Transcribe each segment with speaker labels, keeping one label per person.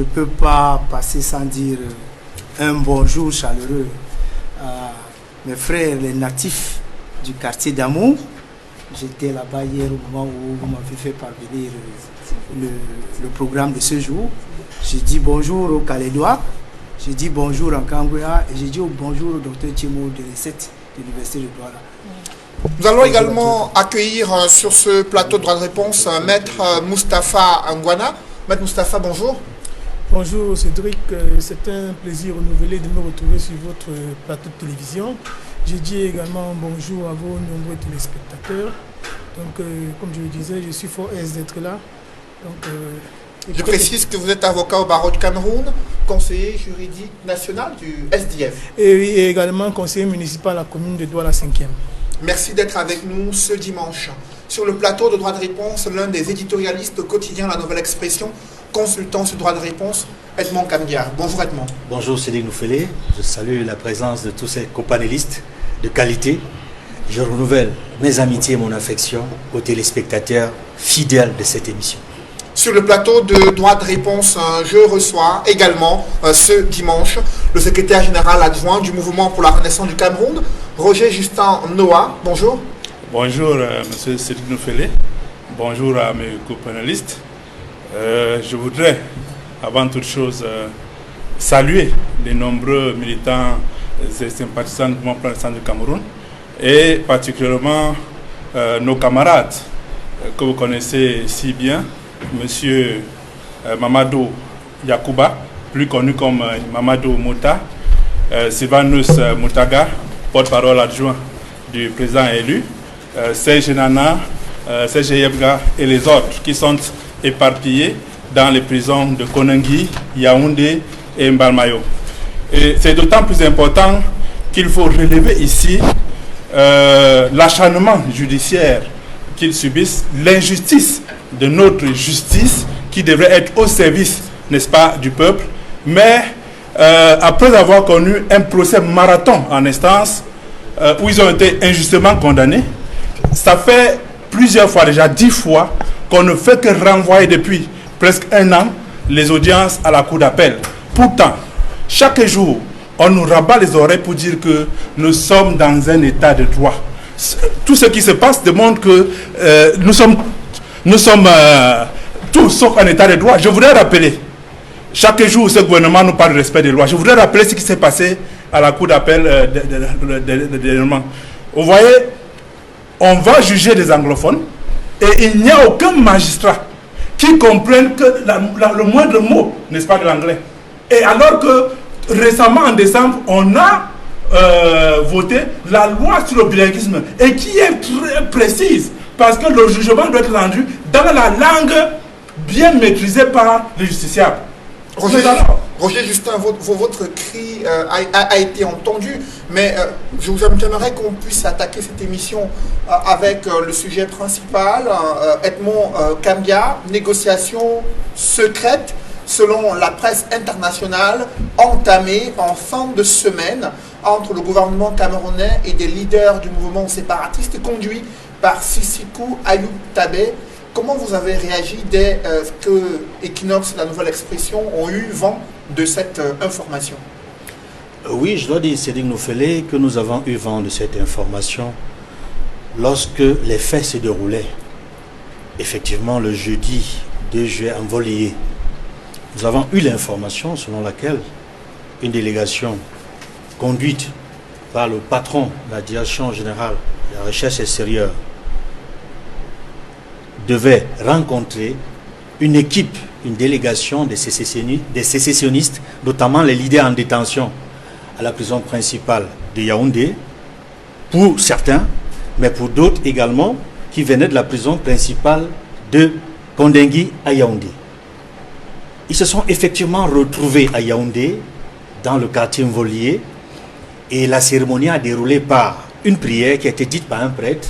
Speaker 1: ne peux pas passer sans dire un bonjour chaleureux à mes frères, les natifs du quartier d'Amour. J'étais là-bas hier au moment où vous m'avez fait parvenir le programme de ce jour. J'ai dit bonjour aux Calédois, j'ai dit bonjour en Kangouya et j'ai dit bonjour au docteur Timo de l'ESSET de l'Université de Douala.
Speaker 2: Nous allons également accueillir sur ce plateau de droit de réponse Maître Moustapha Ngwana. Maître Moustapha, bonjour.
Speaker 3: Bonjour Cédric, c'est un plaisir renouvelé de me retrouver sur votre plateau de télévision. Je dis également bonjour à vos nombreux téléspectateurs. Donc, comme je le disais, je suis fort aise d'être là. Donc,
Speaker 2: je précise que vous êtes avocat au barreau du Cameroun, conseiller juridique national du SDF.
Speaker 3: Et également conseiller municipal à la commune de Douala 5e.
Speaker 2: Merci d'être avec nous ce dimanche. Sur le plateau de droit de réponse, l'un des éditorialistes au quotidien La Nouvelle Expression, consultant ce droit de réponse, Edmond Kamdia. Bonjour Edmond.
Speaker 4: Bonjour Cédric Noufélé. Je salue la présence de tous ces copanélistes de qualité. Je renouvelle mes amitiés et mon affection aux téléspectateurs fidèles de cette émission.
Speaker 2: Sur le plateau de droit de réponse, je reçois également ce dimanche le secrétaire général adjoint du Mouvement pour la Renaissance du Cameroun, Roger Justin Noah. Bonjour.
Speaker 5: Bonjour monsieur Cédric Noufélé. Bonjour à mes copanélistes. Je voudrais avant toute chose saluer les nombreux militants et sympathisants du Mouvement pour la Renaissance du Cameroun et particulièrement nos camarades que vous connaissez si bien, monsieur Mamadou Yakouba, plus connu comme Mamadou Mouta, Sylvanus Moutaga, porte-parole adjoint du président élu, Serge Nana, Serge Yebga et les autres qui sont éparpillés dans les prisons de Konangui, Yaoundé et Mbalmayo. Et c'est d'autant plus important qu'il faut relever ici l'acharnement judiciaire qu'ils subissent, l'injustice de notre justice qui devrait être au service, n'est-ce pas, du peuple. Mais après avoir connu un procès marathon en instance où ils ont été injustement condamnés, ça fait plusieurs fois, déjà 10 fois, qu'on ne fait que renvoyer depuis presque 1 an les audiences à la cour d'appel. Pourtant, chaque jour, on nous rabat les oreilles pour dire que nous sommes dans un état de droit. Tout ce qui se passe démontre que nous sommes tous sauf en état de droit. Je voudrais rappeler, chaque jour ce gouvernement nous parle du respect des lois, je voudrais rappeler ce qui s'est passé à la cour d'appel dernièrement. Vous voyez, on va juger des anglophones et il n'y a aucun magistrat qui comprenne que le moindre mot, n'est-ce pas, de l'anglais. Et alors que récemment, en décembre, on a voté la loi sur le bilinguisme et qui est très précise parce que le jugement doit être rendu dans la langue bien maîtrisée par les justiciables.
Speaker 2: Roger Justin, votre cri a été entendu, mais j'aimerais qu'on puisse attaquer cette émission avec le sujet principal. Edmond Kamdia, négociation secrète selon la presse internationale entamée en fin de semaine entre le gouvernement camerounais et des leaders du mouvement séparatiste conduit par Sisikou Ayou Tabé. Comment vous avez réagi dès que Equinox, La Nouvelle Expression, ont eu vent de cette information?
Speaker 4: Oui, je dois dire, Cédric Noufélé, que nous avons eu vent de cette information lorsque les faits se déroulaient. Effectivement, le jeudi 2 juillet en Volier, nous avons eu l'information selon laquelle une délégation conduite par le patron de la direction générale de la recherche extérieure devait rencontrer une équipe, une délégation des sécessionnistes, notamment les leaders en détention à la prison principale de Yaoundé, pour certains, mais pour d'autres également, qui venaient de la prison principale de Kondengui à Yaoundé. Ils se sont effectivement retrouvés à Yaoundé, dans le quartier Mvolier, et la cérémonie a déroulé par une prière qui a été dite par un prêtre.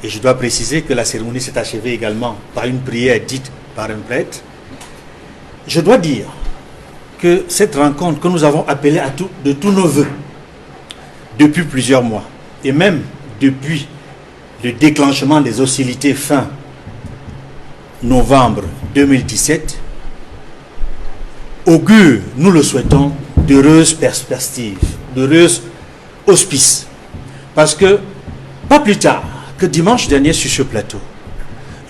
Speaker 4: Et je dois préciser que la cérémonie s'est achevée également par une prière dite par un prêtre. Je dois dire que cette rencontre que nous avons appelée de tous nos voeux depuis plusieurs mois, et même depuis le déclenchement des hostilités fin novembre 2017, augure, nous le souhaitons, d'heureuses perspectives, d'heureuses auspices. Parce que, pas plus tard que dimanche dernier sur ce plateau,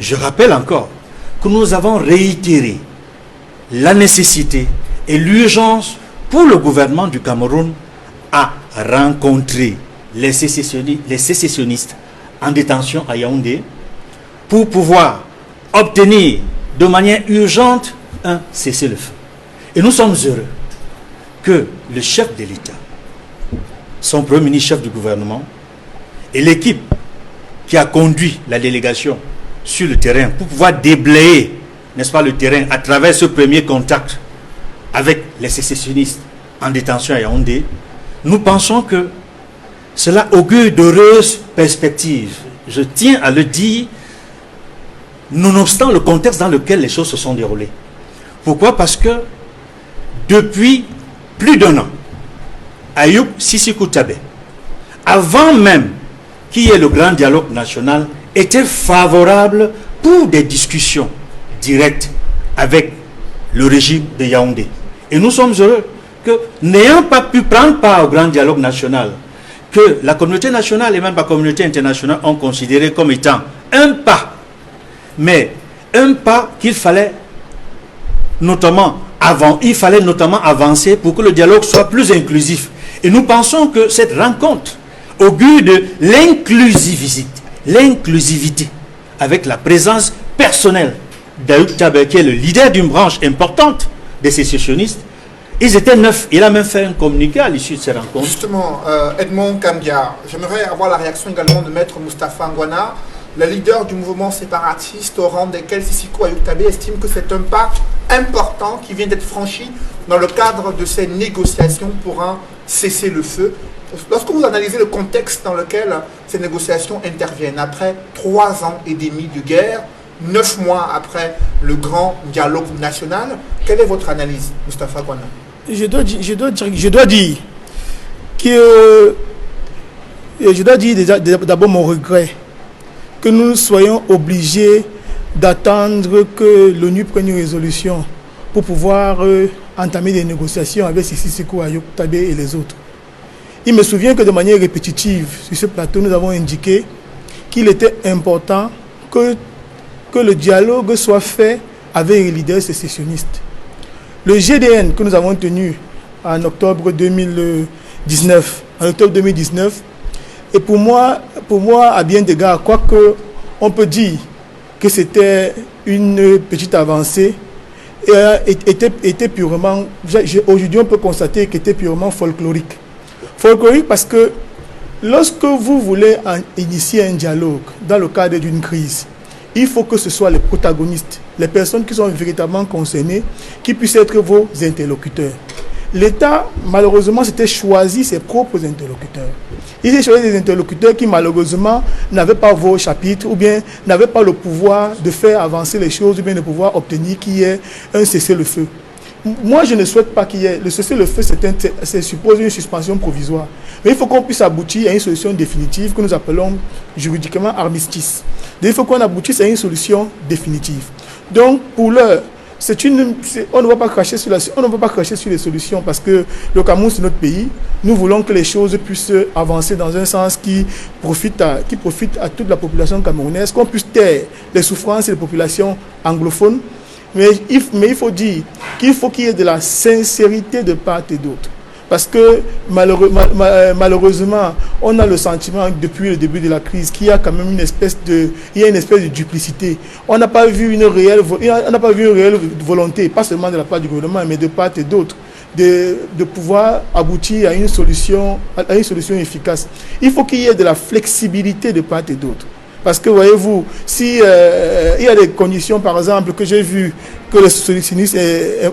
Speaker 4: je rappelle encore que nous avons réitéré la nécessité et l'urgence pour le gouvernement du Cameroun à rencontrer les sécessionnistes en détention à Yaoundé pour pouvoir obtenir de manière urgente un cessez-le-feu. Et nous sommes heureux que le chef de l'État, son premier ministre, chef du gouvernement, et l'équipe qui a conduit la délégation sur le terrain pour pouvoir déblayer, n'est-ce pas, le terrain à travers ce premier contact avec les sécessionnistes en détention à Yaoundé, nous pensons que cela augure d'heureuses perspectives. Je tiens à le dire, nonobstant le contexte dans lequel les choses se sont déroulées. Pourquoi? Parce que depuis plus d'1 an, Ayoub Sissokou Tabé, avant même qu'il y ait le grand dialogue national, était favorable pour des discussions directes avec le régime de Yaoundé. Et nous sommes heureux que, n'ayant pas pu prendre part au grand dialogue national, que la communauté nationale et même la communauté internationale ont considéré comme étant un pas, mais un pas qu'il fallait notamment avancer pour que le dialogue soit plus inclusif. Et nous pensons que cette rencontre augure de l'inclusivité avec la présence personnelle d'Ayoub Tabé, qui est le leader d'une branche importante des sécessionnistes. Ils étaient 9. Il a même fait un communiqué à l'issue de ces rencontres.
Speaker 2: Justement, Edmond Kambia, j'aimerais avoir la réaction également de Maître Moustapha Ngwana, le leader du mouvement séparatiste au rang desquels Sissokou Ayoub Tabé estime que c'est un pas important qui vient d'être franchi dans le cadre de ces négociations pour un cessez-le-feu. Lorsque vous analysez le contexte dans lequel ces négociations interviennent, après 3 ans et demi de guerre, 9 mois après le grand dialogue national, quelle est votre analyse, Moustapha Ngwana?
Speaker 3: Je dois dire d'abord mon regret que nous soyons obligés d'attendre que l'ONU prenne une résolution pour pouvoir entamer des négociations avec Sissokou Ayoub Tabé et les autres. Il me souvient que de manière répétitive, sur ce plateau, nous avons indiqué qu'il était important que le dialogue soit fait avec les leaders sécessionnistes. Le GDN que nous avons tenu en octobre 2019, et pour moi, à bien d'égards, quoique on peut dire que c'était une petite avancée, était purement, aujourd'hui on peut constater qu'elle était purement folklorique. Folklorique parce que lorsque vous voulez initier un dialogue dans le cadre d'une crise, il faut que ce soit les protagonistes, les personnes qui sont véritablement concernées, qui puissent être vos interlocuteurs. L'État, malheureusement, s'était choisi ses propres interlocuteurs. Il s'est choisi des interlocuteurs qui, malheureusement, n'avaient pas vos chapitres ou bien n'avaient pas le pouvoir de faire avancer les choses ou bien de pouvoir obtenir qu'il y ait un cessez-le-feu. Moi, je ne souhaite pas qu'il y ait... Le cessez-le-feu, c'est suppose une suspension provisoire. Mais il faut qu'on puisse aboutir à une solution définitive que nous appelons juridiquement armistice. Il faut qu'on aboutisse à une solution définitive. Donc, pour l'heure, on ne va pas cracher sur les solutions parce que le Cameroun, c'est notre pays. Nous voulons que les choses puissent avancer dans un sens qui profite à toute la population camerounaise, qu'on puisse taire les souffrances des populations anglophones. Mais il faut dire qu'il faut qu'il y ait de la sincérité de part et d'autre. Parce que malheureusement, on a le sentiment depuis le début de la crise qu'il y a quand même une espèce de duplicité. On n'a pas vu une réelle volonté, pas seulement de la part du gouvernement, mais de part et d'autre, de pouvoir aboutir à une solution efficace. Il faut qu'il y ait de la flexibilité de part et d'autre. Parce que, voyez-vous, si il y a des conditions, par exemple, que j'ai vu que les sécessionnistes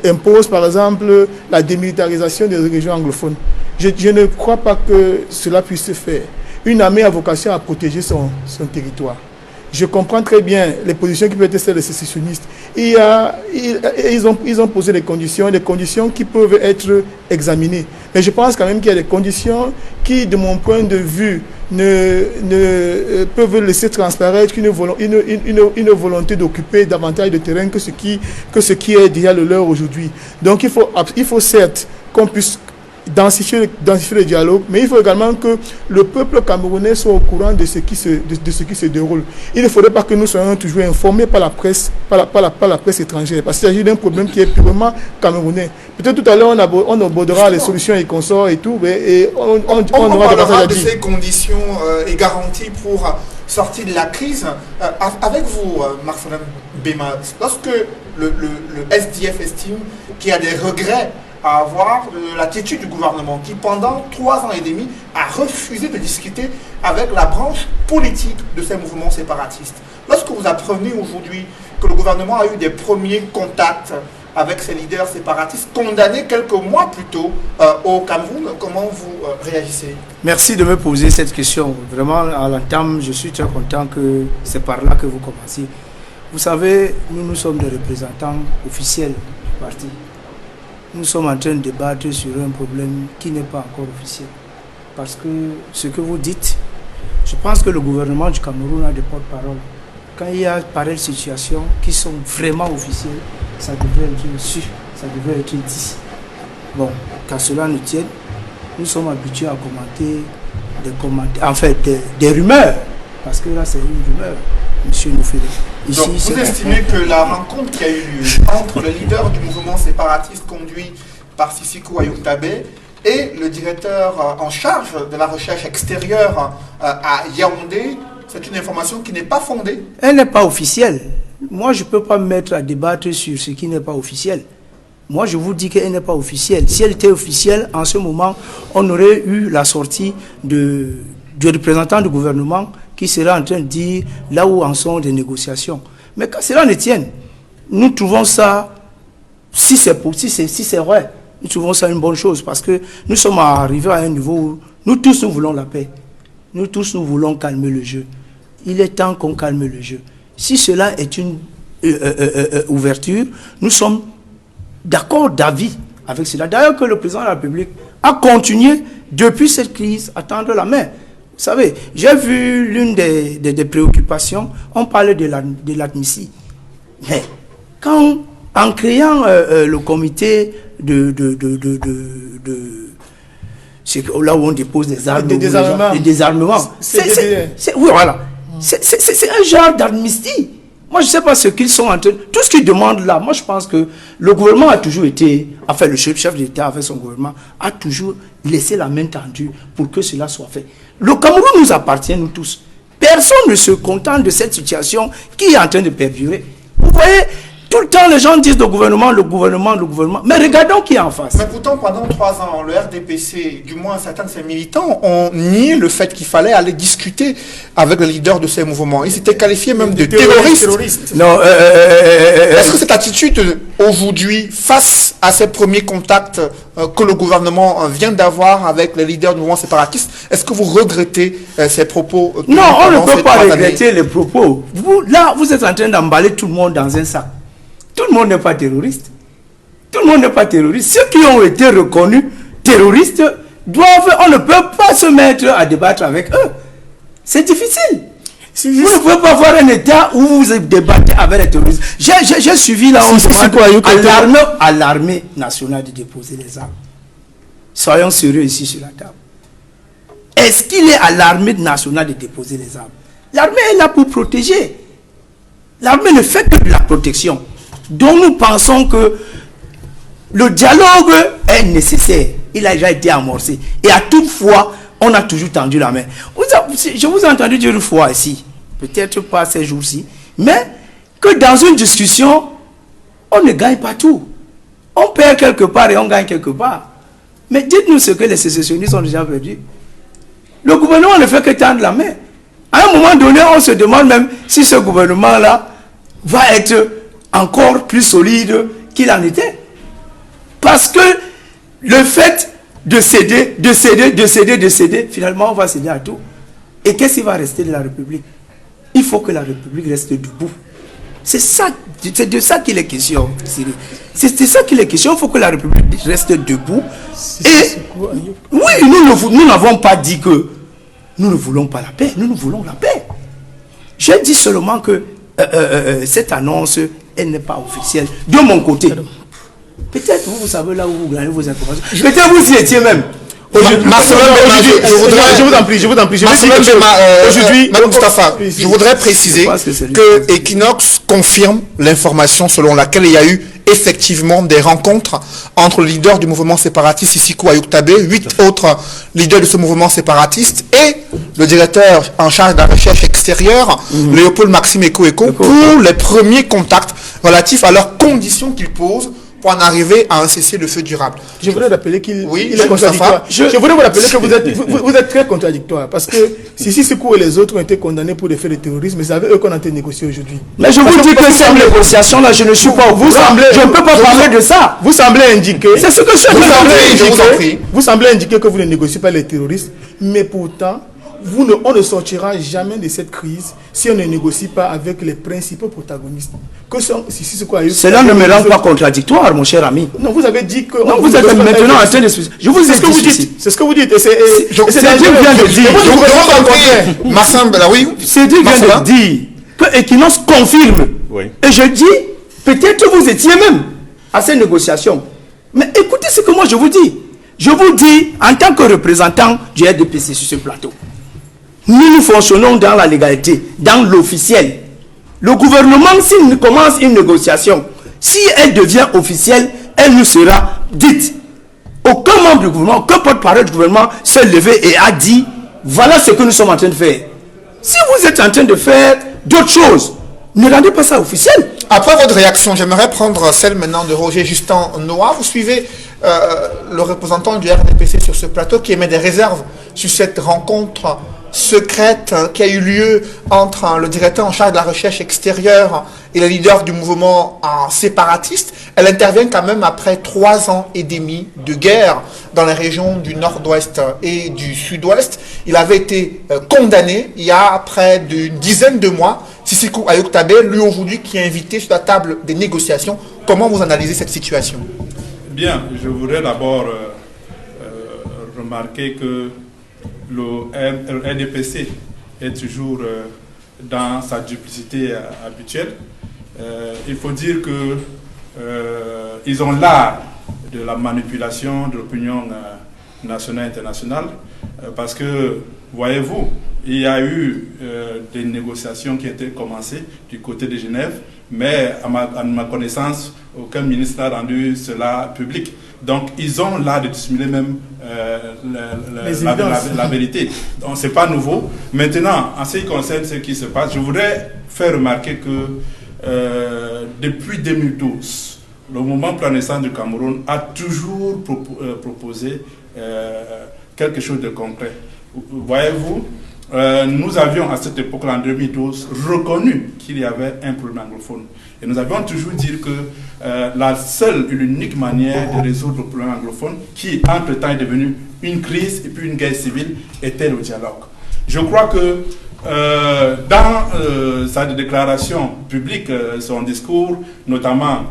Speaker 3: imposent, par exemple, la démilitarisation des régions anglophones, je ne crois pas que cela puisse se faire. Une armée a vocation à protéger son territoire. Je comprends très bien les positions qui peuvent être celles des sécessionnistes. Ils ont posé des conditions qui peuvent être examinées. Mais je pense quand même qu'il y a des conditions qui, de mon point de vue, ne peuvent laisser transparaître une volonté d'occuper davantage de terrain que ce qui est déjà le leur aujourd'hui. Donc il faut certes qu'on puisse densifier le dialogue, mais il faut également que le peuple camerounais soit au courant de ce qui se déroule. Il ne faudrait pas que nous soyons toujours informés par la presse, par la presse étrangère, parce qu'il s'agit d'un problème qui est purement camerounais. Peut-être tout à l'heure on abordera les solutions et consorts et tout, et on aura
Speaker 2: parlera de ces conditions et garanties pour sortir de la crise. Avec vous, Marcelin Bema, lorsque le SDF estime qu'il y a des regrets à avoir de l'attitude du gouvernement qui, pendant 3 ans et demi, a refusé de discuter avec la branche politique de ces mouvements séparatistes. Lorsque vous apprenez aujourd'hui que le gouvernement a eu des premiers contacts avec ces leaders séparatistes condamnés quelques mois plus tôt au Cameroun, comment vous réagissez?
Speaker 1: Merci de me poser cette question. Vraiment, à l'entame, je suis très content que c'est par là que vous commencez. Vous savez, nous sommes des représentants officiels du parti. Nous sommes en train de débattre sur un problème qui n'est pas encore officiel. Parce que ce que vous dites, je pense que le gouvernement du Cameroun a des porte-parole. Quand il y a pareille situation qui sont vraiment officielles, ça devrait être su, ça devrait être dit. Bon, qu'à cela ne tienne, nous sommes habitués à commenter des rumeurs. Parce que là, c'est une rumeur, monsieur Noufélé.
Speaker 2: Donc, vous estimez que la rencontre qui a eu lieu entre le leader du mouvement séparatiste conduit par Sissiko Ayoutabé et le directeur en charge de la recherche extérieure à Yaoundé, c'est une information qui n'est pas fondée?
Speaker 1: Elle n'est pas officielle. Moi, je ne peux pas me mettre à débattre sur ce qui n'est pas officiel. Moi, je vous dis qu'elle n'est pas officielle. Si elle était officielle, en ce moment, on aurait eu la sortie du représentant du gouvernement qui sera en train de dire là où en sont les négociations. Mais quand cela ne tienne, nous trouvons ça, si c'est vrai, nous trouvons ça une bonne chose parce que nous sommes arrivés à un niveau où nous tous nous voulons la paix. Nous tous nous voulons calmer le jeu. Il est temps qu'on calme le jeu. Si cela est une ouverture, nous sommes d'accord d'avis avec cela. D'ailleurs que le président de la République a continué depuis cette crise à tendre la main. Vous savez, j'ai vu l'une des préoccupations, on parlait de l'admission. Mais quand, en créant le comité c'est là où on dépose des armes, des désarmements. Oui, voilà. C'est un genre d'amnistie. Moi, je ne sais pas ce qu'ils sont en train... Tout ce qu'ils demandent là, moi, je pense que le gouvernement a toujours été... Enfin, le chef d'État avec son gouvernement a toujours laissé la main tendue pour que cela soit fait. Le Cameroun nous appartient, nous tous. Personne ne se contente de cette situation qui est en train de perdurer. Vous voyez, tout le temps, les gens disent le gouvernement. Mais regardons qui est en face.
Speaker 2: Mais pourtant, pendant 3 ans, le RDPC, du moins certains de ses militants, ont nié le fait qu'il fallait aller discuter avec le leader de ces mouvements. Ils s'étaient qualifiés même de terroristes.
Speaker 1: Non,
Speaker 2: est-ce que cette attitude, aujourd'hui, face à ces premiers contacts que le gouvernement vient d'avoir avec les leaders du mouvement séparatiste, est-ce que vous regrettez ces propos?
Speaker 1: Non, on ne peut pas regretter les propos. Vous êtes en train d'emballer tout le monde dans un sac. Tout le monde n'est pas terroriste. Tout le monde n'est pas terroriste. Ceux qui ont été reconnus terroristes on ne peut pas se mettre à débattre avec eux. C'est difficile. Vous ne pouvez pas avoir un État où vous débattez avec les terroristes. J'ai suivi là, on demande à l'armée nationale de déposer les armes. Soyons sérieux ici sur la table. Est-ce qu'il est à l'armée nationale de déposer les armes? L'armée est là pour protéger. L'armée ne fait que de la protection. Donc nous pensons que le dialogue est nécessaire. Il a déjà été amorcé. Et à toute fois, on a toujours tendu la main. Je vous ai entendu dire une fois ici, peut-être pas ces jours-ci, mais que dans une discussion, on ne gagne pas tout. On perd quelque part et on gagne quelque part. Mais dites-nous ce que les sécessionnistes ont déjà perdu. Le gouvernement ne fait que tendre la main. À un moment donné, on se demande même si ce gouvernement-là va être encore plus solide qu'il en était. Parce que le fait de céder, finalement on va céder à tout. Et qu'est-ce qui va rester de la République? Il faut que la République reste debout. C'est ça C'est de ça qu'il est question. C'est de ça qu'il est question. Il faut que la République reste debout. Oui, nous n'avons pas dit que nous ne voulons pas la paix. Nous voulons la paix. J'ai dit seulement que cette annonce, elle n'est pas officielle. De mon côté, peut-être vous savez là où vous gagnez vos informations. Peut-être vous y étiez même.
Speaker 2: Je vous en prie. Aujourd'hui, Mustafa, je voudrais préciser que Equinox confirme l'information selon laquelle il y a eu effectivement des rencontres entre le leader du mouvement séparatiste Sisiko Ayuk-Tabé, 8 autres leaders de ce mouvement séparatiste et le directeur en charge de la recherche extérieure, Léopold Maxime Eko, pour les premiers contacts relatifs à leurs conditions qu'ils posent pour en arriver à un cessez-le-feu durable.
Speaker 3: Je voudrais rappeler qu'il
Speaker 2: il
Speaker 3: est contradictoire. Je voudrais vous rappeler que vous êtes très contradictoire, parce que si Sekou et les autres ont été condamnés pour des faits de terrorisme, mais c'est avec eux qu'on a été négocier aujourd'hui.
Speaker 1: Mais je vous dis que cette négociation-là, je ne suis pas au courant. Je ne peux pas parler de ça.
Speaker 3: Vous semblez indiquer...
Speaker 1: C'est ce que je
Speaker 3: dis. Vous semblez indiquer que vous ne négociez pas les terroristes, mais pourtant... on ne sortira jamais de cette crise si on ne négocie pas avec les principaux protagonistes.
Speaker 1: Cela ne me rend pas contradictoire, mon cher ami.
Speaker 3: Non, vous avez dit que...
Speaker 1: Non, vous êtes maintenant en train de... Je vous ai dit
Speaker 3: c'est ce que vous dites. C'est
Speaker 1: Dieu vient de dire. C'est Dieu vient de dire que Equinox confirme. Oui. Et je dis, peut-être vous étiez même à ces négociations. Mais écoutez ce que moi je vous dis. Je vous dis, en tant que représentant du RDPC sur ce plateau, nous fonctionnons dans la légalité, dans l'officiel. Le gouvernement, s'il commence une négociation, si elle devient officielle, elle nous sera dite. Aucun membre du gouvernement, aucun porte-parole du gouvernement s'est levé et a dit, voilà ce que nous sommes en train de faire. Si vous êtes en train de faire d'autres choses, ne rendez pas ça officiel.
Speaker 2: Après votre réaction, j'aimerais prendre celle maintenant de Roger Justin Noah. Vous suivez le représentant du RDPC sur ce plateau qui émet des réserves sur cette rencontre secrète qui a eu lieu entre le directeur en charge de la recherche extérieure et le leader du mouvement séparatiste. Elle intervient quand même après 3 ans et demi de guerre dans les régions du nord-ouest et du sud-ouest. Il avait été condamné il y a près d'une dizaine de mois. Sisiko Ayuk-Tabé, lui aujourd'hui qui est invité sur la table des négociations. Comment vous analysez cette situation?
Speaker 5: Bien, je voudrais d'abord remarquer que le RDPC est toujours dans sa duplicité habituelle. Il faut dire que ils ont l'art de la manipulation de l'opinion nationale et internationale parce que, voyez-vous, il y a eu des négociations qui ont été commencées du côté de Genève, mais à ma connaissance, aucun ministre n'a rendu cela public. Donc, ils ont l'art de dissimuler même la vérité. Donc, ce n'est pas nouveau. Maintenant, en ce qui concerne ce qui se passe, je voudrais faire remarquer que depuis 2012, le mouvement Plan Naissance du Cameroun a toujours proposé quelque chose de concret. Voyez-vous, nous avions à cette époque-là, en 2012, reconnu qu'il y avait un problème anglophone. Et nous avions toujours dit que la seule et l'unique manière de résoudre le problème anglophone, qui entre-temps est devenu une crise et puis une guerre civile, était le dialogue. Je crois que dans sa déclaration publique, son discours, notamment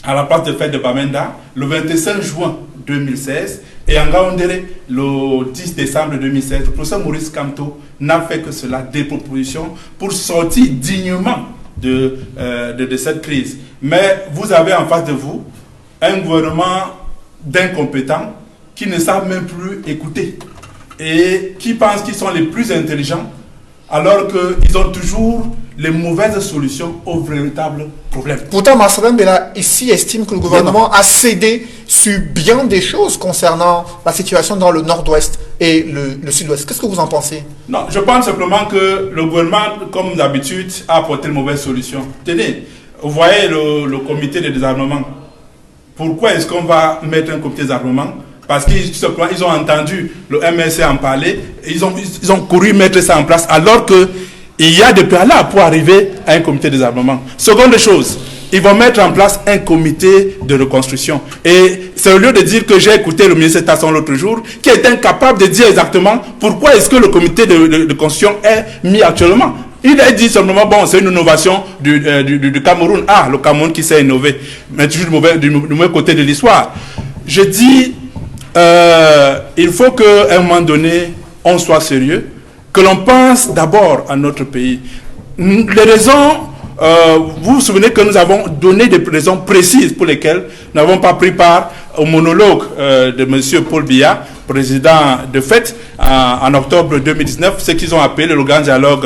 Speaker 5: à la place de fête de Bamenda, le 25 juin 2016, et en Gaoundéré, le 10 décembre 2016, le professeur Maurice Kamto n'a fait que cela, des propositions pour sortir dignement de cette crise. Mais vous avez en face de vous un gouvernement d'incompétents qui ne savent même plus écouter et qui pensent qu'ils sont les plus intelligents alors qu'ils ont toujours les mauvaises solutions aux véritables problèmes.
Speaker 2: Pourtant, Marcelin Bella ici estime que le gouvernement a cédé sur bien des choses concernant la situation dans le nord-ouest et le sud-ouest. Qu'est-ce que vous en pensez?
Speaker 5: Non, je pense simplement que le gouvernement, comme d'habitude, a apporté une mauvaise solution. Tenez, vous voyez le comité de désarmement. Pourquoi est-ce qu'on va mettre un comité de désarmement? Parce qu'ils ont entendu le MSC en parler, et ils ont couru mettre ça en place, alors qu'il y a des plans là pour arriver à un comité de désarmement. Seconde chose, ils vont mettre en place un comité de reconstruction. Et c'est au lieu de dire que j'ai écouté le ministre Tasson l'autre jour, qui est incapable de dire exactement pourquoi est-ce que le comité de construction est mis actuellement. Il a dit simplement, bon, c'est une innovation du Cameroun. Ah, le Cameroun qui s'est innové, mais toujours du mauvais côté de l'histoire. Je dis, il faut qu'à un moment donné, on soit sérieux, que l'on pense d'abord à notre pays. Les raisons, vous vous souvenez que nous avons donné des raisons précises pour lesquelles nous n'avons pas pris part au monologue de M. Paul Biya, président de FET, en octobre 2019, ce qu'ils ont appelé le Grand Dialogue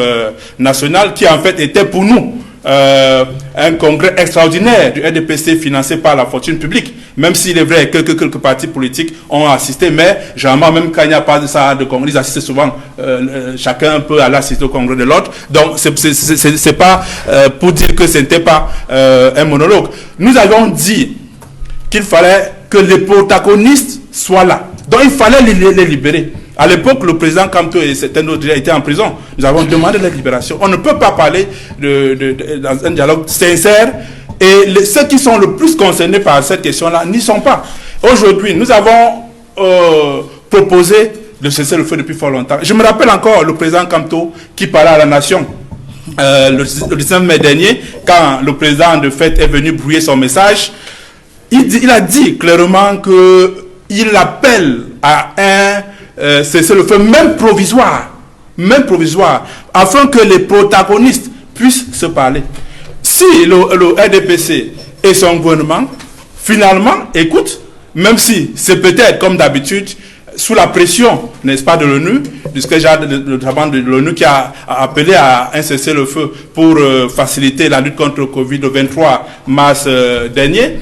Speaker 5: National, qui en fait était pour nous un congrès extraordinaire du RDPC financé par la fortune publique, même s'il est vrai que quelques partis politiques ont assisté, mais généralement, même quand il n'y a pas de ça de congrès, ils assistent souvent, chacun peut aller assister au congrès de l'autre. Donc, c'est pas pour dire que ce n'était pas un monologue. Nous avons dit qu'il fallait que les protagonistes soient là. Donc, il fallait les libérer. À l'époque, le président Kamto et certains autres étaient en prison. Nous avons demandé leur libération. On ne peut pas parler dans un dialogue sincère. Et ceux qui sont le plus concernés par cette question-là n'y sont pas. Aujourd'hui, nous avons proposé de cesser le feu depuis fort longtemps. Je me rappelle encore le président Kamto qui parlait à la nation le 19 mai dernier, quand le président de FET est venu brouiller son message. Il a dit clairement qu'il appelle à un cessez-le-feu, même provisoire, afin que les protagonistes puissent se parler. Si le RDPC et son gouvernement, finalement, écoutent, même si c'est peut-être, comme d'habitude, sous la pression, n'est-ce pas, de l'ONU, notamment de l'ONU qui a appelé à un cessez-le-feu pour faciliter la lutte contre le Covid le 23 mars dernier,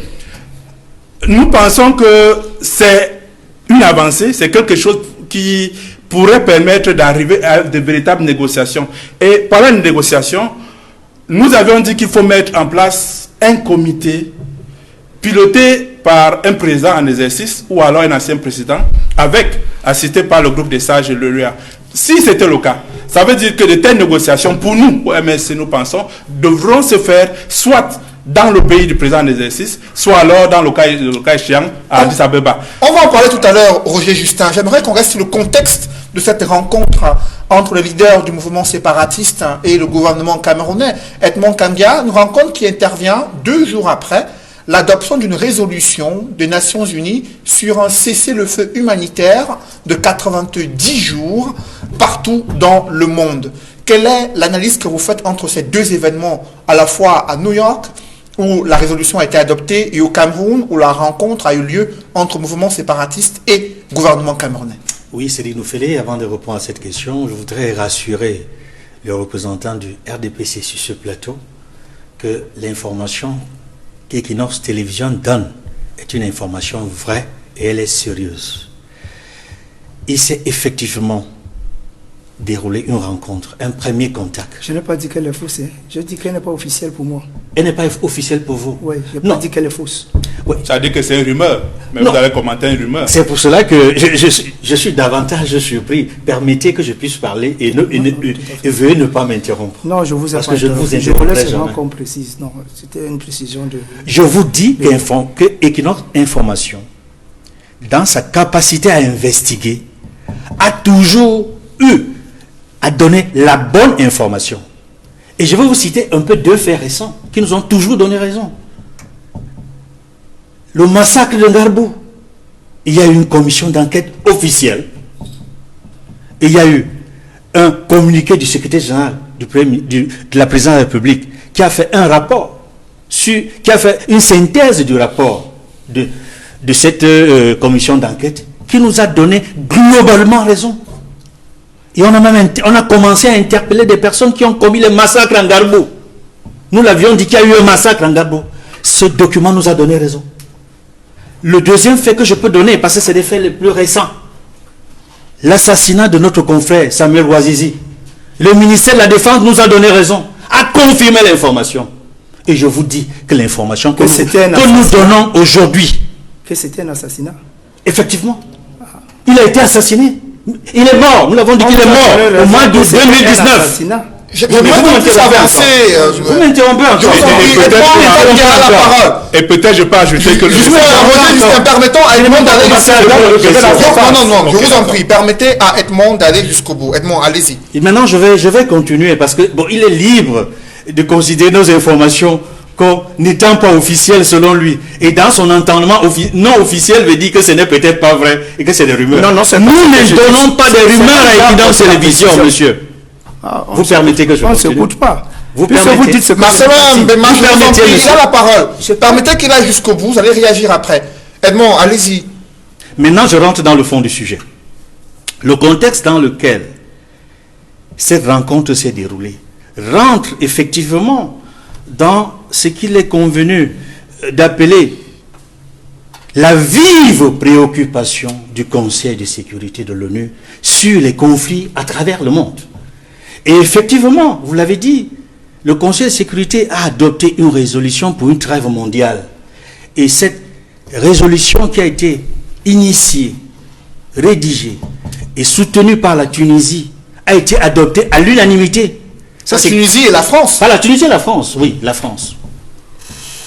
Speaker 5: nous pensons que c'est une avancée, c'est quelque chose qui pourrait permettre d'arriver à de véritables négociations. Et pendant une négociation, nous avions dit qu'il faut mettre en place un comité piloté par un président en exercice ou alors un ancien président, assisté par le groupe des sages et le LUA. Si c'était le cas, ça veut dire que de telles négociations, pour nous, au MSC, nous pensons, devront se faire soit dans le pays du président en exercice, soit alors dans le cas échéant à Addis Abeba.
Speaker 2: On va en parler tout à l'heure, Roger Justin. J'aimerais qu'on reste sur le contexte de cette rencontre entre le leader du mouvement séparatiste et le gouvernement camerounais, Edmond Kambia, une rencontre qui intervient 2 jours après l'adoption d'une résolution des Nations Unies sur un cessez-le-feu humanitaire de 90 jours partout dans le monde. Quelle est l'analyse que vous faites entre ces 2 événements, à la fois à New York, où la résolution a été adoptée, et au Cameroun, où la rencontre a eu lieu entre mouvements séparatistes et gouvernement camerounais?
Speaker 4: Oui, Cédric Noufélé, avant de répondre à cette question, je voudrais rassurer les représentants du RDPC sur ce plateau que l'information qu'Equinox Télévision donne est une information vraie et elle est sérieuse. Il s'est effectivement déroulé une rencontre, un premier contact.
Speaker 1: Je n'ai pas dit qu'elle est fausse, je dis qu'elle n'est pas officielle pour moi.
Speaker 4: Elle n'est pas officielle pour vous?
Speaker 1: Oui, je n'ai pas dit qu'elle est fausse.
Speaker 4: Oui.
Speaker 5: Ça veut dire que c'est une rumeur, mais non. Vous allez commenter une rumeur.
Speaker 4: C'est pour cela que je suis davantage surpris. Permettez que je puisse parler et veuillez ne pas m'interrompre.
Speaker 1: Non, je vous ai
Speaker 4: parce
Speaker 1: pas
Speaker 4: que je ne vous
Speaker 1: je
Speaker 4: interromprai
Speaker 1: voulais seulement
Speaker 4: jamais.
Speaker 1: qu'on précise. Non, c'était une précision de...
Speaker 4: Je vous dis que Equinox Information, dans sa capacité à investiguer, a toujours eu à donner la bonne information. Et je vais vous citer un peu 2 faits récents qui nous ont toujours donné raison. Le massacre de Ngarbou, il y a eu une commission d'enquête officielle. Et il y a eu un communiqué du secrétaire général de la présidence de la République qui a fait un rapport, qui a fait une synthèse du rapport de cette commission d'enquête qui nous a donné globalement raison. Et on a commencé à interpeller des personnes qui ont commis le massacre en Ngarbou. Nous l'avions dit qu'il y a eu un massacre en Ngarbou. Ce document nous a donné raison. Le deuxième fait que je peux donner, parce que c'est des faits les plus récents, l'assassinat de notre confrère Samuel Ouazizi. Le ministère de la Défense nous a donné raison, a confirmé l'information. Et je vous dis que l'information que nous donnons aujourd'hui...
Speaker 1: Que c'était un assassinat?
Speaker 4: Effectivement. Il a été assassiné. Il est mort. Nous l'avons dit qu'il est mort au mois de 2019.
Speaker 2: J'aimerais qu'on puisse avancer.
Speaker 4: Vous m'interrompez encore.
Speaker 5: Et peut-être je peux ajouter que
Speaker 2: permettons à Edmond d'aller jusqu'au bout. Non, je vous en prie, permettez à Edmond d'aller jusqu'au bout. Edmond, allez-y.
Speaker 4: Et maintenant, je vais continuer parce que bon, il est libre de considérer nos informations comme n'étant pas officielles selon lui. Et dans son entendement non officiel veut dire que ce n'est peut-être pas vrai et que c'est des rumeurs.
Speaker 1: Non,
Speaker 4: nous ne donnons pas des rumeurs à Évidence Télévision, monsieur. Vous permettez que je
Speaker 1: continue? On ne s'écoute pas.
Speaker 4: Vous dites ce que
Speaker 2: Marcelin, il a la parole. Permettez qu'il aille jusqu'au bout, vous allez réagir après. Edmond, allez-y.
Speaker 4: Maintenant, je rentre dans le fond du sujet. Le contexte dans lequel cette rencontre s'est déroulée rentre effectivement dans ce qu'il est convenu d'appeler la vive préoccupation du Conseil de sécurité de l'ONU sur les conflits à travers le monde. Et effectivement, vous l'avez dit, le Conseil de sécurité a adopté une résolution pour une trêve mondiale. Et cette résolution qui a été initiée, rédigée et soutenue par la Tunisie a été adoptée à l'unanimité.
Speaker 2: La Tunisie et la France.
Speaker 4: Pas la Tunisie et la France, oui, la France.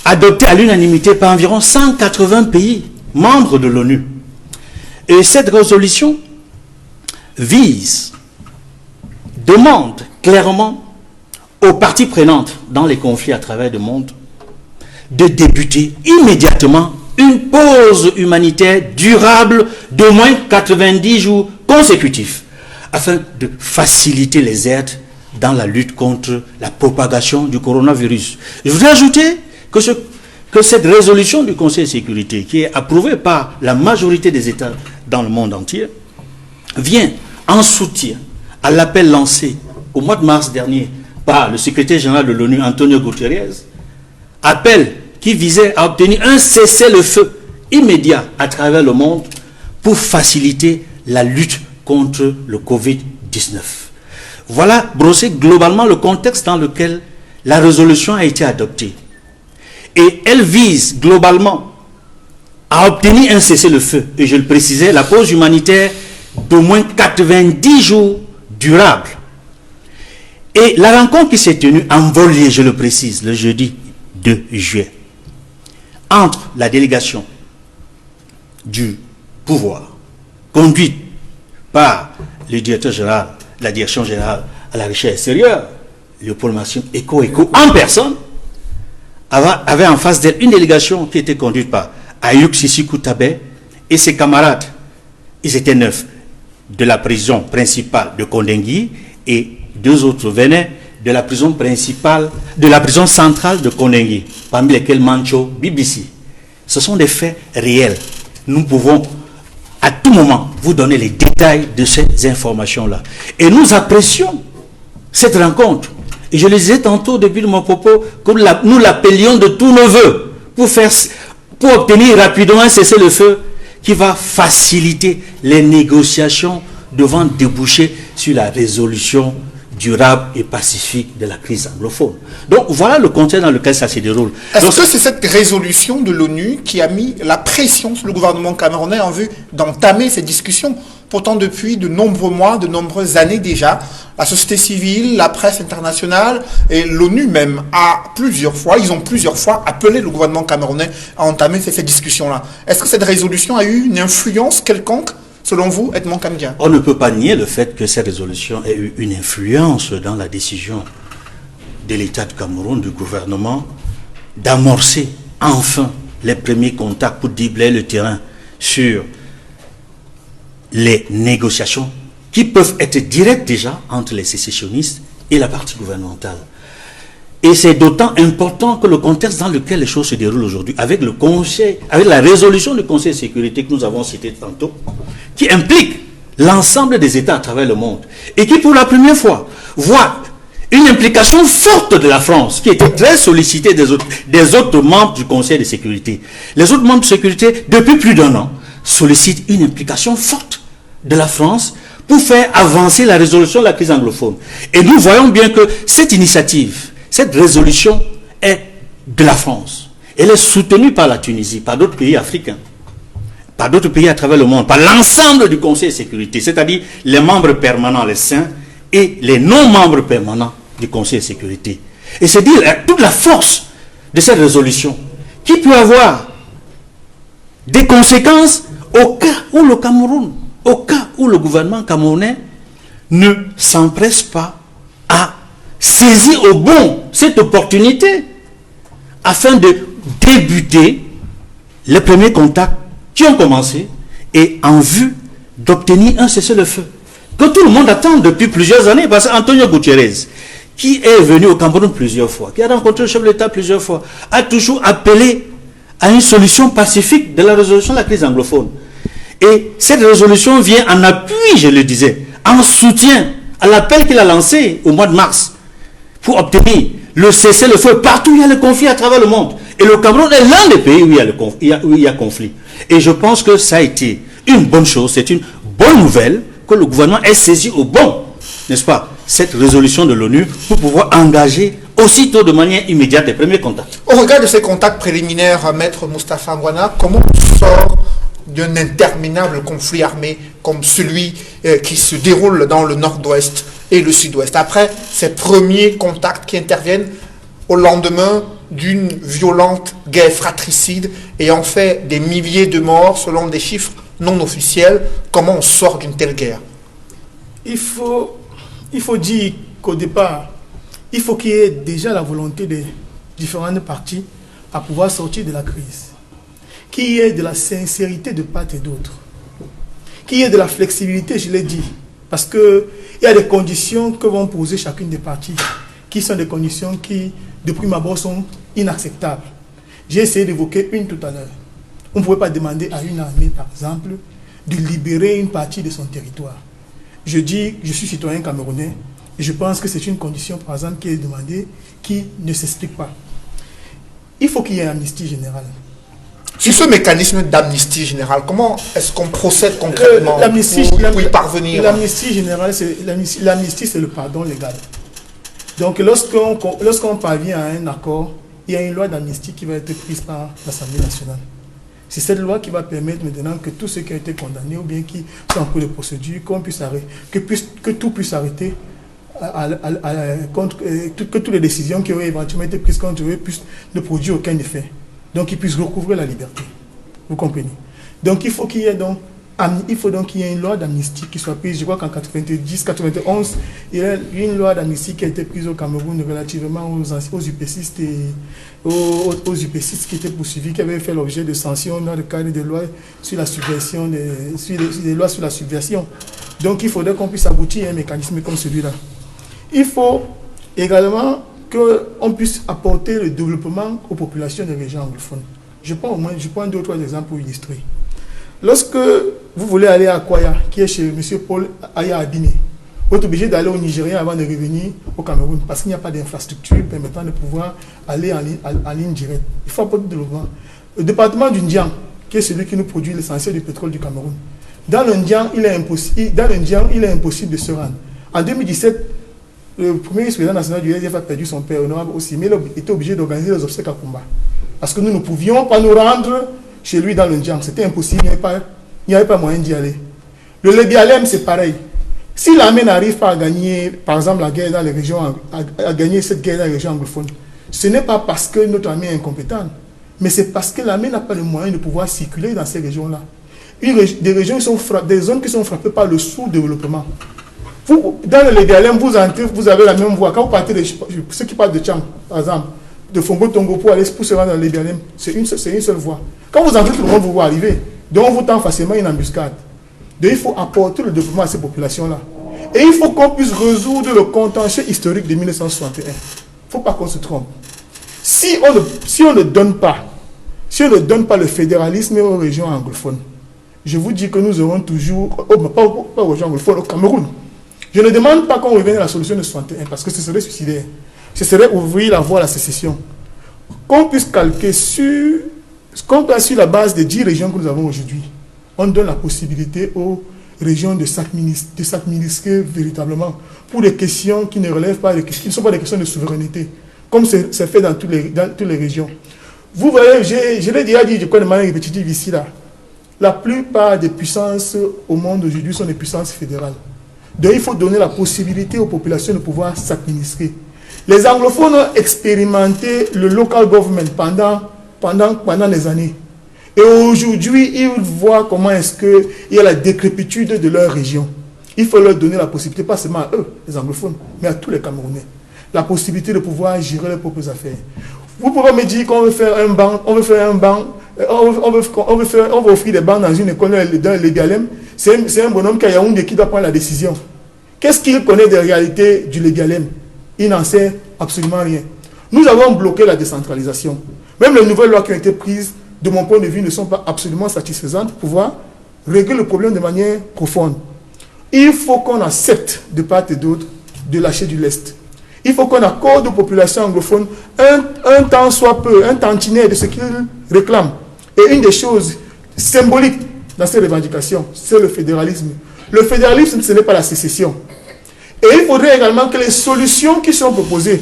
Speaker 4: Adoptée à l'unanimité par environ 180 pays membres de l'ONU. Et cette résolution demande clairement aux parties prenantes dans les conflits à travers le monde de débuter immédiatement une pause humanitaire durable d'au moins 90 jours consécutifs afin de faciliter les aides dans la lutte contre la propagation du coronavirus. Je voudrais ajouter que cette résolution du Conseil de sécurité, qui est approuvée par la majorité des États dans le monde entier, vient en soutien à l'appel lancé au mois de mars dernier par le secrétaire général de l'ONU, Antonio Guterres, appel qui visait à obtenir un cessez-le-feu immédiat à travers le monde pour faciliter la lutte contre le Covid-19. Voilà brossé globalement le contexte dans lequel la résolution a été adoptée. Et elle vise globalement à obtenir un cessez-le-feu, et je le précisais, la pause humanitaire d'au moins 90 jours durable. Et la rencontre qui s'est tenue en volée, je le précise, le jeudi 2 juillet, entre la délégation du pouvoir, conduite par le directeur général, la direction générale à la recherche extérieure, Léopold Massim Eko en personne, avait en face d'elle une délégation qui était conduite par Ayouk Sissoko Tabé et ses camarades. Ils étaient 9 de la prison principale de Kondengui et 2 autres venaient de la prison principale, de la prison centrale de Kondengui, parmi lesquels Mancho, BBC. Ce sont des faits réels. Nous pouvons à tout moment vous donner les détails de ces informations-là. Et nous apprécions cette rencontre. Et je le disais tantôt depuis mon propos, comme nous l'appelions de tous nos voeux, pour obtenir rapidement un cessez-le-feu qui va faciliter les négociations devant déboucher sur la résolution durable et pacifique de la crise anglophone. Donc voilà le contexte dans lequel ça se déroule.
Speaker 2: Est-ce que c'est cette résolution de l'ONU qui a mis la pression sur le gouvernement camerounais en vue d'entamer ces discussions? Pourtant, depuis de nombreux mois, de nombreuses années déjà, la société civile, la presse internationale et l'ONU même ils ont plusieurs fois appelé le gouvernement camerounais à entamer ces discussions-là. Est-ce que cette résolution a eu une influence quelconque, selon vous, Edmond Kamdia?
Speaker 4: On ne peut pas nier le fait que cette résolution ait eu une influence dans la décision de l'État du Cameroun, du gouvernement, d'amorcer enfin les premiers contacts pour déblayer le terrain sur les négociations qui peuvent être directes déjà entre les sécessionnistes et la partie gouvernementale. Et c'est d'autant important que le contexte dans lequel les choses se déroulent aujourd'hui, avec la résolution du Conseil de sécurité que nous avons citée tantôt, qui implique l'ensemble des États à travers le monde, et qui pour la première fois voit une implication forte de la France, qui était très sollicitée des autres membres du Conseil de sécurité. Les autres membres de sécurité, depuis plus d'1 an, sollicitent une implication forte de la France pour faire avancer la résolution de la crise anglophone. Et nous voyons bien que cette initiative, cette résolution est de la France. Elle est soutenue par la Tunisie, par d'autres pays africains, par d'autres pays à travers le monde, par l'ensemble du Conseil de sécurité, c'est-à-dire les membres permanents, les sains, et les non-membres permanents, du Conseil de sécurité. Et c'est dire toute la force de cette résolution qui peut avoir des conséquences au cas où le Cameroun, au cas où le gouvernement camerounais ne s'empresse pas à saisir au bon cette opportunité afin de débuter les premiers contacts qui ont commencé et en vue d'obtenir un cessez-le-feu que tout le monde attend depuis plusieurs années, parce qu'Antonio Guterres, qui est venu au Cameroun plusieurs fois, qui a rencontré le chef de l'État plusieurs fois, a toujours appelé à une solution pacifique de la résolution de la crise anglophone. Et cette résolution vient en appui, je le disais, en soutien à l'appel qu'il a lancé au mois de mars pour obtenir le cessez-le-feu partout où il y a le conflit à travers le monde. Et le Cameroun est l'un des pays où il y a conflit. Et je pense que ça a été une bonne chose, c'est une bonne nouvelle que le gouvernement ait saisi au bon, n'est-ce pas, cette résolution de l'ONU pour pouvoir engager aussitôt de manière immédiate les premiers contacts.
Speaker 2: Au regard de ces contacts préliminaires, Maître Moustapha Ngouana, comment on sort d'un interminable conflit armé comme celui qui se déroule dans le nord-ouest et le sud-ouest, après ces premiers contacts qui interviennent au lendemain d'une violente guerre fratricide ayant fait des milliers de morts selon des chiffres non officiels? Comment on sort d'une telle guerre?
Speaker 3: Il faut dire qu'au départ, il faut qu'il y ait déjà la volonté des différentes parties à pouvoir sortir de la crise. Qu'il y ait de la sincérité de part et d'autre. Qu'il y ait de la flexibilité, je l'ai dit. Parce qu'il y a des conditions que vont poser chacune des parties, qui sont des conditions qui, de prime abord, sont inacceptables. J'ai essayé d'évoquer une tout à l'heure. On ne pouvait pas demander à une armée, par exemple, de libérer une partie de son territoire. Je dis, je suis citoyen camerounais, et je pense que c'est une condition, par exemple, qui est demandée, qui ne s'explique pas. Il faut qu'il y ait une amnistie générale.
Speaker 2: Sur ce mécanisme d'amnistie générale, comment est-ce qu'on procède concrètement pour y parvenir?
Speaker 3: L'amnistie générale, l'amnistie, c'est le pardon légal. Donc, lorsqu'on parvient à un accord, il y a une loi d'amnistie qui va être prise par l'Assemblée nationale. C'est cette loi qui va permettre maintenant que tous ceux qui ont été condamnés ou bien qui sont en cours de procédure, que tout puisse arrêter, que toutes les décisions qui auraient éventuellement été prises contre eux puissent ne produire aucun effet. Donc ils puissent recouvrer la liberté. Vous comprenez? Donc il faut qu'il y ait une loi d'amnistie qui soit prise. Je crois qu'en 90-91, il y a une loi d'amnistie qui a été prise au Cameroun relativement aux UPCistes et aux UPCistes qui étaient poursuivis, qui avaient fait l'objet de sanctions dans le cadre des lois sur la subversion, des lois sur la subversion. Donc il faudrait qu'on puisse aboutir à un mécanisme comme celui-là. Il faut également qu'on puisse apporter le développement aux populations des régions anglophones. Je prends 2 ou 3 exemples pour illustrer. Lorsque vous voulez aller à Kwaya, qui est chez M. Paul Aya Abine, vous êtes obligé d'aller au Nigeria avant de revenir au Cameroun, parce qu'il n'y a pas d'infrastructure permettant de pouvoir aller en ligne directe. Il faut apporter le développement. Le département du Ndian, qui est celui qui nous produit l'essentiel du pétrole du Cameroun, dans le Ndian, il est impossible de se rendre. En 2017, le premier vice-président national du RDF a perdu son père honorable aussi, mais il était obligé d'organiser les obsèques à Kumba. Parce que nous ne pouvions pas nous rendre chez lui dans le Ndian. C'était impossible, il n'y avait pas moyen d'y aller. Le Lébialem, c'est pareil. Si l'armée n'arrive pas à gagner, par exemple, la guerre dans les régions, à gagner cette guerre dans les régions anglophones, ce n'est pas parce que notre armée est incompétente, mais c'est parce que l'armée n'a pas le moyen de pouvoir circuler dans ces régions-là. Des zones qui sont frappées par le sous-développement. Dans le Lébialem, vous entrez, vous avez la même voie. Quand vous partez de ceux qui partent de Tcham, par exemple, de Fongo Tongo pour se rendre dans le Lébialem, c'est une seule voie. Quand vous entrez, tout le monde vous voit arriver. Donc on vous tend facilement une embuscade. Donc il faut apporter le développement à ces populations-là. Et il faut qu'on puisse résoudre le contentieux historique de 1961. Il ne faut pas qu'on se trompe. Si on ne donne pas le fédéralisme aux régions anglophones, je vous dis que nous aurons toujours, pas aux régions anglophones, au Cameroun. Je ne demande pas qu'on revienne à la solution de 61 parce que ce serait suicidaire. Ce serait ouvrir la voie à la sécession. Qu'on puisse calquer sur la base des 10 régions que nous avons aujourd'hui. On donne la possibilité aux régions de s'administrer véritablement pour des questions qui ne relèvent pas, qui ne sont pas des questions de souveraineté, comme c'est fait dans toutes les régions. Vous voyez, je l'ai déjà dit, je crois de manière répétitive ici, là. La plupart des puissances au monde aujourd'hui sont des puissances fédérales. Donc il faut donner la possibilité aux populations de pouvoir s'administrer. Les anglophones ont expérimenté le local government pendant des années. Et aujourd'hui, ils voient comment est-ce qu'il y a la décrépitude de leur région. Il faut leur donner la possibilité, pas seulement à eux, les anglophones, mais à tous les Camerounais, la possibilité de pouvoir gérer leurs propres affaires. Vous pouvez me dire qu'on veut faire un banc, on veut offrir des bancs dans une école dans le légalem. C'est un bonhomme qui a Yaoundé qui doit prendre la décision. Qu'est-ce qu'il connaît des réalités du légalem? Il n'en sait absolument rien. Nous avons bloqué la décentralisation. Même les nouvelles lois qui ont été prises, de mon point de vue, ne sont pas absolument satisfaisantes pour pouvoir régler le problème de manière profonde. Il faut qu'on accepte de part et d'autre de lâcher du lest. Il faut qu'on accorde aux populations anglophones un temps soit peu, un tantinet de ce qu'ils réclament. Et une des choses symboliques dans ces revendications, c'est le fédéralisme. Le fédéralisme, ce n'est pas la sécession. Et il faudrait également que les solutions qui sont proposées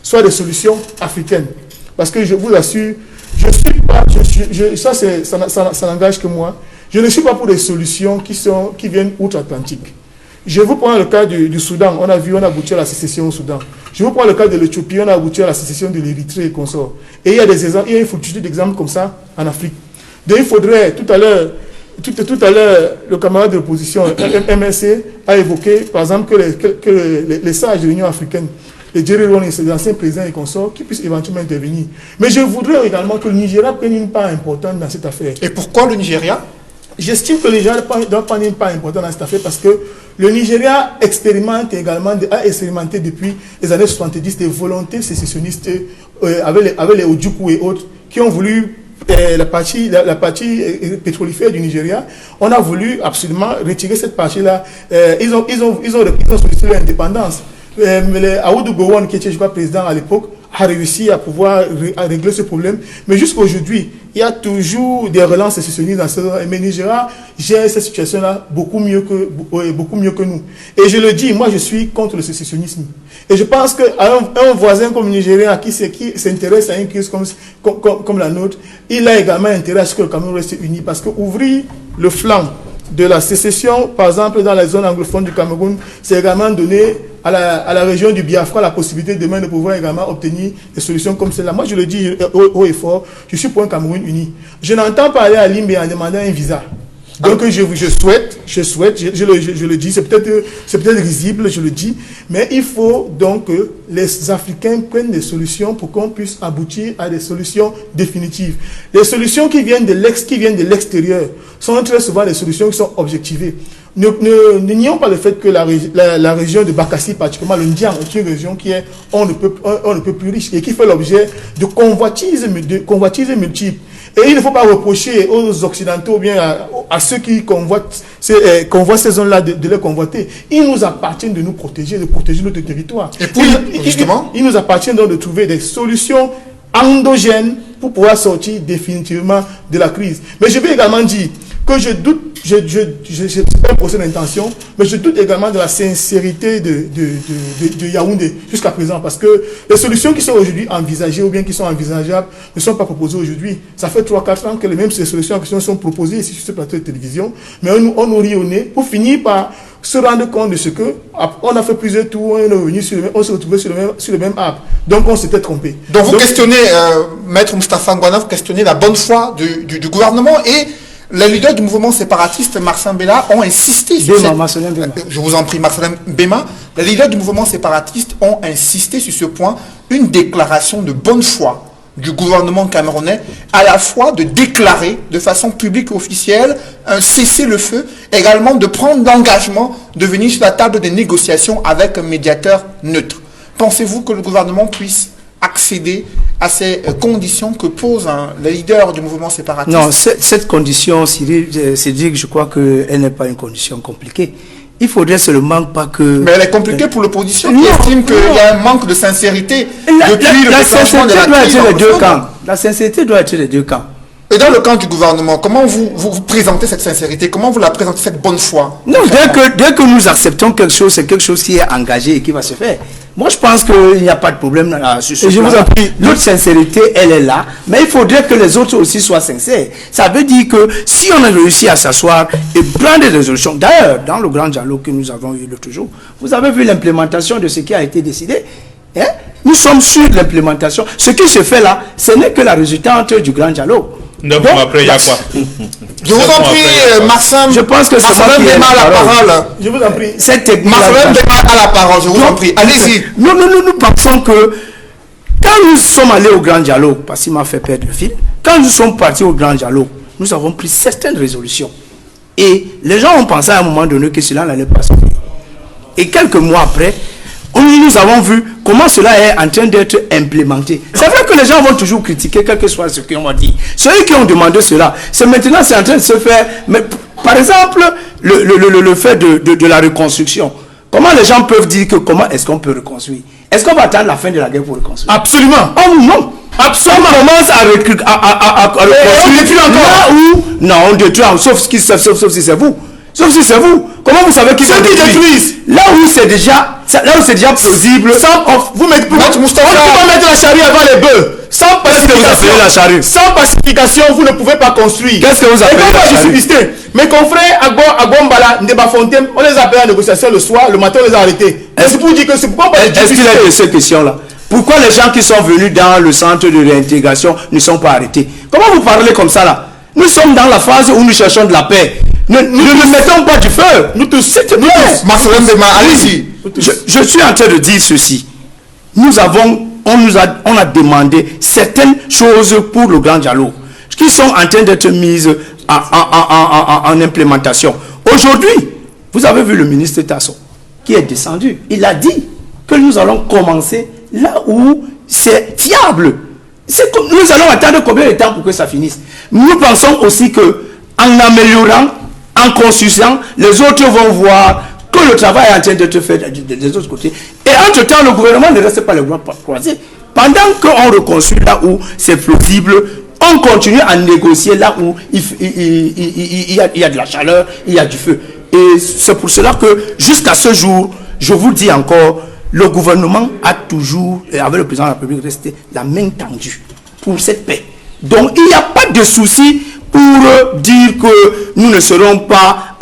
Speaker 3: soient des solutions africaines. Parce que je vous assure, je suis pas, ça n'engage que moi, je ne suis pas pour des solutions qui viennent outre-Atlantique. Je vous prends le cas du Soudan, on a abouti à la sécession au Soudan. Je vous prends le cas de l'Éthiopie, on a abouti à la sécession de l'Érythrée et consorts. Et il y a des exemples, il y a une multitude d'exemples comme ça en Afrique. Donc il faudrait, tout à l'heure, le camarade de l'opposition, MSC, a évoqué, par exemple, que les sages de l'Union africaine, les Jerry Rawlings, les anciens présidents et consorts, qui puissent éventuellement intervenir. Mais je voudrais également que le Nigeria prenne une part importante dans cette affaire.
Speaker 2: Et pourquoi le Nigeria?
Speaker 3: J'estime que le Nigeria doit prendre une part importante dans cette affaire parce que le Nigeria a expérimenté depuis les années 70 des volontés sécessionnistes avec les Ojukwu et autres qui ont voulu la partie pétrolifère du Nigeria. On a voulu absolument retirer cette partie-là. Ils ont sollicité l'indépendance. Aoudou Gowon, qui était, je crois, président à l'époque, a réussi à pouvoir régler ce problème. Mais jusqu'à aujourd'hui, il y a toujours des relances sécessionnistes dans ce zone. Mais Nigeria gère cette situation-là beaucoup mieux que nous. Et je le dis, moi je suis contre le sécessionnisme. Et je pense qu'un voisin comme le Nigeria qui s'intéresse à une crise comme la nôtre, il a également intérêt à ce que le Cameroun reste uni. Parce qu'ouvrir le flanc de la sécession, par exemple dans la zone anglophone du Cameroun, c'est également donner à la région du Biafra la possibilité demain de pouvoir également obtenir des solutions comme celle-là. Moi je le dis haut et fort, je suis pour un Cameroun uni. Je n'entends pas aller à Limbe en demandant un visa. Donc je souhaite, je le dis, c'est peut-être risible, je le dis, mais il faut donc que les Africains prennent des solutions pour qu'on puisse aboutir à des solutions définitives. Les solutions qui viennent de l'extérieur sont très souvent des solutions qui sont objectivées. Ne nions pas le fait que la région de Bakassi, particulièrement le Ndian, est une région qui est on ne peut plus riche et qui fait l'objet de convoitises multiples. Et il ne faut pas reprocher aux Occidentaux ou bien à ceux qui convoient ces zones-là de les convoiter. Il nous appartient de nous protéger, de protéger notre territoire.
Speaker 2: Et puis, justement,
Speaker 3: il nous appartient donc de trouver des solutions endogènes pour pouvoir sortir définitivement de la crise. Mais je vais également dire que je doute, c'est pas un procès d'intention, mais je doute également de la sincérité de Yaoundé jusqu'à présent, parce que les solutions qui sont aujourd'hui envisagées ou bien qui sont envisageables ne sont pas proposées aujourd'hui. Ça fait 3-4 ans que les mêmes solutions qui sont proposées ici sur ce plateau de télévision, mais on nous rit au nez pour finir par se rendre compte de ce que on a fait plusieurs tours, on est revenu on s'est retrouvé sur le même arbre. Donc on s'était trompé.
Speaker 2: Donc vous questionnez, Maître Moustapha Ngouana, vous questionnez la bonne foi du gouvernement et les leaders du mouvement séparatiste, Marcelin Béla, ont insisté sur je vous en prie, Marcelin Béma. Les leaders du mouvement séparatiste ont insisté sur ce point, une déclaration de bonne foi du gouvernement camerounais, à la fois de déclarer de façon publique et officielle un cessez-le-feu, également de prendre l'engagement de venir sur la table des négociations avec un médiateur neutre. Pensez-vous que le gouvernement puisse accéder à ces conditions que posent les leaders du mouvement séparatiste?
Speaker 1: Non, cette condition, Cédric, je crois qu'elle n'est pas une condition compliquée. Il faudrait seulement pas que...
Speaker 2: Mais elle est compliquée pour l'opposition qui estime qu'il y a un manque de sincérité depuis le déclenchement de la crise.
Speaker 1: La sincérité doit être les deux camps.
Speaker 2: Et dans le camp du gouvernement, comment vous présentez cette sincérité? Comment vous la présentez, cette bonne foi?
Speaker 1: Non, dès que nous acceptons quelque chose, c'est quelque chose qui est engagé et qui va se faire. Moi, je pense qu'il n'y a pas de problème sur ce plan. Notre sincérité, elle est là, mais il faudrait que les autres aussi soient sincères. Ça veut dire que si on a réussi à s'asseoir et prendre des résolutions, d'ailleurs, dans le grand dialogue que nous avons eu l'autre jour, vous avez vu l'implémentation de ce qui a été décidé. Hein? nous sommes sur l'implémentation. Ce qui se fait là, ce n'est que la résultante du grand dialogue.
Speaker 5: 9 mois après, il y a quoi?
Speaker 2: Je vous en prie, Marcin.
Speaker 1: Je pense que c'est moi qui ai
Speaker 2: la parole.
Speaker 3: Je vous en prie.
Speaker 2: Marcelin Mbema a la parole, je vous en prie. Allez-y.
Speaker 1: Nous pensons que quand nous sommes allés au grand dialogue, parce qu'il m'a fait perdre le fil, quand nous sommes partis au grand dialogue, nous avons pris certaines résolutions. Et les gens ont pensé à un moment donné que cela n'allait pas se faire. Et quelques mois après, nous avons vu comment cela est en train d'être implémenté. C'est vrai que les gens vont toujours critiquer, quel que soit ce qu'on va dire. Ceux qui ont demandé cela, c'est maintenant c'est en train de se faire. Mais, par exemple, le fait de la reconstruction. Comment les gens peuvent dire que comment est-ce qu'on peut reconstruire? Est-ce qu'on va attendre la fin de la guerre pour reconstruire?
Speaker 3: Absolument.
Speaker 1: Oh non. Absolument. On commence à reconstruire là où... Non, on détruit, sauf si c'est vous. Sauf si c'est vous. Comment vous savez qu'ils détruisent? Là où c'est déjà plausible.
Speaker 3: Vous mettez on ne peut pas mettre la charrue avant les bœufs. Sans pacification, vous ne pouvez pas construire.
Speaker 1: Qu'est-ce que vous appelez la charrue?
Speaker 3: Mes confrères à Gombala, Ndeba Fontaine, on les a appelés en négociation le soir, le matin on les a arrêtés. C'est pour dire que c'est pourquoi pas.
Speaker 1: Est-ce qu'il y a de ces questions-là? Pourquoi les gens qui sont venus dans le centre de réintégration ne sont pas arrêtés? Comment vous parlez comme ça là? Nous sommes dans la phase où nous cherchons de la paix. Ne mettons pas du feu. Nous tous.
Speaker 2: Marcelin Mbema, allez-y.
Speaker 1: Je suis en train de dire ceci. On a demandé certaines choses pour le grand dialogue qui sont en train d'être mises en implémentation. Aujourd'hui, vous avez vu le ministre Tasson qui est descendu. Il a dit que nous allons commencer là où c'est fiable. Nous allons attendre combien de temps pour que ça finisse? Nous pensons aussi que en améliorant, en construisant, les autres vont voir que le travail est en train d'être fait des autres côtés. Et entre-temps, le gouvernement ne reste pas les bras croisés. Pendant qu'on reconstruit là où c'est plausible, on continue à négocier là où il y a de la chaleur, il y a du feu. Et c'est pour cela que jusqu'à ce jour, je vous dis encore, le gouvernement a toujours, avec le président de la République, resté la main tendue pour cette paix. Donc il n'y a pas de souci pour dire que nous ne serons pas,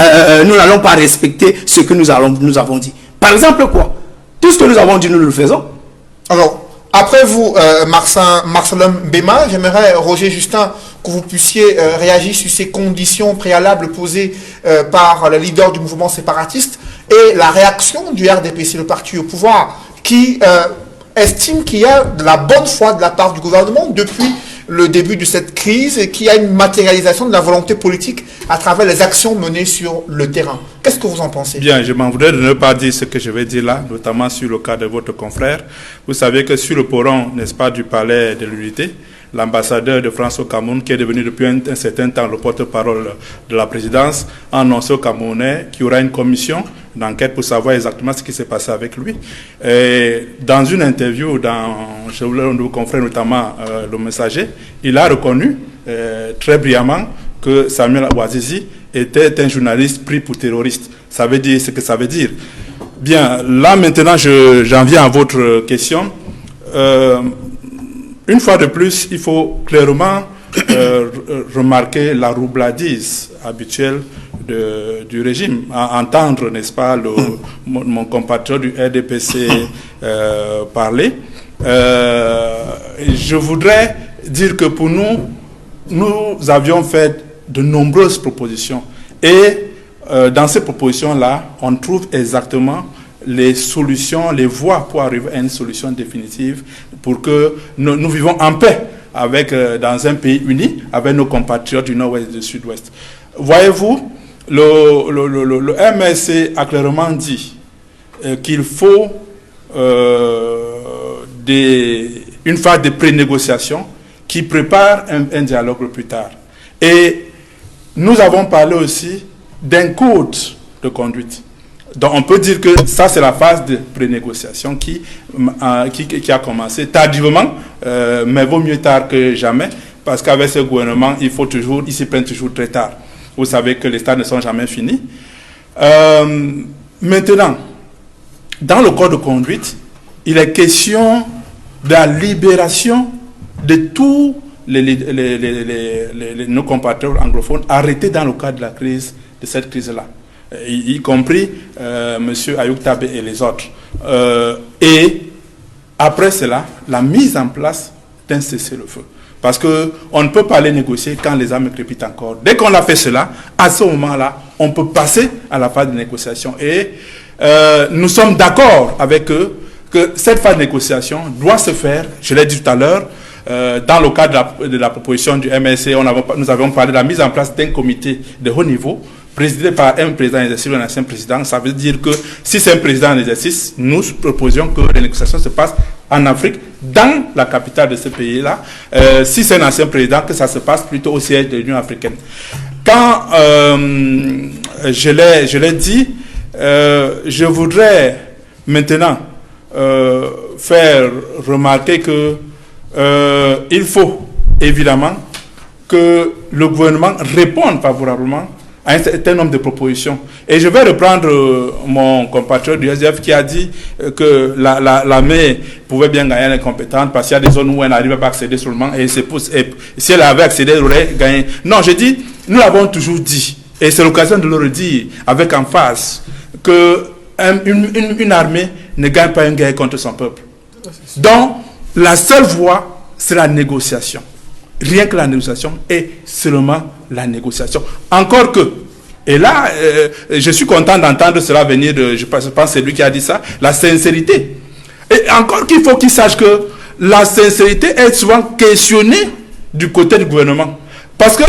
Speaker 1: nous n'allons pas respecter ce que nous avons dit. Par exemple quoi? Tout ce que nous avons dit, nous le faisons.
Speaker 2: Alors, après vous, Marcelin Mbema, j'aimerais, Roger Justin, que vous puissiez réagir sur ces conditions préalables posées par le leader du mouvement séparatiste et la réaction du RDPC, le parti au pouvoir, qui estime qu'il y a de la bonne foi de la part du gouvernement depuis le début de cette crise et qu'il y a une matérialisation de la volonté politique à travers les actions menées sur le terrain. Qu'est-ce que vous en pensez?
Speaker 5: Bien, je m'en voudrais de ne pas dire ce que je vais dire là, notamment sur le cas de votre confrère. Vous savez que sur le perron, n'est-ce pas, du palais de l'Unité, l'ambassadeur de France au Cameroun, qui est devenu depuis un certain temps le porte-parole de la présidence, a annoncé aux Camerounais qu'il y aura une commission d'enquête pour savoir exactement ce qui s'est passé avec lui. Et dans une interview, chez nos confrères, notamment le Messager, il a reconnu très brillamment que Samuel Ouazizi était un journaliste pris pour terroriste. Ça veut dire ce que ça veut dire. Bien, là maintenant, j'en viens à votre question. Une fois de plus, il faut clairement remarquer la roubladise habituelle du régime. À entendre, n'est-ce pas, mon compatriote du RDPC parler. Je voudrais dire que pour nous avions fait de nombreuses propositions. Et dans ces propositions-là, on trouve exactement les solutions, les voies pour arriver à une solution définitive pour que nous vivons en paix dans un pays uni avec nos compatriotes du nord-ouest et du sud-ouest. Voyez-vous, le MSC a clairement dit qu'il faut une phase de pré-négociation qui prépare un dialogue le plus tard. Et nous avons parlé aussi d'un code de conduite. Donc on peut dire que ça c'est la phase de pré-négociation qui a commencé tardivement, mais vaut mieux tard que jamais, parce qu'avec ce gouvernement, il s'y prend toujours très tard. Vous savez que les stades ne sont jamais finis. Maintenant, dans le code de conduite, il est question de la libération de tous nos compatriotes anglophones arrêtés dans le cadre de cette crise-là, y compris M. Ayoub Tabé et les autres. Et après cela, la mise en place d'un cessez-le-feu. Parce qu'on ne peut pas aller négocier quand les armes crépitent encore. Dès qu'on a fait cela, à ce moment-là, on peut passer à la phase de négociation. Et nous sommes d'accord avec eux que cette phase de négociation doit se faire, je l'ai dit tout à l'heure, dans le cadre de la proposition du MSC, nous avons parlé de la mise en place d'un comité de haut niveau, présidé par un président en exercice ou un ancien président. Ça veut dire que si c'est un président en exercice, nous proposions que les négociations se passent en Afrique, dans la capitale de ce pays-là. Si c'est un ancien président, que ça se passe plutôt au siège de l'Union africaine. Quand je l'ai dit, je voudrais maintenant faire remarquer que il faut évidemment que le gouvernement réponde favorablement à un certain nombre de propositions. Et je vais reprendre mon compatriote du SDF qui a dit que l'armée pouvait bien gagner l'incompétente parce qu'il y a des zones où elle n'arrivait pas à accéder seulement et si elle avait accédé, elle aurait gagné. Non, je dis, nous l'avons toujours dit, et c'est l'occasion de le redire avec emphase, que une armée ne gagne pas une guerre contre son peuple. Donc, la seule voie, c'est la négociation. Rien que la négociation et seulement la négociation. Encore que, et là, je suis content d'entendre cela venir de, je pense que c'est lui qui a dit ça, la sincérité. Et encore qu'il faut qu'il sache que la sincérité est souvent questionnée du côté du gouvernement. Parce que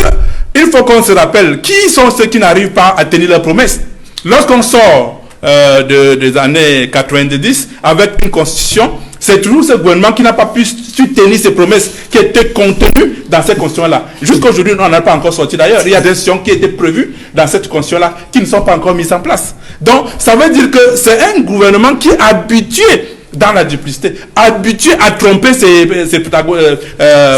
Speaker 5: il faut qu'on se rappelle qui sont ceux qui n'arrivent pas à tenir leurs promesses. Lorsqu'on sort des années 90 avec une constitution, c'est toujours ce gouvernement qui n'a pas pu tenir ses promesses qui étaient contenues dans cette constitution-là. Jusqu'à aujourd'hui, on n'a pas encore sorti d'ailleurs. Il y a des institutions qui étaient prévues dans cette constitution-là qui ne sont pas encore mises en place. Donc, ça veut dire que c'est un gouvernement qui est habitué dans la duplicité, habitué à tromper ses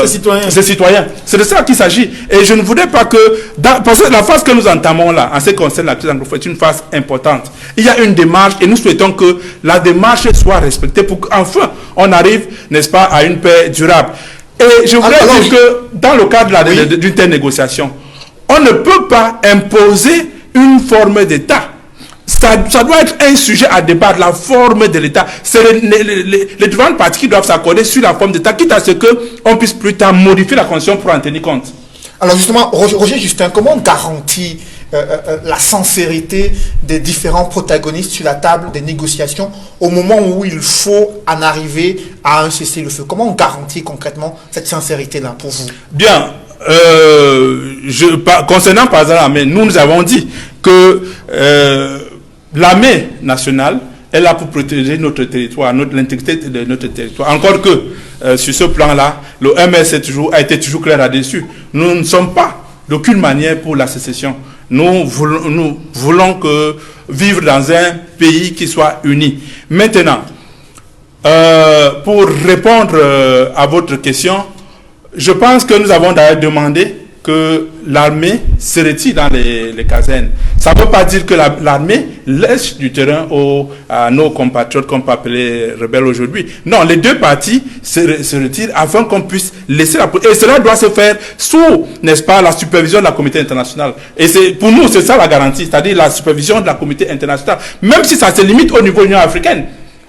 Speaker 5: citoyens. C'est de ça qu'il s'agit. Et je ne voudrais pas que... parce que la phase que nous entamons là, en ce qui concerne la crise anglophone, est une phase importante. Il y a une démarche et nous souhaitons que la démarche soit respectée pour qu'enfin, on arrive, n'est-ce pas, à une paix durable. Et je voudrais dire que dans le cadre d'une telle négociation, on ne peut pas imposer une forme d'État. Ça doit être un sujet à débattre, la forme de l'État. C'est les différentes parties qui doivent s'accorder sur la forme d'État, quitte à ce qu'on puisse plus tard modifier la constitution pour en tenir compte.
Speaker 2: Alors justement, Roger Justin, comment on garantit la sincérité des différents protagonistes sur la table des négociations au moment où il faut en arriver à un cessez-le-feu? Comment on garantit concrètement cette sincérité-là pour vous?
Speaker 5: Bien. Concernant par exemple l'armée, nous avons dit que l'armée nationale est là pour protéger notre territoire, l'intégrité de notre territoire. Encore que sur ce plan-là, le MS a été toujours clair là-dessus. Nous ne sommes pas d'aucune manière pour la sécession. Nous voulons vivre dans un pays qui soit uni. Maintenant, pour répondre à votre question, je pense que nous avons d'ailleurs demandé que l'armée se retire dans les casernes. Ça ne veut pas dire que l'armée laisse du terrain à nos compatriotes qu'on peut appeler rebelles aujourd'hui. Non, les deux parties se retirent afin qu'on puisse laisser la... Et cela doit se faire sous, n'est-ce pas, la supervision de la communauté internationale. Et pour nous, c'est ça la garantie, c'est-à-dire la supervision de la communauté internationale. Même si ça se limite au niveau de l'Union africaine.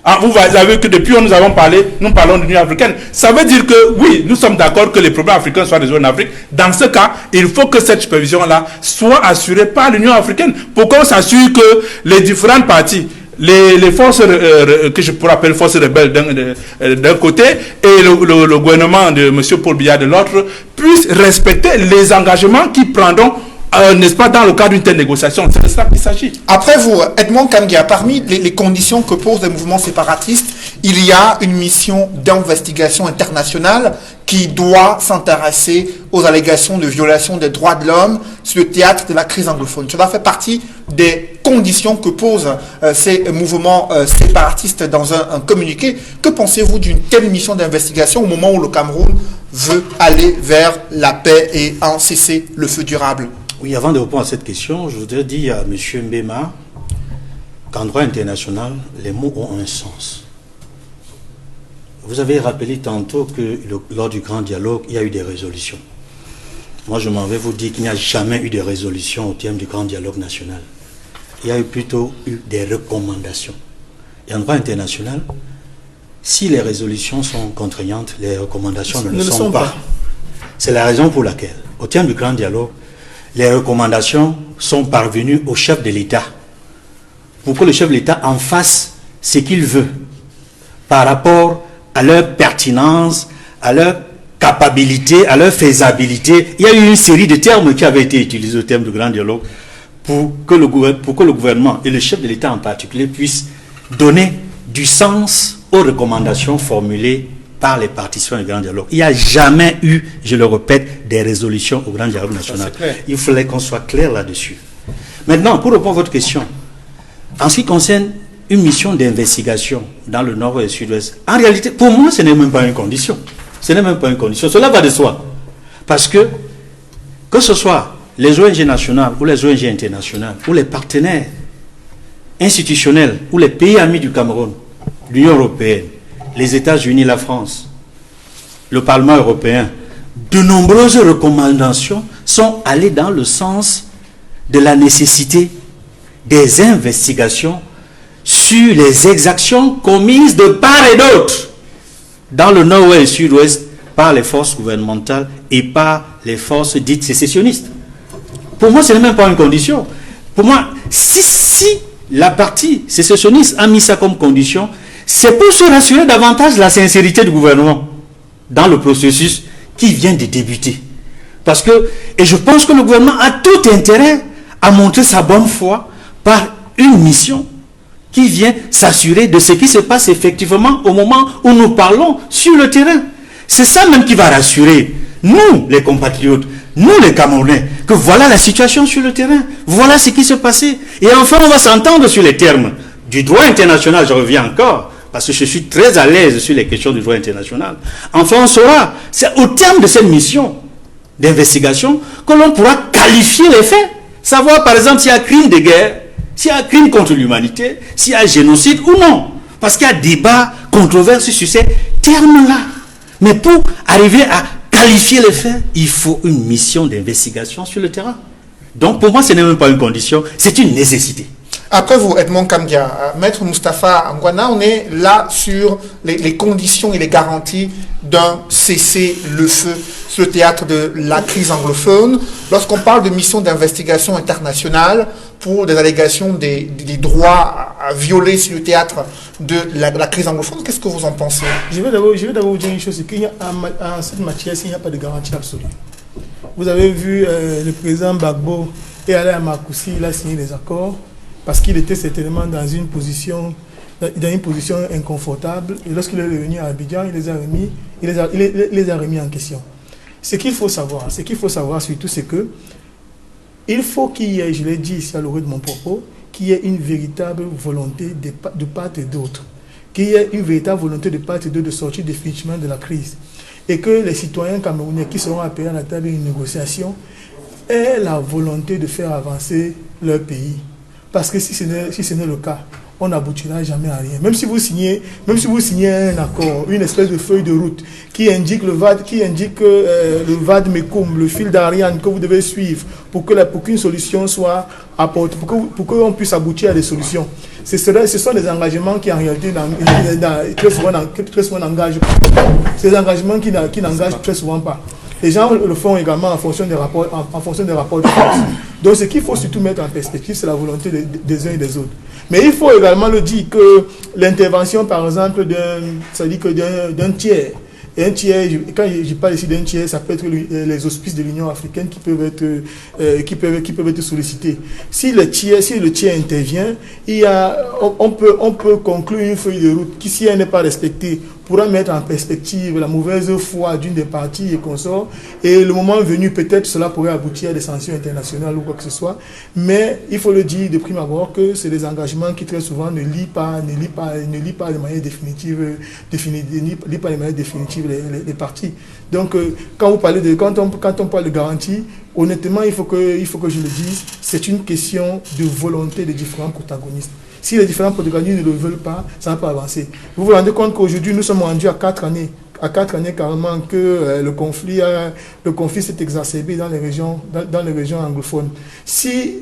Speaker 5: Ah, vous savez que depuis nous parlons de l'Union africaine. Ça veut dire que oui, nous sommes d'accord que les problèmes africains soient résolus en Afrique. Dans ce cas, il faut que cette supervision-là soit assurée par l'Union africaine pour qu'on s'assure que les différentes parties, les forces que je pourrais appeler forces rebelles d'un côté et le gouvernement de M. Paul Biya de l'autre puissent respecter les engagements qu'ils prendront, n'est-ce pas, dans le cadre d'une telle négociation. C'est de cela qu'il s'agit.
Speaker 2: Après vous, Edmond Kangia, parmi les conditions que posent les mouvements séparatistes, il y a une mission d'investigation internationale qui doit s'intéresser aux allégations de violation des droits de l'homme sur le théâtre de la crise anglophone. Cela fait partie des conditions que posent ces mouvements séparatistes dans un communiqué. Que pensez-vous d'une telle mission d'investigation au moment où le Cameroun veut aller vers la paix et un cessez-le-feu durable?
Speaker 4: Oui, avant de répondre à cette question, je voudrais dire à M. Mbema qu'en droit international, les mots ont un sens. Vous avez rappelé tantôt que lors du grand dialogue, il y a eu des résolutions. Moi, je m'en vais vous dire qu'il n'y a jamais eu de résolution au terme du grand dialogue national. Il y a plutôt eu des recommandations. Et en droit international, Si les résolutions sont contraignantes, les recommandations ne le sont pas. C'est la raison pour laquelle, au terme du grand dialogue, les recommandations sont parvenues au chef de l'État pour que le chef de l'État en fasse ce qu'il veut par rapport à leur pertinence, à leur capacité, à leur faisabilité. Il y a eu une série de termes qui avaient été utilisés au terme du grand dialogue pour que le gouvernement et le chef de l'État en particulier puissent donner du sens aux recommandations formulées par les participants du grand dialogue. Il n'y a jamais eu, je le répète, des résolutions au grand dialogue national. Il fallait qu'on soit clair là-dessus. Maintenant, pour répondre à votre question, en ce qui concerne une mission d'investigation dans le nord et le sud-ouest, en réalité, pour moi, ce n'est même pas une condition. Ce n'est même pas une condition. Cela va de soi. Parce que ce soit les ONG nationales ou les ONG internationales ou les partenaires institutionnels ou les pays amis du Cameroun, l'Union européenne, les États-Unis, la France, le Parlement européen, de nombreuses recommandations sont allées dans le sens de la nécessité des investigations sur les exactions commises de part et d'autre dans le nord-ouest et sud-ouest par les forces gouvernementales et par les forces dites sécessionnistes. Pour moi, ce n'est même pas une condition. Pour moi, si la partie sécessionniste a mis ça comme condition, c'est pour se rassurer davantage de la sincérité du gouvernement dans le processus qui vient de débuter. Parce que, et je pense que le gouvernement a tout intérêt à montrer sa bonne foi par une mission qui vient s'assurer de ce qui se passe effectivement au moment où nous parlons sur le terrain. C'est ça même qui va rassurer nous, les compatriotes, nous, les Camerounais, que voilà la situation sur le terrain, voilà ce qui se passait. Et enfin, on va s'entendre sur les termes du droit international, je reviens encore, parce que je suis très à l'aise sur les questions du droit international. Enfin, on saura, c'est au terme de cette mission d'investigation que l'on pourra qualifier les faits. Savoir, par exemple, s'il y a crime de guerre, s'il y a crime contre l'humanité, s'il y a génocide ou non. Parce qu'il y a débat, controverse sur ces termes-là. Mais pour arriver à qualifier les faits, il faut une mission d'investigation sur le terrain. Donc, pour moi, ce n'est même pas une condition, c'est une nécessité.
Speaker 2: Après vous, Edmond Kamdia, Maître Moustapha Ngwana, on est là sur les conditions et les garanties d'un cessez-le-feu sur le théâtre de la crise anglophone. Lorsqu'on parle de mission d'investigation internationale pour des allégations des droits violés sur le théâtre de la crise anglophone, qu'est-ce que vous en pensez?
Speaker 3: Je vais d'abord vous dire une chose, c'est qu'il y a en cette matière, il n'y a pas de garantie absolue. Vous avez vu le président Gbagbo et Alain Marcoussi, il a signé des accords parce qu'il était certainement dans une position inconfortable. Et lorsqu'il est revenu à Abidjan, il les a remis en question. Ce qu'il faut savoir surtout, c'est que il faut qu'il y ait, je l'ai dit ici à l'orée de mon propos, qu'il y ait une véritable volonté de part et d'autre. Qu'il y ait une véritable volonté de part et d'autre de sortir définitivement de la crise. Et que les citoyens camerounais qui seront appelés à la table d'une négociation aient la volonté de faire avancer leur pays. Parce que si ce n'est le cas, on n'aboutira jamais à rien. Même si vous signez un accord, une espèce de feuille de route qui indique le VAD MECOM, le fil d'Ariane que vous devez suivre pour qu'une solution soit apportée, pour qu'on puisse aboutir à des solutions. Ce sont des engagements qui en réalité très souvent n'engagent pas. C'est des engagements qui n'engagent très souvent pas. Les gens le font également en fonction des rapports de force. Donc ce qu'il faut surtout mettre en perspective, c'est la volonté des uns et des autres. Mais il faut également le dire que l'intervention, par exemple, d'un tiers, un tiers, quand je parle ici d'un tiers, ça peut être les auspices de l'Union africaine qui peuvent être sollicités. Si le tiers intervient, on peut conclure une feuille de route qui, si elle n'est pas respectée, pourra mettre en perspective la mauvaise foi d'une des parties et consorts. Et le moment venu, peut-être cela pourrait aboutir à des sanctions internationales ou quoi que ce soit. Mais il faut le dire de prime abord que c'est des engagements qui très souvent ne lient pas de manière définitive les parties. Donc quand on parle de garantie, honnêtement, il faut que je le dise, c'est une question de volonté des différents protagonistes. Si les différents protagonistes ne le veulent pas, ça ne va pas avancer. Vous vous rendez compte qu'aujourd'hui, nous sommes rendus à 4 années. À 4 années carrément que le conflit s'est exacerbé dans les régions anglophones. Si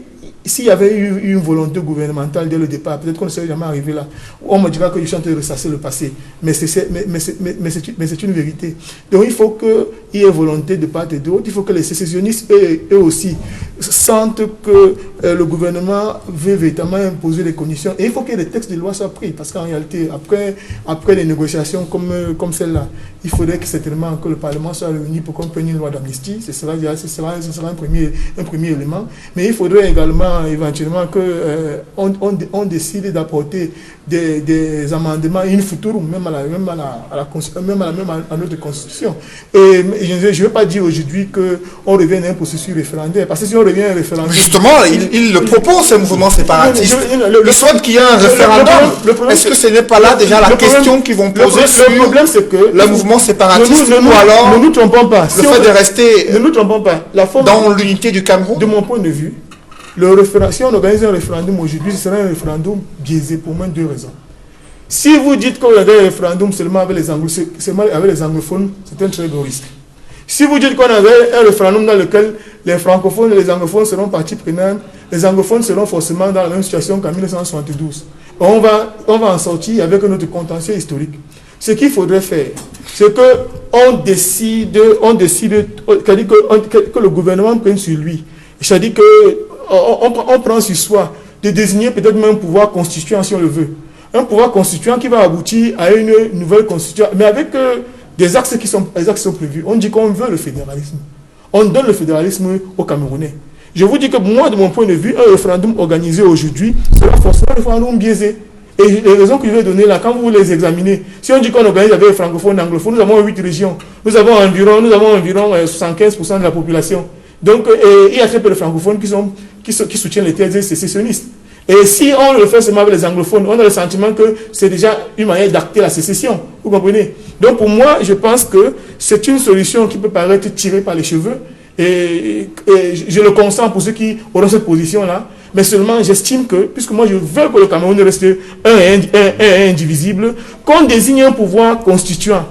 Speaker 3: s'il y avait eu une volonté gouvernementale dès le départ, peut-être qu'on ne serait jamais arrivé là. On me dira que je suis en train de ressasser le passé, mais c'est une vérité. Donc il faut qu'il y ait volonté de part et d'autre. Il faut que les sécessionnistes, eux aussi, sentent que le gouvernement veut véritablement imposer les conditions. Et il faut que les textes de loi soient pris, parce qu'en réalité, après les négociations comme celle-là, il faudrait que certainement que le Parlement soit réuni pour qu'on prenne une loi d'amnistie. Ce sera un premier élément. Mais il faudrait également, éventuellement, qu'on décide d'apporter des amendements in futuro, même à notre Constitution. Et je ne veux pas dire aujourd'hui qu'on revienne à un processus référendaire, parce que si on revient à un référendum...
Speaker 2: Justement, il le propose, ce mouvement séparatiste. Le souhait qu'il y ait un référendum, est-ce que ce n'est pas là déjà la question qu'ils vont poser sur
Speaker 3: le problème, c'est que
Speaker 2: le mouvement séparatiste ou alors
Speaker 3: ne nous trompons pas.
Speaker 2: Le fait de rester
Speaker 3: ne nous trompons pas.
Speaker 2: Dans l'unité du Cameroun?
Speaker 3: De mon point de vue, si on organise un référendum aujourd'hui, ce sera un référendum biaisé pour au moins 2 raisons. Si vous dites qu'on organise un référendum seulement avec les anglophones, c'est un très gros risque. Si vous dites qu'on avait un référendum dans lequel les francophones et les anglophones seront partie prenante, les anglophones seront forcément dans la même situation qu'en 1972. On va en sortir avec notre contentieux historique. Ce qu'il faudrait faire, c'est qu'on décide que le gouvernement prenne sur lui. C'est-à-dire qu'on prend sur soi de désigner peut-être même un pouvoir constituant si on le veut. Un pouvoir constituant qui va aboutir à une nouvelle constitution, mais avec des axes qui sont prévus. On dit qu'on veut le fédéralisme. On donne le fédéralisme aux Camerounais. Je vous dis que moi, de mon point de vue, un référendum organisé aujourd'hui sera forcément un référendum biaisé. Et les raisons que je vais donner là, quand vous les examinez, si on dit qu'on organise avec les francophones et anglophones, nous avons 8 régions. Nous avons environ 75% de la population. Donc, il y a très peu de francophones qui soutiennent les thèses sécessionnistes. Et si on le fait seulement avec les anglophones, on a le sentiment que c'est déjà une manière d'acter la sécession. Vous comprenez? Donc pour moi, je pense que c'est une solution qui peut paraître tirée par les cheveux. Et je le consens pour ceux qui auront cette position-là. Mais seulement, j'estime que, puisque moi je veux que le Cameroun reste un et indivisible, qu'on désigne un pouvoir constituant.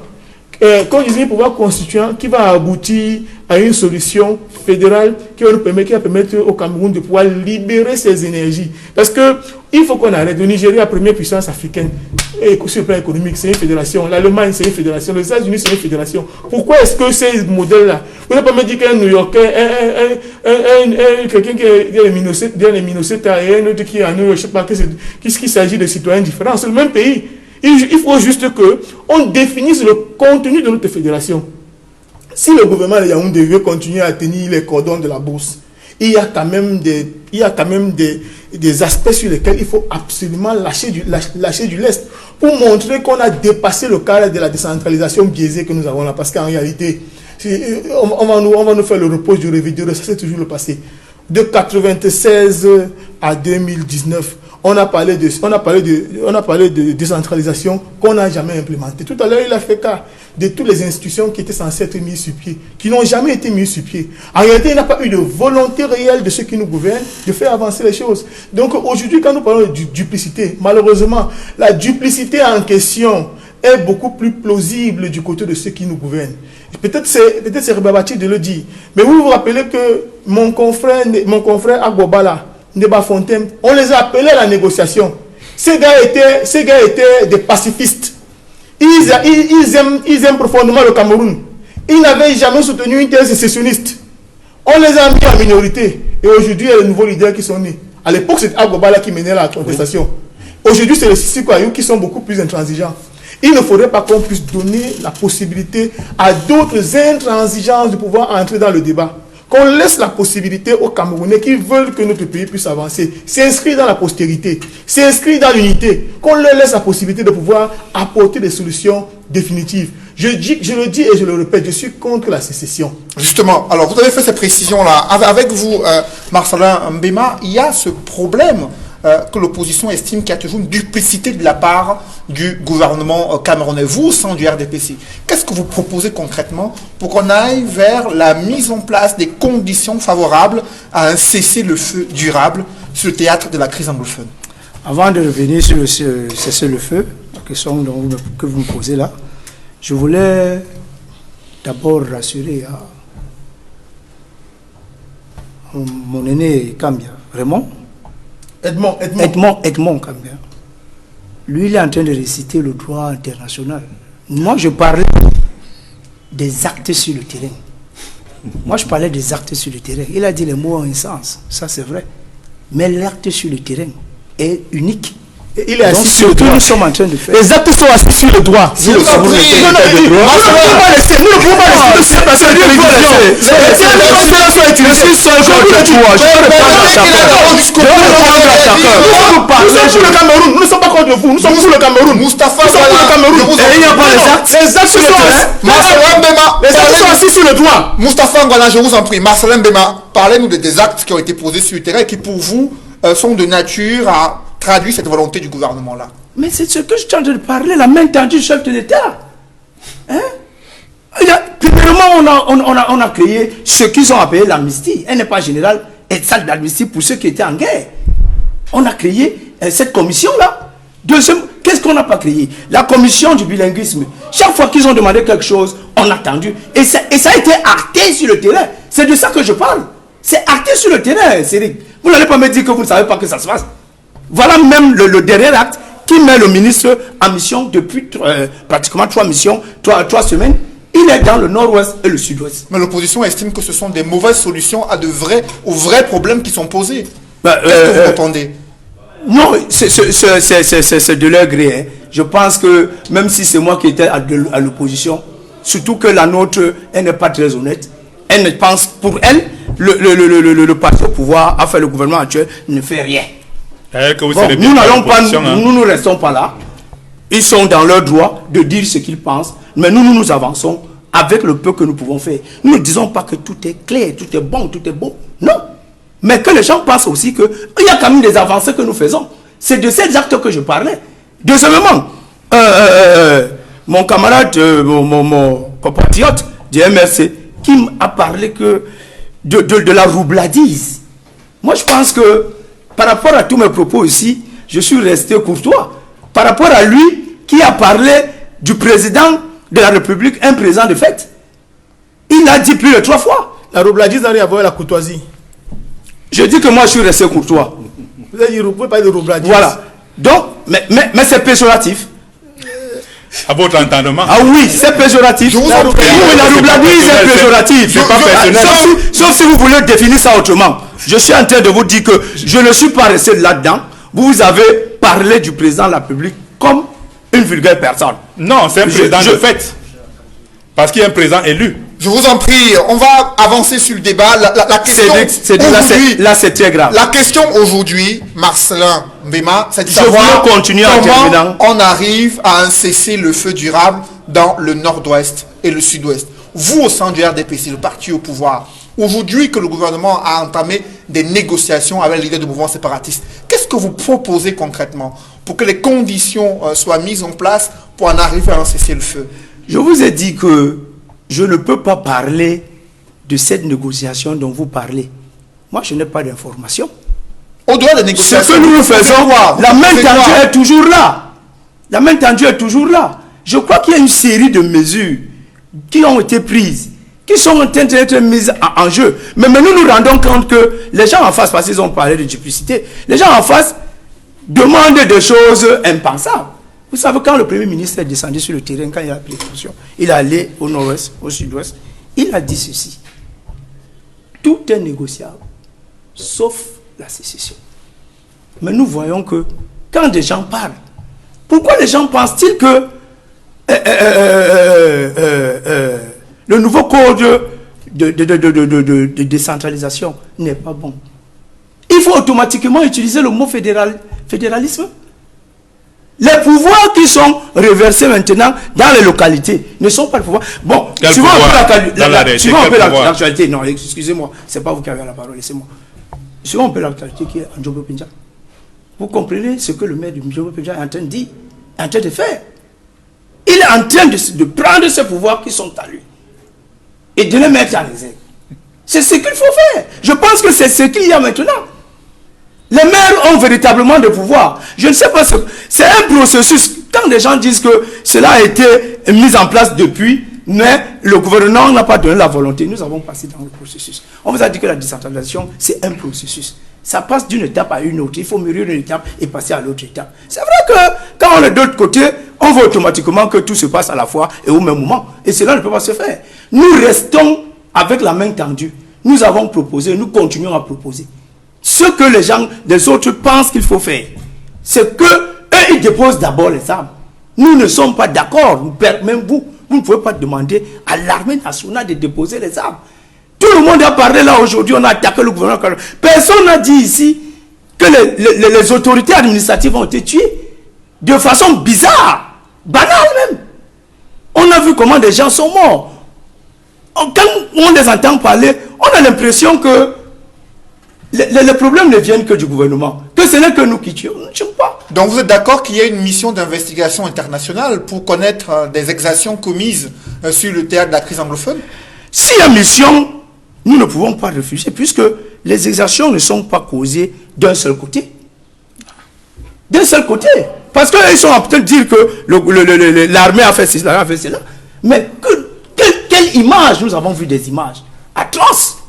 Speaker 3: Qui va aboutir à une solution fédérale qui va permettre au Cameroun de pouvoir libérer ses énergies. Parce qu'il faut qu'on arrête. Le Nigeria, première puissance africaine, et sur le plan économique, c'est une fédération. L'Allemagne, c'est une fédération. Les États-Unis, c'est une fédération. Pourquoi est-ce que ces modèles-là, vous n'avez pas me dire qu'un New-Yorkais, quelqu'un qui est dans les Minnesota et un autre qui est en New York, je ne sais pas qu'il s'agit de citoyens différents, c'est le même pays. Il faut juste qu'on définisse le contenu de notre fédération. Si le gouvernement de Yaoundé veut continuer à tenir les cordons de la bourse, il y a quand même des aspects sur lesquels il faut absolument lâcher du lest pour montrer qu'on a dépassé le cadre de la décentralisation biaisée que nous avons là. Parce qu'en réalité, on va nous faire le reproche du révideur, ça c'est toujours le passé. De 1996 à 2019, on a parlé de décentralisation qu'on n'a jamais implémentée. Tout à l'heure, il a fait cas de toutes les institutions qui étaient censées être mises sur pied, qui n'ont jamais été mises sur pied. En réalité, il n'y a pas eu de volonté réelle de ceux qui nous gouvernent de faire avancer les choses. Donc aujourd'hui, quand nous parlons de duplicité, malheureusement, la duplicité en question est beaucoup plus plausible du côté de ceux qui nous gouvernent. Peut-être c'est rébarbatif de le dire, mais vous vous rappelez que mon confrère Agbobala, Ndeba Fontaine, on les a appelés à la négociation. Ces gars étaient des pacifistes. Ils aiment profondément le Cameroun. Ils n'avaient jamais soutenu une thèse sécessionniste. On les a mis en minorité. Et aujourd'hui, il y a les nouveaux leaders qui sont nés. À l'époque, c'est Agbobala qui menait la contestation. Oui. Aujourd'hui, c'est les Sissi Kwayou qui sont beaucoup plus intransigeants. Il ne faudrait pas qu'on puisse donner la possibilité à d'autres intransigeances de pouvoir entrer dans le débat. Qu'on laisse la possibilité aux Camerounais qui veulent que notre pays puisse avancer, s'inscrire dans la postérité, s'inscrire dans l'unité, qu'on leur laisse la possibilité de pouvoir apporter des solutions définitives. Je le dis et je le répète, je suis contre la sécession.
Speaker 2: Justement, alors vous avez fait ces précisions-là. Avec vous, Marcelin Mbema, il y a ce problème que l'opposition estime qu'il y a toujours une duplicité de la part du gouvernement camerounais. Vous, au sein du RDPC, qu'est-ce que vous proposez concrètement pour qu'on aille vers la mise en place des conditions favorables à un cessez-le-feu durable sur le théâtre de la crise anglophone?
Speaker 1: Avant de revenir sur le cessez-le-feu, la question que vous me posez là, je voulais d'abord rassurer mon aîné Kambia, Raymond
Speaker 3: Edmond
Speaker 1: Kambia. Lui, il est en train de réciter le droit international. Moi, je parlais des actes sur le terrain. Moi, je parlais des actes sur le terrain. Il a dit les mots en un sens. Ça, c'est vrai. Mais l'acte sur le terrain est unique.
Speaker 3: Il est assis sur le
Speaker 1: que
Speaker 3: droit.
Speaker 1: Nous sommes en train de faire.
Speaker 3: Les actes sont assis sur le droit.
Speaker 2: Je vous en prie.
Speaker 3: Nous ne pouvons pas laisser. Nous ne pouvons pas laisser cette personne de télévision. Je suis seul contre toi. Je peux répondre à chacun. Nous sommes pour le Cameroun. Nous ne sommes pas contre vous. Nous sommes pour le Cameroun.
Speaker 2: Moustapha,
Speaker 3: Nous sommes pour le Cameroun.
Speaker 1: Et il n'y a pas les actes.
Speaker 3: Les actes sont assis sur le droit.
Speaker 2: Moustapha Ngwana, je vous en prie. Marcelin Mbema, parlez-nous des actes qui ont été posés sur le terrain et qui, pour vous, sont de nature à traduire cette volonté du gouvernement-là.
Speaker 1: Mais c'est ce que je suis en train de parler, la main tendue du chef de l'État. Hein? Premièrement, on a créé ce qu'ils ont appelé l'amnistie. Elle n'est pas générale, et salle d'amnistie pour ceux qui étaient en guerre. On a créé cette commission-là. Deuxième, qu'est-ce qu'on n'a pas créé? La commission du bilinguisme. Chaque fois qu'ils ont demandé quelque chose, on a attendu. Et ça a été acté sur le terrain. C'est de ça que je parle. C'est acté sur le terrain, Cédric. Vous n'allez pas me dire que vous ne savez pas que ça se passe. Voilà même le dernier acte qui met le ministre en mission depuis pratiquement 3 semaines. Il est dans le nord-ouest et le sud-ouest.
Speaker 2: Mais l'opposition estime que ce sont des mauvaises solutions aux vrais problèmes qui sont posés.
Speaker 1: Qu'est-ce
Speaker 2: que vous répondez?
Speaker 1: Non, c'est de leur gré. Hein. Je pense que même si c'est moi qui étais à l'opposition, surtout que la nôtre, elle n'est pas très honnête. Elle ne pense, pour elle, le parti au pouvoir, enfin le gouvernement actuel, ne fait rien.
Speaker 5: Que vous
Speaker 1: Bon, nous n'allons pas, nous ne restons pas là. Ils sont dans leur droit de dire ce qu'ils pensent, mais nous avançons avec le peu que nous pouvons faire. Nous ne disons pas que tout est clair, tout est bon, tout est beau. Non. Mais que les gens pensent aussi qu'il y a quand même des avancées que nous faisons. C'est de ces actes que je parlais. Deuxièmement, mon camarade, mon compatriote du MRC, qui m'a parlé que de la roubladise. Moi, je pense que par rapport à tous mes propos ici, je suis resté courtois. Par rapport à lui, qui a parlé du président de la République, un président de fait. Il l'a dit plus de 3 fois.
Speaker 3: La roubladise n'a rien à voir avec la courtoisie.
Speaker 1: Je dis que moi, je suis resté courtois.
Speaker 3: Vous avez dit, vous pouvez parler de roubladise.
Speaker 1: Voilà. Donc, mais c'est péjoratif.
Speaker 5: À votre entendement.
Speaker 1: Ah oui, c'est péjoratif. La roubladise est péjorative.
Speaker 5: C'est pas personnel.
Speaker 1: Sauf si vous voulez définir ça autrement. Je suis en train de vous dire que je ne suis pas resté là-dedans. Vous avez parlé du président de la République comme une vulgaire personne.
Speaker 5: Non, c'est un président de fait. Parce qu'il y a un président élu.
Speaker 2: Je vous en prie, on va avancer sur le débat. La question aujourd'hui,
Speaker 1: là, c'est très grave.
Speaker 2: La question aujourd'hui, Marcelin Mbema, c'est de
Speaker 1: savoir
Speaker 2: comment on arrive à un cessez-le-feu durable dans le nord-ouest et le sud-ouest. Vous, au sein du RDPC, le parti au pouvoir, aujourd'hui que le gouvernement a entamé des négociations avec les leaders du mouvement séparatiste, qu'est-ce que vous proposez concrètement pour que les conditions soient mises en place pour en arriver à un cessez-le-feu?
Speaker 1: Je vous ai dit que je ne peux pas parler de cette négociation dont vous parlez. Moi, je n'ai pas d'informations.
Speaker 2: Au-delà des négociations,
Speaker 1: ce que nous faisons, la main tendue est toujours là. La main tendue est toujours là. Je crois qu'il y a une série de mesures qui ont été prises, qui sont en train d'être mises en jeu. Mais nous nous rendons compte que les gens en face, parce qu'ils ont parlé de duplicité, les gens en face demandent des choses impensables. Vous savez, quand le Premier ministre est descendu sur le terrain, quand il a pris les fonctions, il est allé au nord-ouest, au sud-ouest, il a dit ceci. Tout est négociable, sauf la sécession. Mais nous voyons que, quand des gens parlent, pourquoi les gens pensent-ils que le nouveau code de décentralisation n'est pas bon? Il faut automatiquement utiliser le mot fédéralisme. Les pouvoirs qui sont reversés maintenant dans les localités ne sont pas le pouvoir. Bon, suivant un peu l'actualité. Non, excusez-moi, c'est pas vous qui avez la parole, laissez-moi. Suivant un peu l'actualité qui est en Djobo Pinja. Vous comprenez ce que le maire de Djobo Pinja est en train de dire, en train de faire. Il est en train de prendre ces pouvoirs qui sont à lui et de les mettre en exergue. C'est ce qu'il faut faire. Je pense que c'est ce qu'il y a maintenant. Les maires ont véritablement des pouvoirs. Je ne sais pas ce... C'est un processus. Quand les gens disent que cela a été mis en place depuis, mais le gouvernement n'a pas donné la volonté. Nous avons passé dans le processus. On vous a dit que la décentralisation, c'est un processus. Ça passe d'une étape à une autre. Il faut mûrir une étape et passer à l'autre étape. C'est vrai que quand on est de l'autre côté, on veut automatiquement que tout se passe à la fois et au même moment. Et cela ne peut pas se faire. Nous restons avec la main tendue. Nous avons proposé, nous continuons à proposer. Ce que les autres pensent qu'il faut faire, c'est qu'eux, ils déposent d'abord les armes. Nous ne sommes pas d'accord. Même vous ne pouvez pas demander à l'armée nationale de déposer les armes. Tout le monde a parlé là aujourd'hui, on a attaqué le gouvernement. Personne n'a dit ici que les autorités administratives ont été tuées de façon bizarre, banale même. On a vu comment des gens sont morts. Quand on les entend parler, on a l'impression que les problèmes ne viennent que du gouvernement, que ce n'est que nous qui tuons. Nous ne tuons pas.
Speaker 2: Donc vous êtes d'accord qu'il y a une mission d'investigation internationale pour connaître des exactions commises sur le théâtre de la crise anglophone?
Speaker 1: S'il y a mission, nous ne pouvons pas refuser, puisque les exactions ne sont pas causées d'un seul côté. D'un seul côté. Parce qu'ils sont en train de dire que l'armée a fait cela, l'armée a fait cela. Mais quelle image? Nous avons vu des images atroces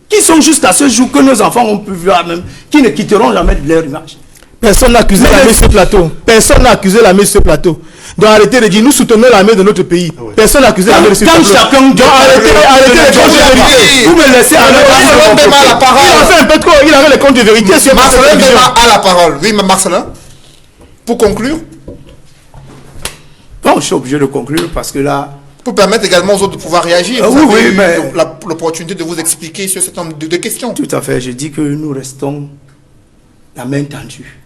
Speaker 1: qui sont jusqu'à ce jour que nos enfants ont pu voir même, qui ne quitteront jamais de leur image.
Speaker 6: Personne n'a accusé l'armée sur ce plateau. Personne n'a accusé l'armée sur ce plateau. Donc arrêtez de dire nous soutenons l'armée de notre pays. Personne n'a accusé l'armée sur ce plateau.
Speaker 1: Quand chacun
Speaker 6: arrêtez les comptes de vérité.
Speaker 1: Vous me laissez
Speaker 2: la parole.
Speaker 6: Il a fait un peu trop. Il avait les comptes de vérité.
Speaker 2: Marcelin Dema a la parole. Oui, Marcelin. Pour conclure.
Speaker 1: Bon, je suis obligé de conclure parce que là.
Speaker 2: Pour permettre également aux autres de pouvoir réagir.
Speaker 1: Oui, oui, mais
Speaker 2: l'opportunité de vous expliquer sur cet nombre de questions.
Speaker 1: Tout à fait. Je dis que nous restons la main tendue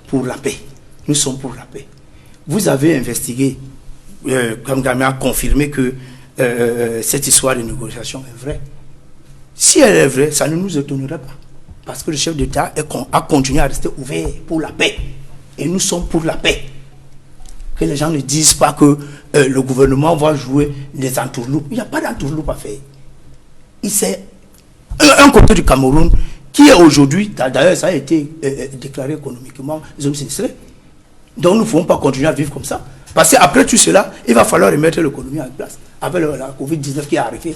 Speaker 1: pour la paix. Nous sommes pour la paix. Vous avez investigué, comme Gamé a confirmé que cette histoire de négociation est vraie. Si elle est vraie, ça ne nous étonnerait pas. Parce que le chef d'État a continué à rester ouvert pour la paix. Et nous sommes pour la paix. Que les gens ne disent pas que le gouvernement va jouer des entourloupes. Il n'y a pas d'entourloupe à faire. C'est un côté du Cameroun qui est aujourd'hui, d'ailleurs ça a été déclaré économiquement zone sinistrée. Donc nous ne pouvons pas continuer à vivre comme ça. Parce qu'après tout cela, il va falloir remettre l'économie en place. Avec la Covid-19 qui est arrivée,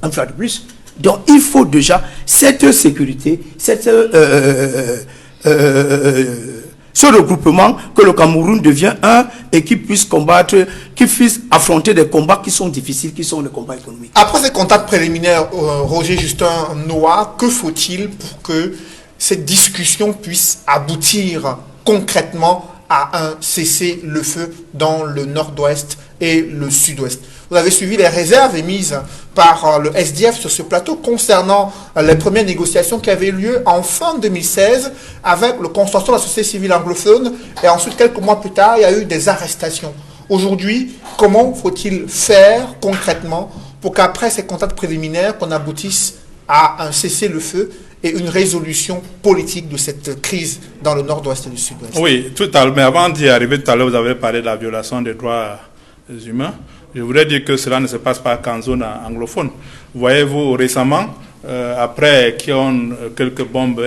Speaker 1: un fois de plus. Donc il faut déjà cette sécurité, ce regroupement, que le Cameroun devient un et qui puisse combattre, qui puisse affronter des combats qui sont difficiles, qui sont les combats économiques.
Speaker 2: Après ces contacts préliminaires, Roger Justin Noah, que faut-il pour que cette discussion puisse aboutir concrètement à un cessez-le-feu dans le nord-ouest et le sud-ouest? Vous avez suivi les réserves émises par le SDF sur ce plateau concernant les premières négociations qui avaient lieu en fin 2016 avec le consortium de la société civile anglophone, et ensuite quelques mois plus tard il y a eu des arrestations. Aujourd'hui, comment faut-il faire concrètement pour qu'après ces contacts préliminaires qu'on aboutisse à un cessez-le-feu et une résolution politique de cette crise dans le nord-ouest et le sud-ouest?
Speaker 5: Oui, tout à l'heure, mais avant d'y arriver, tout à l'heure vous avez parlé de la violation des droits humains. Je voudrais dire que cela ne se passe pas qu'en zone anglophone. Voyez-vous, récemment, après quelques bombes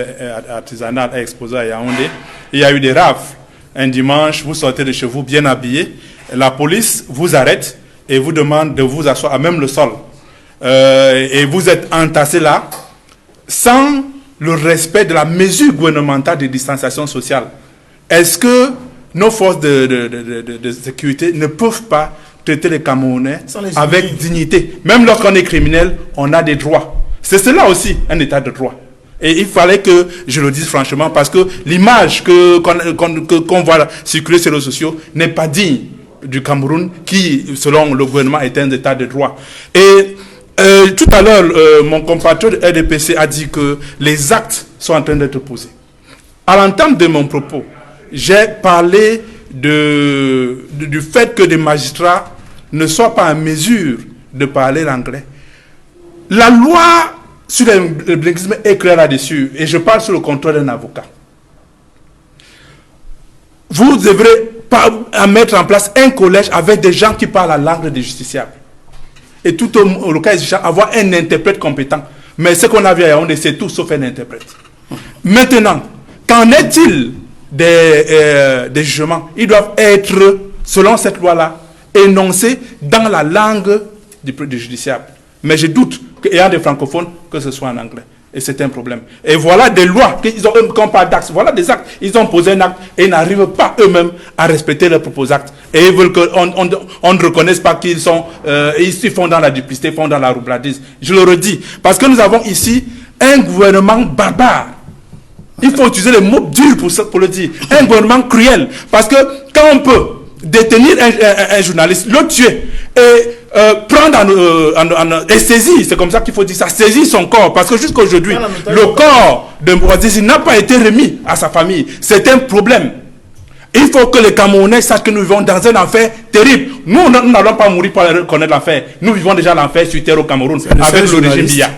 Speaker 5: artisanales explosées à Yaoundé, il y a eu des rafles. Un dimanche, vous sortez de chez vous bien habillé, la police vous arrête et vous demande de vous asseoir à même le sol. Et vous êtes entassé là, sans le respect de la mesure gouvernementale de distanciation sociale. Est-ce que nos forces de sécurité ne peuvent pas traiter les Camerounais avec dignité? Même lorsqu'on est criminel, on a des droits. C'est cela aussi, un état de droit. Et il fallait que je le dise franchement, parce que l'image qu'on voit circuler sur les réseaux sociaux n'est pas digne du Cameroun, qui, selon le gouvernement, est un état de droit. Et tout à l'heure, mon compatriote RDPC a dit que les actes sont en train d'être posés. À l'entame de mon propos, j'ai parlé du fait que des magistrats ne soient pas en mesure de parler l'anglais. La loi sur le bilinguisme est claire là-dessus, et je parle sur le contrôle d'un avocat. Vous devrez mettre en place un collège avec des gens qui parlent la langue des justiciables. Et tout au cas échéant, avoir un interprète compétent. Mais ce qu'on a vu à Yaoundé, c'est tout sauf un interprète. Maintenant, qu'en est-il des jugements? Ils doivent être, selon cette loi-là, énoncés dans la langue du judiciable. Mais je doute qu'ayant des francophones, que ce soit en anglais. Et c'est un problème. Et voilà des lois, qu'on parle d'actes, voilà des actes. Ils ont posé un acte et ils n'arrivent pas eux-mêmes à respecter leurs propres actes. Et ils veulent qu'on ne reconnaisse pas qu'ils sont, ils font dans la duplicité, ils font dans la roublardise. Je le redis. Parce que nous avons ici un gouvernement barbare. Il faut utiliser les mots durs pour le dire. Un gouvernement cruel. Parce que quand on peut détenir un journaliste, le tuer et prendre et saisir, c'est comme ça qu'il faut dire ça, saisir son corps, parce que jusqu'à aujourd'hui, le corps de Mbouazizi n'a pas été remis à sa famille. C'est un problème. Il faut que les Camerounais sachent que nous vivons dans un enfer terrible. Nous n'allons pas mourir pour reconnaître l'enfer. Nous vivons déjà l'enfer sur terre au Cameroun avec le régime Biya.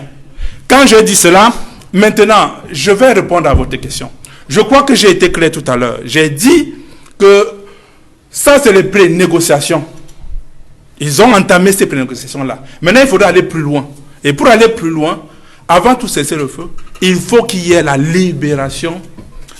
Speaker 5: Quand je dis cela, maintenant, je vais répondre à votre question. Je crois que j'ai été clair tout à l'heure. J'ai dit que ça, c'est les pré-négociations. Ils ont entamé ces pré-négociations-là. Maintenant, il faudra aller plus loin. Et pour aller plus loin, avant tout cesser le feu, il faut qu'il y ait la libération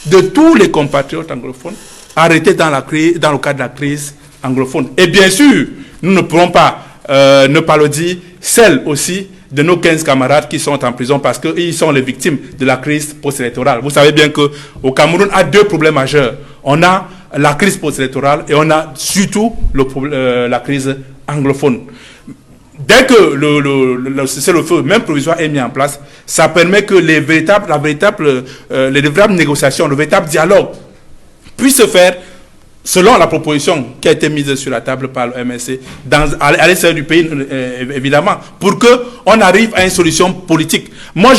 Speaker 5: de tous les compatriotes anglophones arrêtés dans le cadre de la crise anglophone. Et bien sûr, nous ne pourrons pas ne pas le dire, celle aussi de nos 15 camarades qui sont en prison parce qu'ils sont les victimes de la crise post-électorale. Vous savez bien qu'au Cameroun, on a deux problèmes majeurs. On a la crise post-électorale et on a surtout la crise anglophone. Dès que le feu, même provisoire, est mis en place, ça permet que les véritables négociations, le véritable dialogue puisse se faire selon la proposition qui a été mise sur la table par le MSC à l'intérieur du pays, évidemment, pour qu'on arrive à une solution politique. Moi,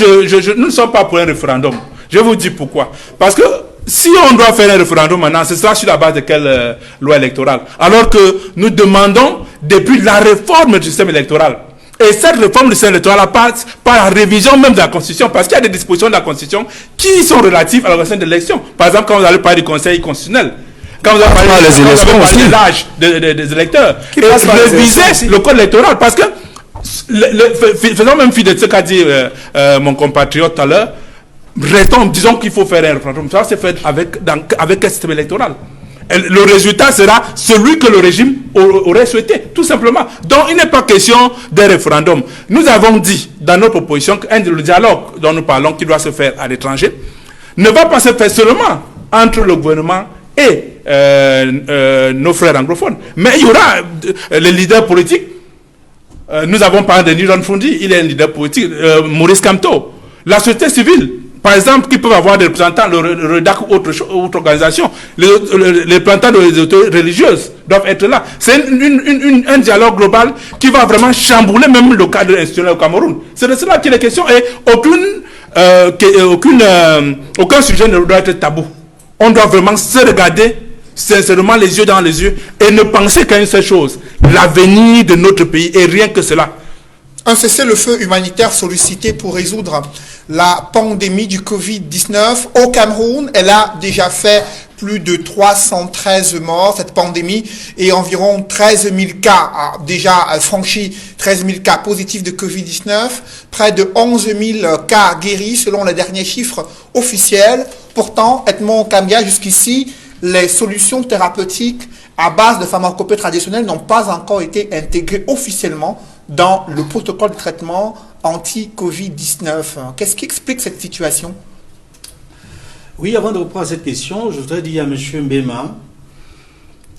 Speaker 5: nous ne sommes pas pour un référendum. Je vous dis pourquoi. Parce que si on doit faire un référendum maintenant, ce sera sur la base de quelle loi électorale? Alors que nous demandons depuis la réforme du système électoral. Et cette réforme du système électoral passe par la révision même de la Constitution, parce qu'il y a des dispositions de la Constitution qui sont relatives à l'organisation de l'élection. Par exemple, quand vous allez parler du Conseil constitutionnel, quand vous avez parlé de l'âge des électeurs, et réviser le code électoral, parce que, faisons même fi de ce qu'a dit mon compatriote tout à l'heure, disons qu'il faut faire un référendum. Ça, c'est fait avec un système électoral. Et le résultat sera celui que le régime aurait souhaité, tout simplement. Donc, il n'est pas question d'un référendum. Nous avons dit dans notre proposition que le dialogue dont nous parlons, qui doit se faire à l'étranger, ne va pas se faire seulement entre le gouvernement et nos frères anglophones. Mais il y aura les leaders politiques. Nous avons parlé de Nidon Fundi, il est un leader politique, Maurice Kamto. La société civile, par exemple, qui peuvent avoir des représentants, le REDAC ou autre organisation, les représentants des autorités religieuses doivent être là. C'est un dialogue global qui va vraiment chambouler même le cadre institutionnel au Cameroun. C'est de cela qu'il est question et aucun sujet ne doit être tabou. On doit vraiment se regarder sincèrement les yeux dans les yeux et ne penser qu'à une seule chose, l'avenir de notre pays et rien que cela.
Speaker 2: Un cessez-le-feu humanitaire sollicité pour résoudre la pandémie du Covid-19 au Cameroun. Elle a déjà fait plus de 313 morts, cette pandémie, et environ 13 000 cas, a déjà franchi 13 000 cas positifs de Covid-19, près de 11 000 cas guéris selon les derniers chiffres officiels. Pourtant, Edmond Kambia, jusqu'ici, les solutions thérapeutiques à base de pharmacopée traditionnelle n'ont pas encore été intégrées officiellement dans le protocole de traitement anti-Covid-19. Qu'est-ce qui explique cette situation?
Speaker 4: Oui, avant de reprendre cette question, je voudrais dire à M. Mbema,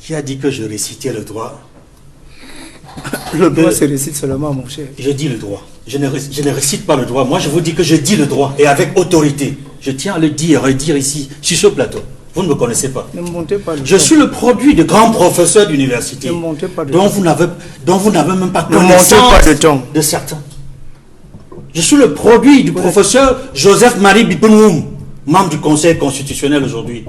Speaker 4: qui a dit que je récitais le droit.
Speaker 1: Le droit se récite seulement, mon cher.
Speaker 4: Je dis le droit. Je ne récite pas le droit. Moi, je vous dis que je dis le droit, et avec autorité. Je tiens à le dire, redire ici, sur ce plateau. Vous ne me connaissez pas.
Speaker 1: Ne montez pas le
Speaker 4: Je suis le produit de grands professeurs d'université, dont vous n'avez même pas connaissance de certains. Je suis le produit du professeur Joseph-Marie Bipounoum, membre du Conseil constitutionnel aujourd'hui.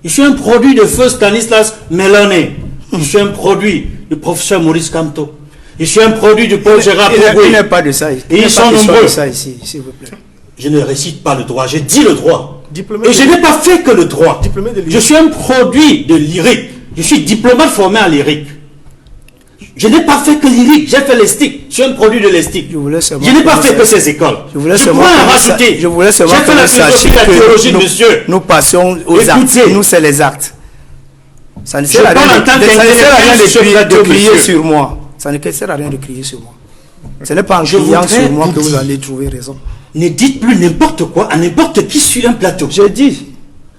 Speaker 4: Je suis un produit de feu Stanislas Melané. Je suis un produit du professeur Maurice Kamto. Je suis un produit du Paul Gérard Pougoué.
Speaker 1: Il n'y a pas de ça.
Speaker 4: Et ils sont nombreux.
Speaker 1: S'il vous plaît.
Speaker 4: Je ne récite pas le droit, je dis le droit.
Speaker 3: Diplômé
Speaker 4: Et je n'ai pas fait que le droit.
Speaker 3: De
Speaker 4: je suis un produit de lyrique. Je suis diplomate formé en lyrique. Je n'ai pas fait que lyrique, j'ai fait l'estique. Je suis un produit de l'estique. Je n'ai pas fait que ces écoles.
Speaker 1: Je voulais seulement rajouter. Je voulais seulement
Speaker 4: que vous sachiez que monsieur.
Speaker 1: Nous passons aux actes. Nous, c'est les actes. Ça ne sert à rien de crier sur moi. Ça ne sert à rien de crier sur moi. Ce n'est pas en criant sur moi que vous allez trouver raison.
Speaker 4: ne dites plus n'importe quoi à n'importe qui sur un plateau.
Speaker 1: J'ai dit.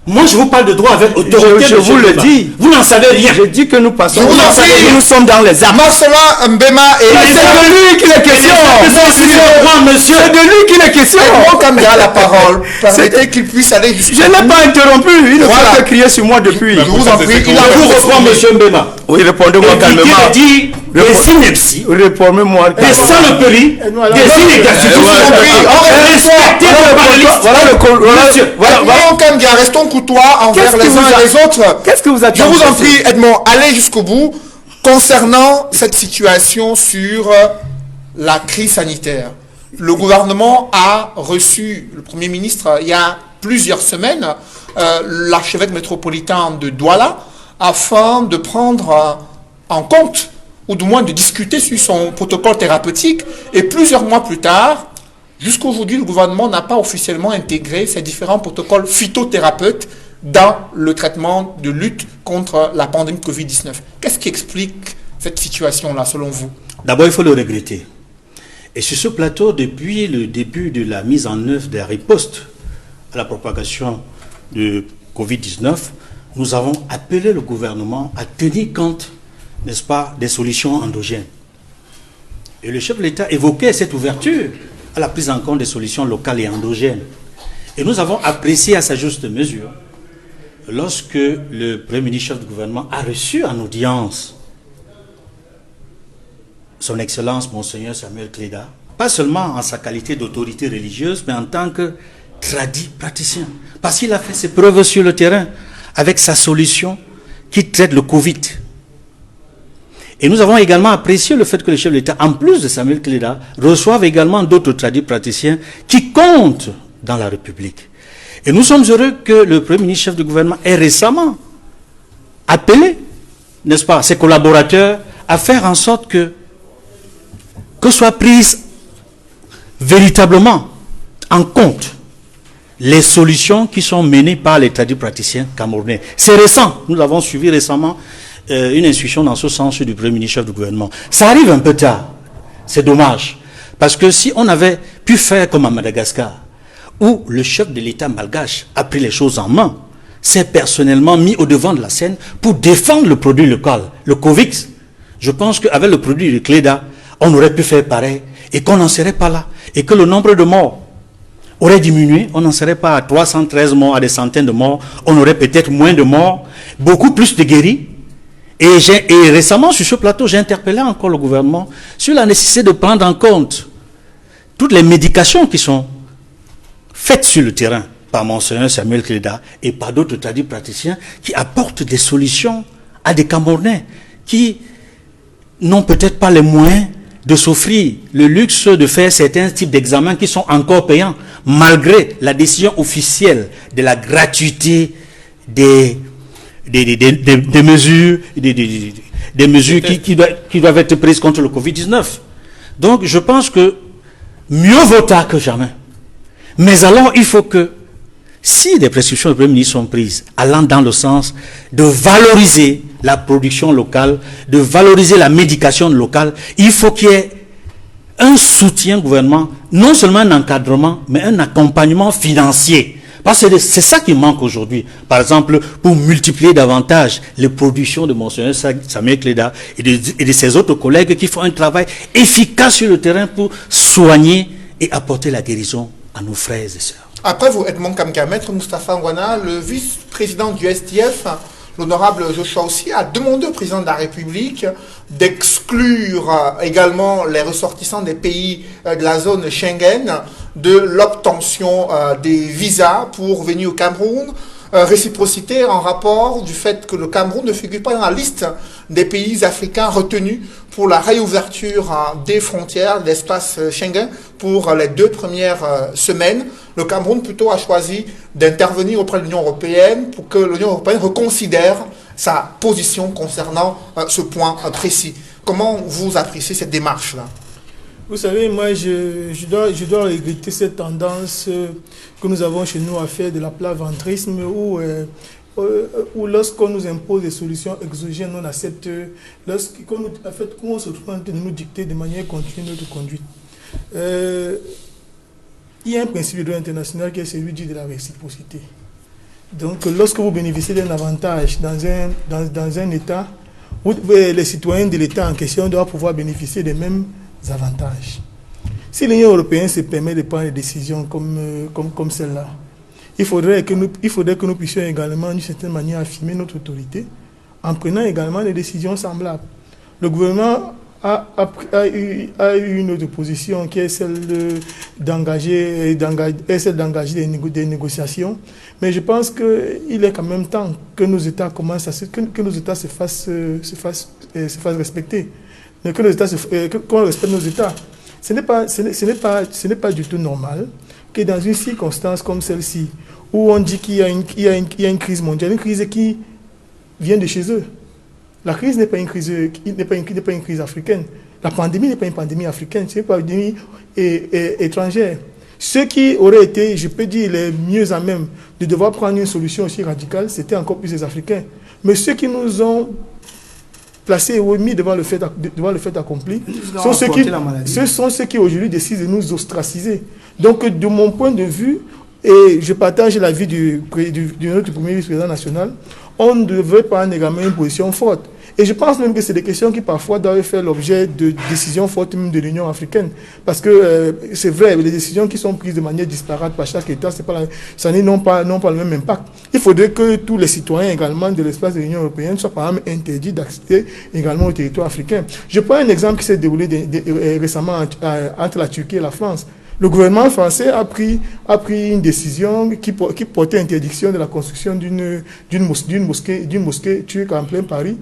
Speaker 4: Moi, je vous parle de droit avec autorité.
Speaker 1: Je vous le dis.
Speaker 4: Vous n'en savez rien.
Speaker 1: Je dis que nous passons.
Speaker 2: Nous
Speaker 1: sommes dans les armes.
Speaker 2: Marcela Mbema et...
Speaker 1: C'est de lui qu'il est question. C'est de lui qu'il est question.
Speaker 2: Edmond Kambia la parole. Permettez qu'il puisse aller jusqu'au bout.
Speaker 1: Je n'ai pas interrompu. Il ne faut pas crier sur moi depuis.
Speaker 2: Je vous en prie.
Speaker 4: Il a vous reprendre, monsieur Mbema.
Speaker 1: Oui, répondez-moi calmement.
Speaker 4: Dit des inepties,
Speaker 1: Répondez-moi.
Speaker 4: des saloperies, des inégalités.
Speaker 2: Edmond Kambia, restons courtois envers les uns et les autres.
Speaker 1: Qu'est-ce que vous attendez?
Speaker 2: Je vous en prie, Edmond, allez jusqu'au bout concernant cette situation sur la crise sanitaire. Le gouvernement a reçu, le Premier ministre, il y a plusieurs semaines, l'archevêque métropolitain de Douala, afin de prendre en compte, ou du moins de discuter sur son protocole thérapeutique. Et plusieurs mois plus tard, jusqu'à aujourd'hui, le gouvernement n'a pas officiellement intégré ces différents protocoles phytothérapeutes dans le traitement de lutte contre la pandémie de Covid-19. Qu'est-ce qui explique cette situation-là, selon vous?
Speaker 4: D'abord, il faut le regretter. Et sur ce plateau, depuis le début de la mise en œuvre des ripostes à la propagation de Covid-19, nous avons appelé le gouvernement à tenir compte, n'est-ce pas, des solutions endogènes. Et le chef de l'État évoquait cette ouverture à la prise en compte des solutions locales et endogènes. Et nous avons apprécié à sa juste mesure lorsque le Premier ministre chef du gouvernement a reçu en audience son Excellence Monseigneur Samuel Cléda, pas seulement en sa qualité d'autorité religieuse, mais en tant que tradit praticien. Parce qu'il a fait ses preuves sur le terrain avec sa solution qui traite le Covid. Et nous avons également apprécié le fait que le chef de l'État, en plus de Samuel Cléda, reçoive également d'autres tradis praticiens qui comptent dans la République. Et nous sommes heureux que le Premier ministre chef du gouvernement ait récemment appelé, n'est-ce pas, ses collaborateurs à faire en sorte que soient prises véritablement en compte les solutions qui sont menées par les tradis praticiens camerounais. C'est récent, nous avons suivi récemment une instruction dans ce sens du Premier ministre chef du gouvernement. Ça arrive un peu tard, c'est dommage, parce que si on avait pu faire comme à Madagascar, où le chef de l'État malgache a pris les choses en main, s'est personnellement mis au devant de la scène pour défendre le produit local, le Covid. Je pense qu'avec le produit de Cléda, on aurait pu faire pareil et qu'on n'en serait pas là. Et que le nombre de morts aurait diminué. On n'en serait pas à 313 morts, à des centaines de morts. On aurait peut-être moins de morts, beaucoup plus de guéris. Et récemment, sur ce plateau, j'ai interpellé encore le gouvernement sur la nécessité de prendre en compte toutes les médications qui sont faites sur le terrain par Monseigneur Samuel Cléda et par d'autres tradis praticiens qui apportent des solutions à des Camerounais qui n'ont peut-être pas les moyens de s'offrir le luxe de faire certains types d'examens qui sont encore payants, malgré la décision officielle de la gratuité des mesures, des mesures qui doivent être prises contre le Covid-19. Donc je pense que mieux vaut tard que jamais. Mais alors il faut que, si des prescriptions du Premier ministre sont prises, allant dans le sens de valoriser la production locale, de valoriser la médication locale, il faut qu'il y ait un soutien gouvernement, non seulement un encadrement, mais un accompagnement financier. Parce que c'est ça qui manque aujourd'hui. Par exemple, pour multiplier davantage les productions de Monseigneur Samuel Cléda et de ses autres collègues qui font un travail efficace sur le terrain pour soigner et apporter la guérison à nos frères et sœurs.
Speaker 2: Après vous, Edmond Kambia, Maître Moustapha Ngwana, le vice-président du STF, l'honorable Joshua aussi, a demandé au président de la République d'exclure également les ressortissants des pays de la zone Schengen de l'obtention des visas pour venir au Cameroun. Réciprocité en rapport du fait que le Cameroun ne figure pas dans la liste des pays africains retenus pour la réouverture des frontières de l'espace Schengen pour les 2 premières semaines. Le Cameroun plutôt a choisi d'intervenir auprès de l'Union européenne pour que l'Union européenne reconsidère sa position concernant ce point précis. Comment vous appréciez cette démarche-là?
Speaker 3: Vous savez, moi, je dois regretter cette tendance que nous avons chez nous à faire de la plat-ventrisme où lorsqu'on nous impose des solutions exogènes, on accepte, qu'on se trouve en train de nous dicter de manière continue notre conduite. Il y a un principe de droit international qui est celui de la réciprocité. Donc, lorsque vous bénéficiez d'un avantage dans un État, les citoyens de l'État en question doivent pouvoir bénéficier des mêmes avantages. Si l'Union européenne se permet de prendre des décisions comme celle-là, il faudrait que nous puissions également, d'une certaine manière, affirmer notre autorité en prenant également des décisions semblables. Le gouvernement a eu une autre position qui est celle d'engager des négociations, mais je pense qu'il est quand même temps que nos États se fassent respecter, qu'on respecte nos États. Ce n'est pas du tout normal que dans une circonstance comme celle-ci, où on dit qu'il y a une crise mondiale, une crise qui vient de chez eux. La crise n'est pas une crise africaine. La pandémie n'est pas une pandémie africaine, c'est une pandémie étrangère. Ceux qui auraient été, je peux dire, les mieux à même de devoir prendre une solution aussi radicale, c'était encore plus les Africains. Mais ceux qui nous ont placés ou mis devant le fait accompli, ce sont ceux qui aujourd'hui décident de nous ostraciser. Donc, de mon point de vue, et je partage l'avis de notre premier vice-président national, on ne devrait pas également une position forte. Et je pense même que c'est des questions qui parfois doivent faire l'objet de décisions fortes même de l'Union africaine. Parce que c'est vrai, les décisions qui sont prises de manière disparate par chaque État, ça n'ont pas le même impact. Il faudrait que tous les citoyens également de l'espace de l'Union européenne soient par exemple interdits d'accéder également au territoire africain. Je prends un exemple qui s'est déroulé récemment entre la Turquie et la France. Le gouvernement français a pris une décision qui portait interdiction de la construction d'une mosquée turque en plein Paris.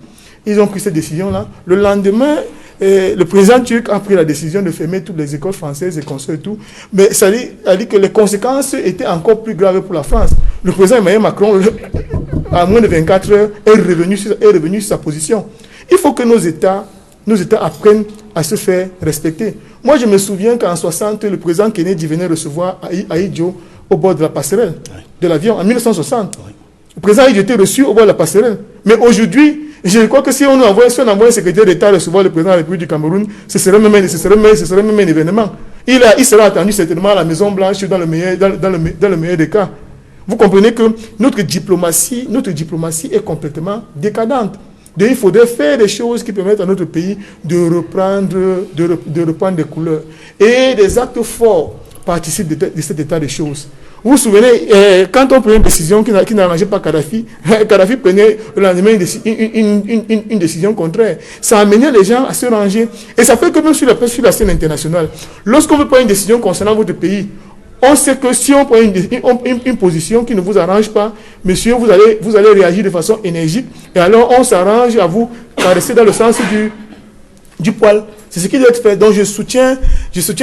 Speaker 3: Ils ont pris cette décision-là. Le lendemain, le président turc a pris la décision de fermer toutes les écoles françaises et consorts et tout. Mais ça dit que les conséquences étaient encore plus graves pour la France. Le président Emmanuel Macron, à moins de 24 heures, est revenu sur sa position. Il faut que nos États apprennent à se faire respecter. Moi, je me souviens qu'en 60, le président Kennedy venait recevoir Ahidjo au bord de la passerelle de l'avion, en 1960. Le président Ahidjo était reçu au bord de la passerelle. Mais aujourd'hui, je crois que si on envoie un secrétaire d'État recevoir le président de la République du Cameroun, ce serait même un événement. Il sera attendu certainement à la Maison Blanche dans le meilleur des cas. Vous comprenez que notre diplomatie est complètement décadente. Donc il faudrait faire des choses qui permettent à notre pays de reprendre des couleurs. Et des actes forts participent de cet état de choses. Vous vous souvenez, quand on prenait une décision qui n'arrangeait pas Kadhafi, Kadhafi prenait le lendemain une décision contraire. Ça amenait les gens à se ranger. Et ça fait que même sur la scène internationale, lorsqu'on veut prendre une décision concernant votre pays, on sait que si on prend une position qui ne vous arrange pas, monsieur, vous allez réagir de façon énergique, et alors on s'arrange à vous caresser dans le sens du poil. C'est ce qui doit être fait. Donc je soutiens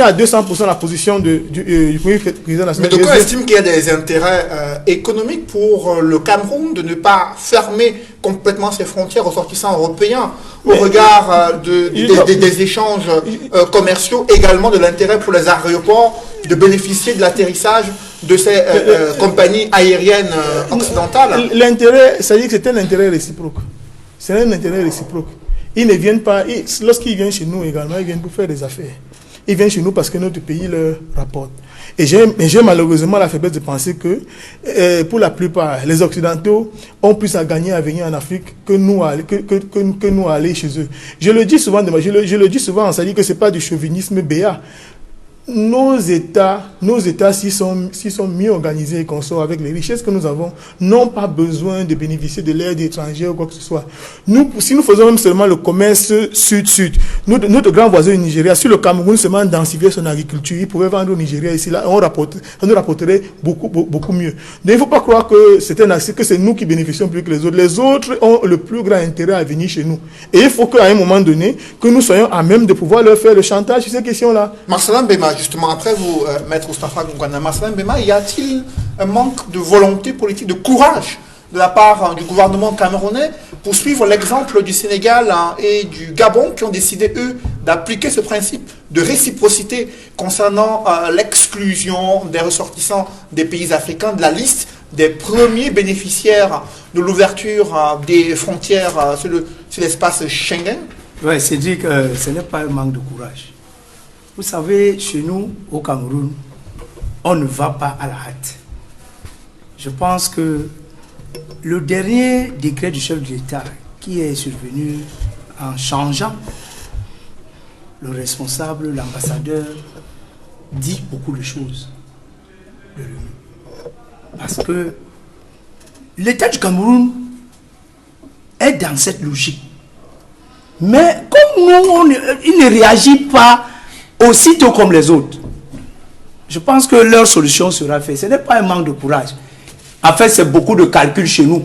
Speaker 3: à 200% la position du premier président national.
Speaker 2: Mais donc on estime qu'il y a des intérêts économiques pour le Cameroun de ne pas fermer complètement ses frontières aux ressortissants européens au regard des échanges commerciaux, également de l'intérêt pour les aéroports de bénéficier de l'atterrissage de ces compagnies aériennes occidentales.
Speaker 3: L'intérêt, c'est-à-dire que c'est un intérêt réciproque. C'est un intérêt réciproque. Ils ne viennent pas, lorsqu'ils viennent chez nous également, ils viennent pour faire des affaires. Ils viennent chez nous parce que notre pays leur rapporte. Et j'ai malheureusement la faiblesse de penser que, pour la plupart, les Occidentaux ont plus à gagner à venir en Afrique que nous à aller chez eux. Je le dis souvent, c'est-à-dire que ce n'est pas du chauvinisme béat. Nos États, s'ils sont mieux organisés et qu'on sort avec les richesses que nous avons, n'ont pas besoin de bénéficier de l'aide étrangère ou quoi que ce soit. Si nous faisons même seulement le commerce sud-sud, notre grand voisin du Nigeria, si le Cameroun seulement densifiait son agriculture, il pouvait vendre au Nigeria ici, là, on nous rapporterait beaucoup mieux. Donc il ne faut pas croire que c'est nous qui bénéficions plus que les autres. Les autres ont le plus grand intérêt à venir chez nous. Et il faut qu'à un moment donné, que nous soyons à même de pouvoir leur faire le chantage sur ces questions-là.
Speaker 2: Marcelin Mbema, justement, après vous, Maître Moustapha Ngoana, Marcelin Mbema, y a-t-il un manque de volonté politique, de courage de la part du gouvernement camerounais pour suivre l'exemple du Sénégal et du Gabon qui ont décidé, eux, d'appliquer ce principe de réciprocité concernant l'exclusion des ressortissants des pays africains de la liste des premiers bénéficiaires de l'ouverture des frontières sur l'espace Schengen?
Speaker 1: Oui, c'est dire que ce n'est pas un manque de courage. Vous savez, chez nous, au Cameroun, on ne va pas à la hâte. Je pense que le dernier décret du chef de l'État qui est survenu en changeant le responsable, l'ambassadeur, dit beaucoup de choses de l'ONU. Parce que l'État du Cameroun est dans cette logique. Mais comme nous, il ne réagit pas aussitôt comme les autres. Je pense que leur solution sera faite. Ce n'est pas un manque de courage. En fait, c'est beaucoup de calculs chez nous.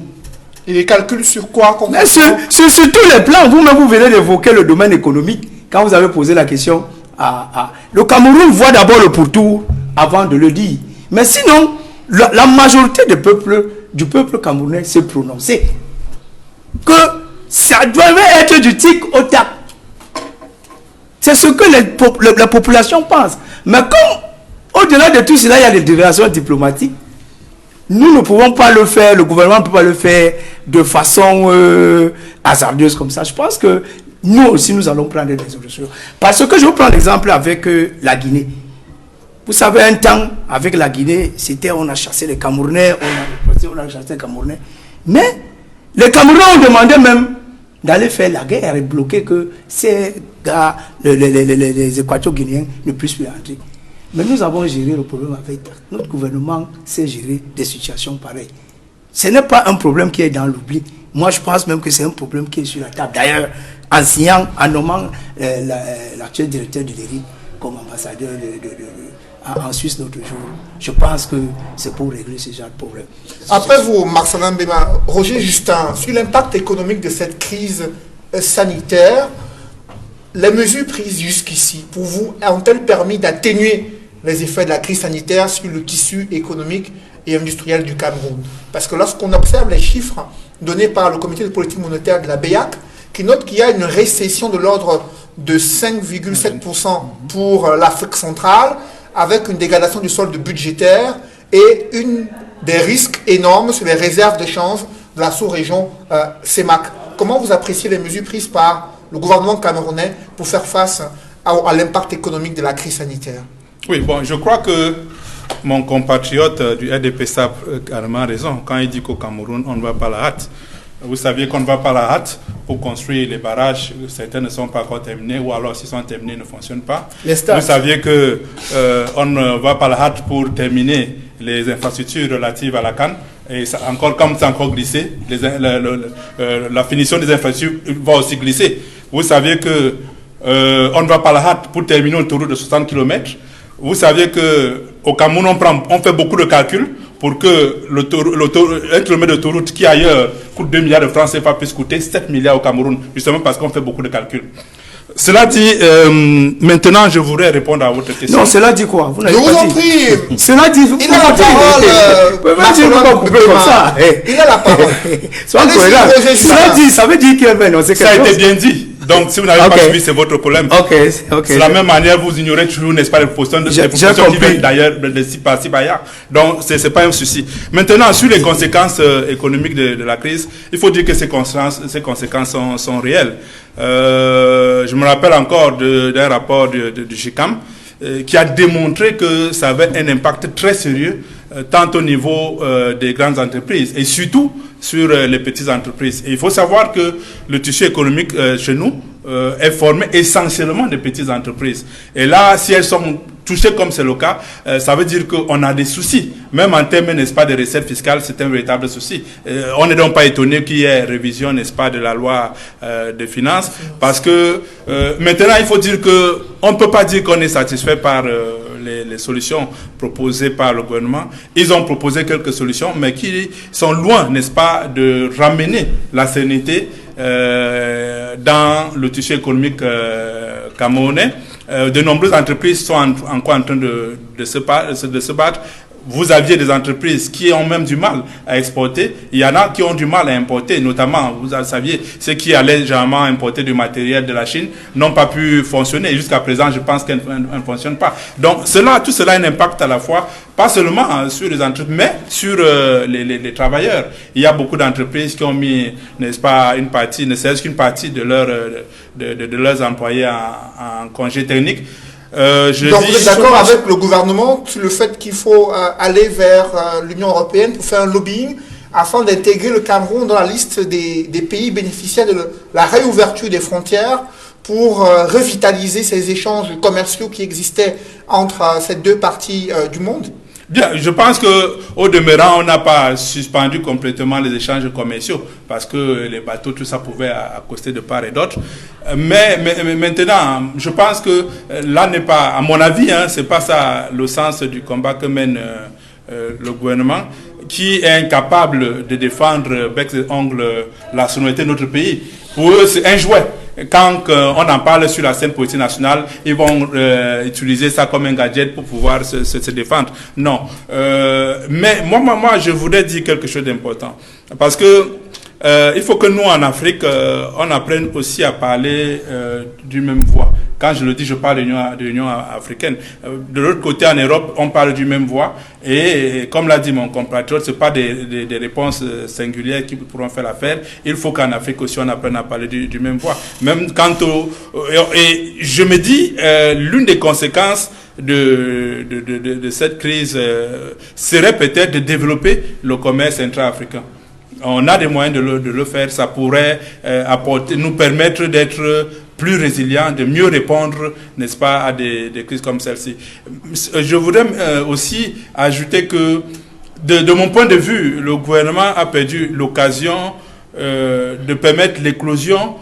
Speaker 2: Et les calculs sur quoi?
Speaker 1: Mais sur tous les plans, vous-même, vous venez d'évoquer le domaine économique. Quand vous avez posé la question, le Cameroun voit d'abord le pourtour avant de le dire. Mais sinon, la majorité du peuple camerounais s'est prononcé que ça devait être du tic au tac. C'est ce que la population pense. Mais comme, au-delà de tout cela, il y a des relations diplomatiques, nous ne pouvons pas le faire, le gouvernement ne peut pas le faire de façon hasardeuse comme ça. Je pense que nous aussi, nous allons prendre des solutions. Parce que je vous prends l'exemple avec la Guinée. Vous savez, un temps, avec la Guinée, c'était on a chassé les Camerounais, on a chassé les Camerounais. Mais les Camerounais ont demandé même d'aller faire la guerre et bloquer que ces gars, les Équato-Guinéens ne puissent plus entrer. Mais nous avons géré le problème avec notre gouvernement, sait gérer des situations pareilles. Ce n'est pas un problème qui est dans l'oubli. Moi, je pense même que c'est un problème qui est sur la table. D'ailleurs, en nommant l'actuel directeur de l'ERI comme ambassadeur en Suisse l'autre jour, je pense que c'est pour régler ce genre de problème.
Speaker 2: Après vous, Marcelin Mbema, Roger Justin, sur l'impact économique de cette crise sanitaire, les mesures prises jusqu'ici, pour vous, ont-elles permis d'atténuer les effets de la crise sanitaire sur le tissu économique et industriel du Cameroun? Parce que lorsqu'on observe les chiffres donnés par le comité de politique monétaire de la BEAC, qui note qu'il y a une récession de l'ordre de 5,7% pour l'Afrique centrale, avec une dégradation du solde budgétaire et des risques énormes sur les réserves de change de la sous-région CEMAC. Comment vous appréciez les mesures prises par le gouvernement camerounais pour faire face à l'impact économique de la crise sanitaire?
Speaker 5: Oui, bon, je crois que mon compatriote du RDPS a carrément raison quand il dit qu'au Cameroun, on ne va pas à la hâte. Vous saviez qu'on ne va pas à la hâte pour construire les barrages, certains ne sont pas encore terminés, ou alors s'ils sont terminés, ils ne fonctionnent pas. Vous saviez qu'on ne va pas à la hâte pour terminer les infrastructures relatives à la CAN, et ça, comme c'est encore glissé, la finition des infrastructures va aussi glisser. Vous saviez qu'on ne va pas à la hâte pour terminer une autoroute de 60 km. Vous saviez qu'au Cameroun, on fait beaucoup de calculs pour que un kilomètre d'autoroute qui ailleurs coûte 2 milliards de francs CFA puisse coûter 7 milliards au Cameroun, justement parce qu'on fait beaucoup de calculs. Cela dit, maintenant je voudrais répondre à votre question.
Speaker 1: Non, cela dit quoi?
Speaker 2: Je vous en prie.
Speaker 1: Cela dit,
Speaker 2: il a la parole. Il a la parole.
Speaker 1: Cela dit, ça veut dire qu'il est
Speaker 5: ça a été bien dit. Donc, si vous n'avez pas suivi, c'est votre problème. C'est de la même manière, vous ignorez toujours, n'est-ce pas, les propositions qui viennent d'ailleurs de ci par là. Donc, ce n'est pas un souci. Maintenant, sur les conséquences économiques de la crise, il faut dire que ces conséquences sont réelles. Je me rappelle encore d'un rapport du GICAM qui a démontré que ça avait un impact très sérieux, tant au niveau des grandes entreprises et surtout sur les petites entreprises. Et il faut savoir que le tissu économique chez nous est formé essentiellement de petites entreprises. Et là, si elles sont touchées comme c'est le cas, ça veut dire qu'on a des soucis. Même en termes, n'est-ce pas, de recettes fiscales, c'est un véritable souci. On n'est donc pas étonné qu'il y ait révision, n'est-ce pas, de la loi des finances, parce que maintenant, il faut dire qu'on ne peut pas dire qu'on est satisfait par les solutions proposées par le gouvernement. Ils ont proposé quelques solutions, mais qui sont loin, n'est-ce pas, de ramener la sérénité dans le tissu économique camerounais. De nombreuses entreprises sont encore en train de se battre. Vous aviez des entreprises qui ont même du mal à exporter. Il y en a qui ont du mal à importer, notamment, vous saviez, ceux qui allaient généralement importer du matériel de la Chine n'ont pas pu fonctionner. Jusqu'à présent, je pense qu'elles ne fonctionnent pas. Donc, tout cela a un impact à la fois, pas seulement sur les entreprises, mais sur les travailleurs. Il y a beaucoup d'entreprises qui ont mis, n'est-ce pas, une partie, ne serait-ce qu'une partie de leurs employés en congé technique.
Speaker 2: Donc vous êtes d'accord avec le gouvernement sur le fait qu'il faut aller vers l'Union européenne pour faire un lobbying afin d'intégrer le Cameroun dans la liste des pays bénéficiaires de la réouverture des frontières pour revitaliser ces échanges commerciaux qui existaient entre ces deux parties du monde?
Speaker 5: Bien, je pense qu'au demeurant, on n'a pas suspendu complètement les échanges commerciaux parce que les bateaux, tout ça pouvait accoster de part et d'autre. Mais maintenant, je pense que là n'est pas, à mon avis, c'est pas ça le sens du combat que mène le gouvernement, qui est incapable de défendre bec et ongle la souveraineté de notre pays. Pour eux, c'est un jouet. Quand on en parle sur la scène politique nationale, ils vont utiliser ça comme un gadget pour pouvoir se défendre. Non. Mais moi, je voudrais dire quelque chose d'important. Parce que il faut que nous, en Afrique, on apprenne aussi à parler d'une même voix. Quand je le dis, je parle de l'Union africaine. De l'autre côté, en Europe, on parle d'une même voix. Et comme l'a dit mon compatriote, ce n'est pas des réponses singulières qui pourront faire l'affaire. Il faut qu'en Afrique aussi, on apprenne à parler d'une même voix. Même quant et je me dis, l'une des conséquences de cette crise serait peut-être de développer le commerce intra-africain. On a des moyens de le faire. Ça pourrait nous permettre d'être plus résilients, de mieux répondre, n'est-ce pas, à des crises comme celle-ci. Je voudrais aussi ajouter que, de mon point de vue, le gouvernement a perdu l'occasion de permettre l'éclosion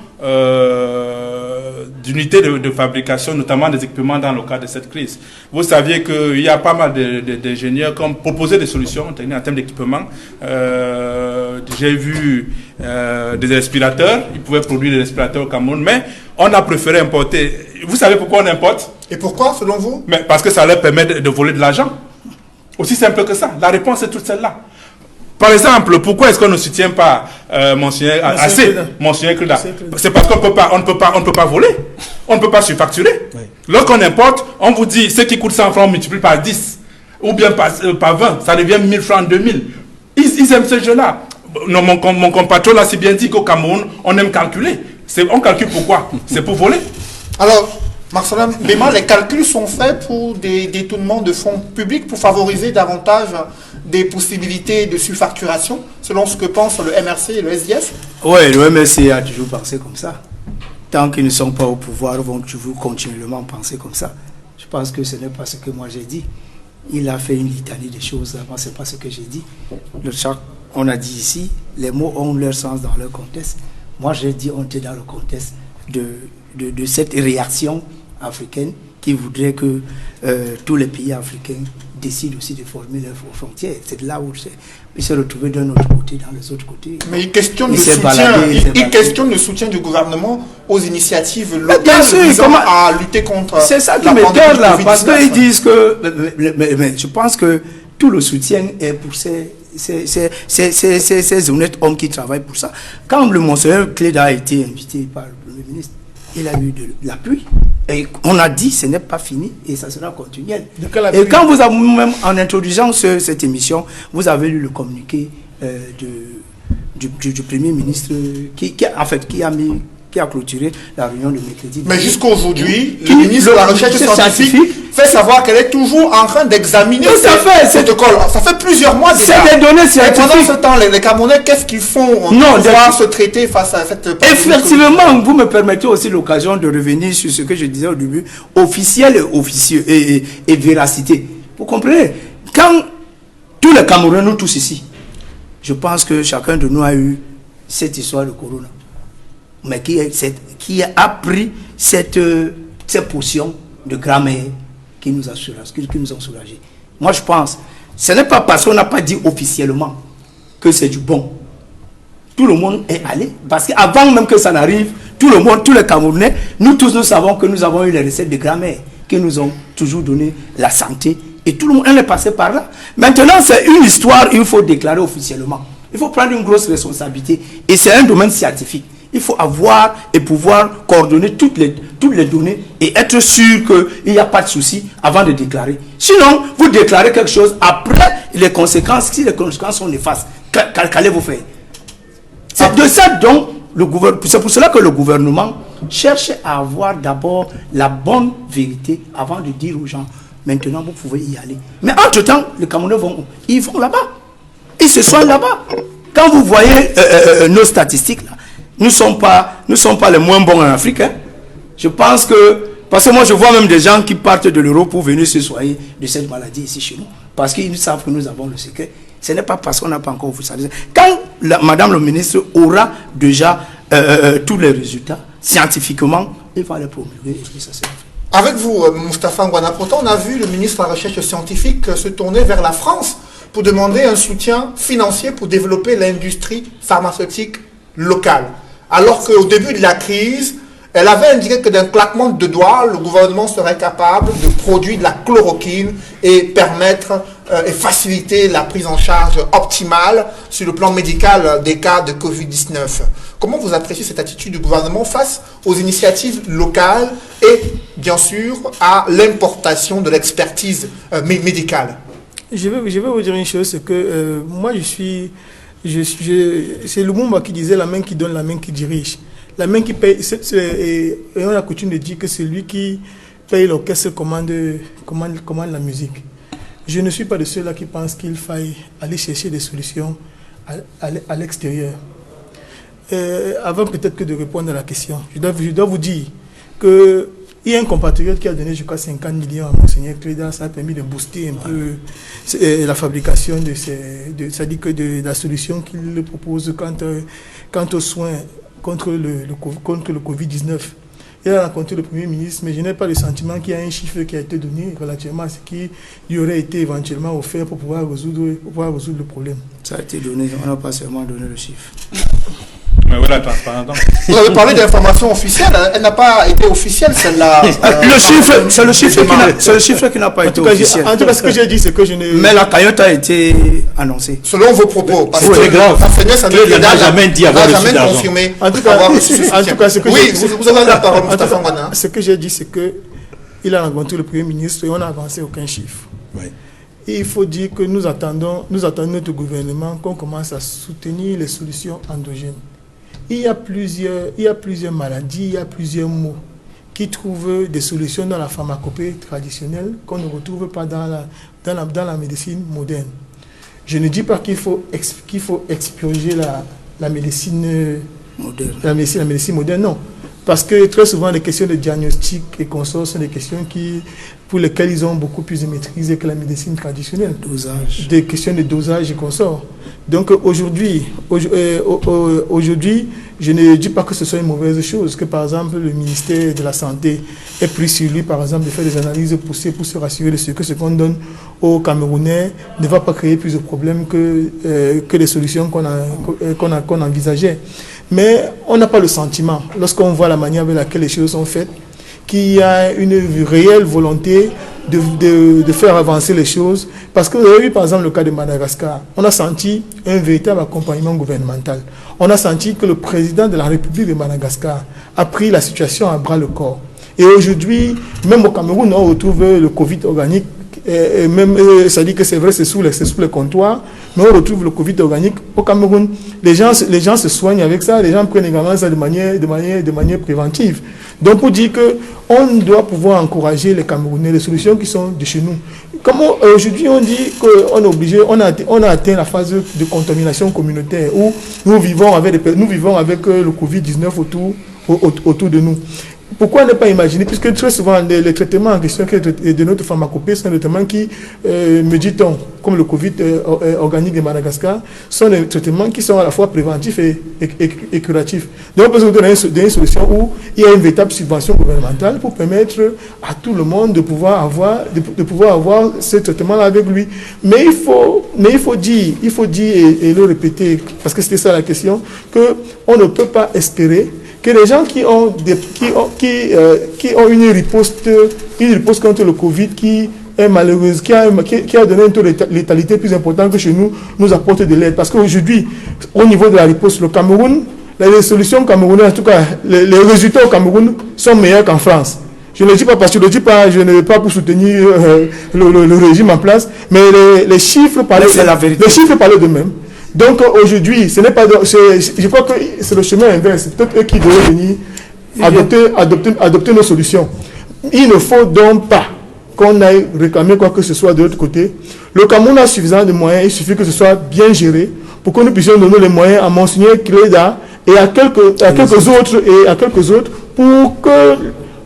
Speaker 5: d'unités de fabrication, notamment des équipements dans le cadre de cette crise. Vous saviez qu'il y a pas mal d'ingénieurs qui ont proposé des solutions en termes d'équipement. J'ai vu des respirateurs, ils pouvaient produire des respirateurs au Cameroun, mais on a préféré importer. Vous savez pourquoi on importe?
Speaker 2: Et pourquoi, selon vous?
Speaker 5: Mais parce que ça leur permet de voler de l'argent. Aussi simple que ça. La réponse est toute celle-là. Par exemple, pourquoi est-ce qu'on ne soutient pas Monseigneur Kleda? C'est parce qu'on ne peut pas voler. On ne peut pas surfacturer. Oui. Lorsqu'on importe, on vous dit ce qui coûte 100 francs multiplié par 10 ou bien par 20, ça devient 1000 francs, 2000. Ils aiment ce jeu-là. Non, mon compatriote l'a si bien dit qu'au Cameroun, on aime calculer. On calcule pourquoi? C'est pour voler.
Speaker 2: Alors, Marcelin Mbema, les calculs sont faits pour des détournements de fonds publics pour favoriser davantage des possibilités de surfacturation, selon ce que pensent le MRC et le SDF?
Speaker 1: Oui, le MRC a toujours pensé comme ça. Tant qu'ils ne sont pas au pouvoir, vont toujours continuellement penser comme ça. Je pense que ce n'est pas ce que moi j'ai dit. Il a fait une litanie de choses. Moi, ce n'est pas ce que j'ai dit. On a dit ici, les mots ont leur sens dans leur contexte. Moi, j'ai dit on était dans le contexte de cette réaction africaine qui voudrait que tous les pays africains décident aussi de former leurs frontières. C'est là où ils se retrouvaient d'un autre côté, dans les autres côtés.
Speaker 2: Mais il questionne le soutien du gouvernement aux initiatives locales visant à lutter contre
Speaker 1: c'est ça qui m'étonne là, parce qu'ils disent que... Mais je pense que tout le soutien est pour ces honnêtes hommes qui travaillent pour ça. Quand le Monseigneur Kleda a été invité par le Premier ministre, il a eu de l'appui. Et on a dit ce n'est pas fini et ça sera continuel. Et quand vous avez même en introduisant cette émission, vous avez lu le communiqué du Premier ministre qui a clôturé la réunion de mercredi.
Speaker 2: Mais jusqu'à aujourd'hui, le ministre de la Recherche scientifique fait savoir qu'elle est toujours en train d'examiner ce protocole. Ça fait plusieurs mois déjà.
Speaker 1: C'est des données scientifiques.
Speaker 2: Et pendant ce temps, les Camerounais, qu'est-ce qu'ils font pour pouvoir se traiter face à cette...
Speaker 1: Effectivement, vous me permettez aussi l'occasion de revenir sur ce que je disais au début, officiel et officieux et véracité. Vous comprenez? Quand tous les Camerounais, nous tous ici, je pense que chacun de nous a eu cette histoire de Corona. Mais qui a pris cette potion de grammaire qui nous ont soulagés. Moi, je pense, ce n'est pas parce qu'on n'a pas dit officiellement que c'est du bon. Tout le monde est allé. Parce qu'avant même que ça n'arrive, tout le monde, tous les Camerounais, nous tous, nous savons que nous avons eu les recettes de grammaire qui nous ont toujours donné la santé. Et tout le monde est passé par là. Maintenant, c'est une histoire, il faut déclarer officiellement. Il faut prendre une grosse responsabilité. Et c'est un domaine scientifique. Il faut avoir et pouvoir coordonner toutes les données et être sûr qu'il n'y a pas de souci avant de déclarer. Sinon, vous déclarez quelque chose, après les conséquences, si les conséquences sont néfastes, qu'allez-vous faire? C'est de ça dont c'est pour cela que le gouvernement cherche à avoir d'abord la bonne vérité avant de dire aux gens, maintenant vous pouvez y aller. Mais entre-temps, les Camerounais ils vont là-bas. Ils se soignent là-bas. Quand vous voyez nos statistiques, là, nous ne sommes pas les moins bons en Afrique. Hein. Je pense que, parce que moi je vois même des gens qui partent de l'Europe pour venir se soigner de cette maladie ici chez nous. Parce qu'ils savent que nous avons le secret. Ce n'est pas parce qu'on n'a pas encore officialisé. Quand Madame le ministre aura déjà tous les résultats, scientifiquement, il va les promulguer et puis ça c'est fait.
Speaker 2: Avec vous, Moustapha Ngouana, pourtant on a vu le ministre de la Recherche scientifique se tourner vers la France pour demander un soutien financier pour développer l'industrie pharmaceutique locale. Alors qu'au début de la crise, elle avait indiqué que d'un claquement de doigts, le gouvernement serait capable de produire de la chloroquine et permettre et faciliter la prise en charge optimale sur le plan médical des cas de Covid-19. Comment vous appréciez cette attitude du gouvernement face aux initiatives locales et, bien sûr, à l'importation de l'expertise médicale?
Speaker 3: Je vais vous dire une chose, c'est que moi c'est Lumumba qui disait la main qui donne, la main qui dirige. La main qui paye, et on a coutume de dire que c'est lui qui paye l'orchestre, commande la musique. Je ne suis pas de ceux-là qui pensent qu'il faille aller chercher des solutions à l'extérieur. Avant peut-être que de répondre à la question, je dois vous dire qu'il y a un compatriote qui a donné, je crois, 50 millions à Monseigneur Cléda. Ça a permis de booster un peu la fabrication c'est-à-dire que de la solution qu'il propose quant aux soins contre le Covid-19. Il a rencontré le Premier ministre, mais je n'ai pas le sentiment qu'il y a un chiffre qui a été donné relativement à ce qui lui aurait été éventuellement offert pour pouvoir résoudre le problème.
Speaker 1: Ça a été donné, on n'a pas seulement donné le chiffre.
Speaker 5: Mais voilà, transparent.
Speaker 2: Vous avez parlé d'informations officielles, elle n'a pas été officielle, celle-là.
Speaker 1: C'est le chiffre qui n'a pas été officiel.
Speaker 3: En tout cas, ce que j'ai dit, c'est que je n'ai...
Speaker 1: Mais la cagnotte a été annoncée.
Speaker 2: Selon vos propos, parce que
Speaker 4: c'est grave.
Speaker 2: Il
Speaker 4: n'a jamais dit avoir reçu d'argent.
Speaker 2: confirmé.
Speaker 3: En tout cas, ce que
Speaker 2: oui, vous avez la parole, Moustapha Ngouana.
Speaker 3: Ce que j'ai dit, c'est qu'il a rencontré le Premier ministre et on n'a avancé aucun chiffre.
Speaker 4: Oui.
Speaker 3: Et il faut dire que nous attendons notre gouvernement qu'on commence à soutenir les solutions endogènes. Il y a plusieurs maladies, il y a plusieurs maux qui trouvent des solutions dans la pharmacopée traditionnelle qu'on ne retrouve pas dans la médecine moderne. Je ne dis pas qu'il faut expurger la médecine moderne. La médecine moderne, non. Parce que très souvent, les questions de diagnostic et consorts sont des questions pour lesquelles ils ont beaucoup plus de maîtrise que la médecine traditionnelle.
Speaker 1: Dosage.
Speaker 3: Des questions de dosage et consorts. Donc aujourd'hui, je ne dis pas que ce soit une mauvaise chose, que par exemple le ministère de la Santé ait pris sur lui, par exemple, de faire des analyses poussées pour se rassurer de ce que ce qu'on donne aux Camerounais ne va pas créer plus de problèmes que les solutions qu'on envisageait. Mais on n'a pas le sentiment, lorsqu'on voit la manière avec laquelle les choses sont faites, qu'il y a une réelle volonté de faire avancer les choses. Parce que vous avez vu par exemple le cas de Madagascar, on a senti un véritable accompagnement gouvernemental. On a senti que le président de la République de Madagascar a pris la situation à bras le corps. Et aujourd'hui, même au Cameroun, on retrouve le Covid organique. Et même, ça dit que c'est vrai, c'est sous les comptoirs, mais on retrouve le Covid organique au Cameroun. Les gens se soignent avec ça, les gens prennent également ça de manière préventive. Donc pour dire qu'on doit pouvoir encourager les Camerounais, les solutions qui sont de chez nous. Comme aujourd'hui on dit qu'on est obligé, on a atteint la phase de contamination communautaire où nous vivons avec le Covid-19 autour de nous. Pourquoi ne pas imaginer, puisque très souvent les traitements en question de notre pharmacopée sont des traitements qui, me dit-on, comme le Covid organique de Madagascar, sont des traitements qui sont à la fois préventifs et curatifs. Donc on peut se donner une solution où il y a une véritable subvention gouvernementale pour permettre à tout le monde de pouvoir avoir ce traitement-là avec lui. Mais il faut dire et le répéter, parce que c'était ça la question, qu'on ne peut pas espérer que les gens qui ont une riposte contre le Covid qui est malheureuse, qui a donné un taux de létalité plus important que chez nous, nous apportent de l'aide. Parce qu'aujourd'hui, au niveau de la riposte, le Cameroun, les solutions camerounaises, en tout cas, les résultats au Cameroun sont meilleurs qu'en France. Je ne le dis pas parce que je ne veux pas pour soutenir le régime en place, mais les chiffres parlaient d'eux-mêmes.
Speaker 6: Donc aujourd'hui, ce n'est pas, je crois que c'est le chemin inverse. C'est peut-être eux qui devraient venir adopter nos solutions. Il ne faut donc pas qu'on aille réclamer quoi que ce soit de l'autre côté. Le Cameroun a suffisamment de moyens, il suffit que ce soit bien géré pour que nous puissions donner les moyens à Monseigneur Cléda et à quelques autres pour que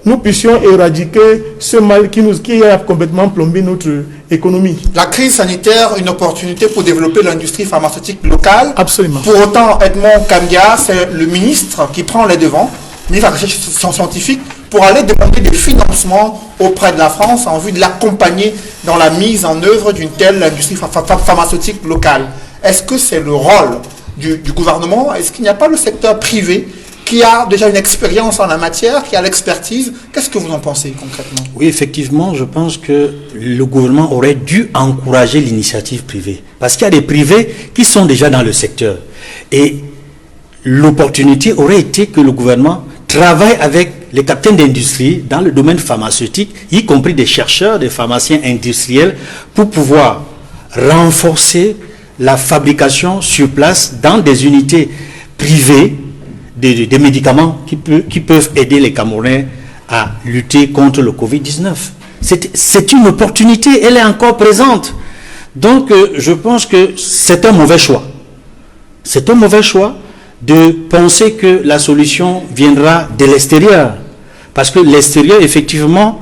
Speaker 6: nous puissions éradiquer ce mal qui a complètement plombé notre économie.
Speaker 2: La crise sanitaire, une opportunité pour développer l'industrie pharmaceutique locale.
Speaker 6: Absolument.
Speaker 2: Pour autant, Edmond Kambia, c'est le ministre qui prend les devants, ministre de la recherche scientifique, pour aller demander des financements auprès de la France en vue de l'accompagner dans la mise en œuvre d'une telle industrie pharmaceutique locale. Est-ce que c'est le rôle du gouvernement? Est-ce qu'il n'y a pas le secteur privé qui a déjà une expérience en la matière, qui a l'expertise? Qu'est-ce que vous en pensez concrètement?
Speaker 4: Oui, effectivement, je pense que le gouvernement aurait dû encourager l'initiative privée. Parce qu'il y a des privés qui sont déjà dans le secteur. Et l'opportunité aurait été que le gouvernement travaille avec les capitaines d'industrie dans le domaine pharmaceutique, y compris des chercheurs, des pharmaciens industriels, pour pouvoir renforcer la fabrication sur place dans des unités privées des médicaments qui peuvent aider les Camerounais à lutter contre le Covid-19. C'est une opportunité, elle est encore présente. Donc, je pense que c'est un mauvais choix. C'est un mauvais choix de penser que la solution viendra de l'extérieur. Parce que l'extérieur, effectivement,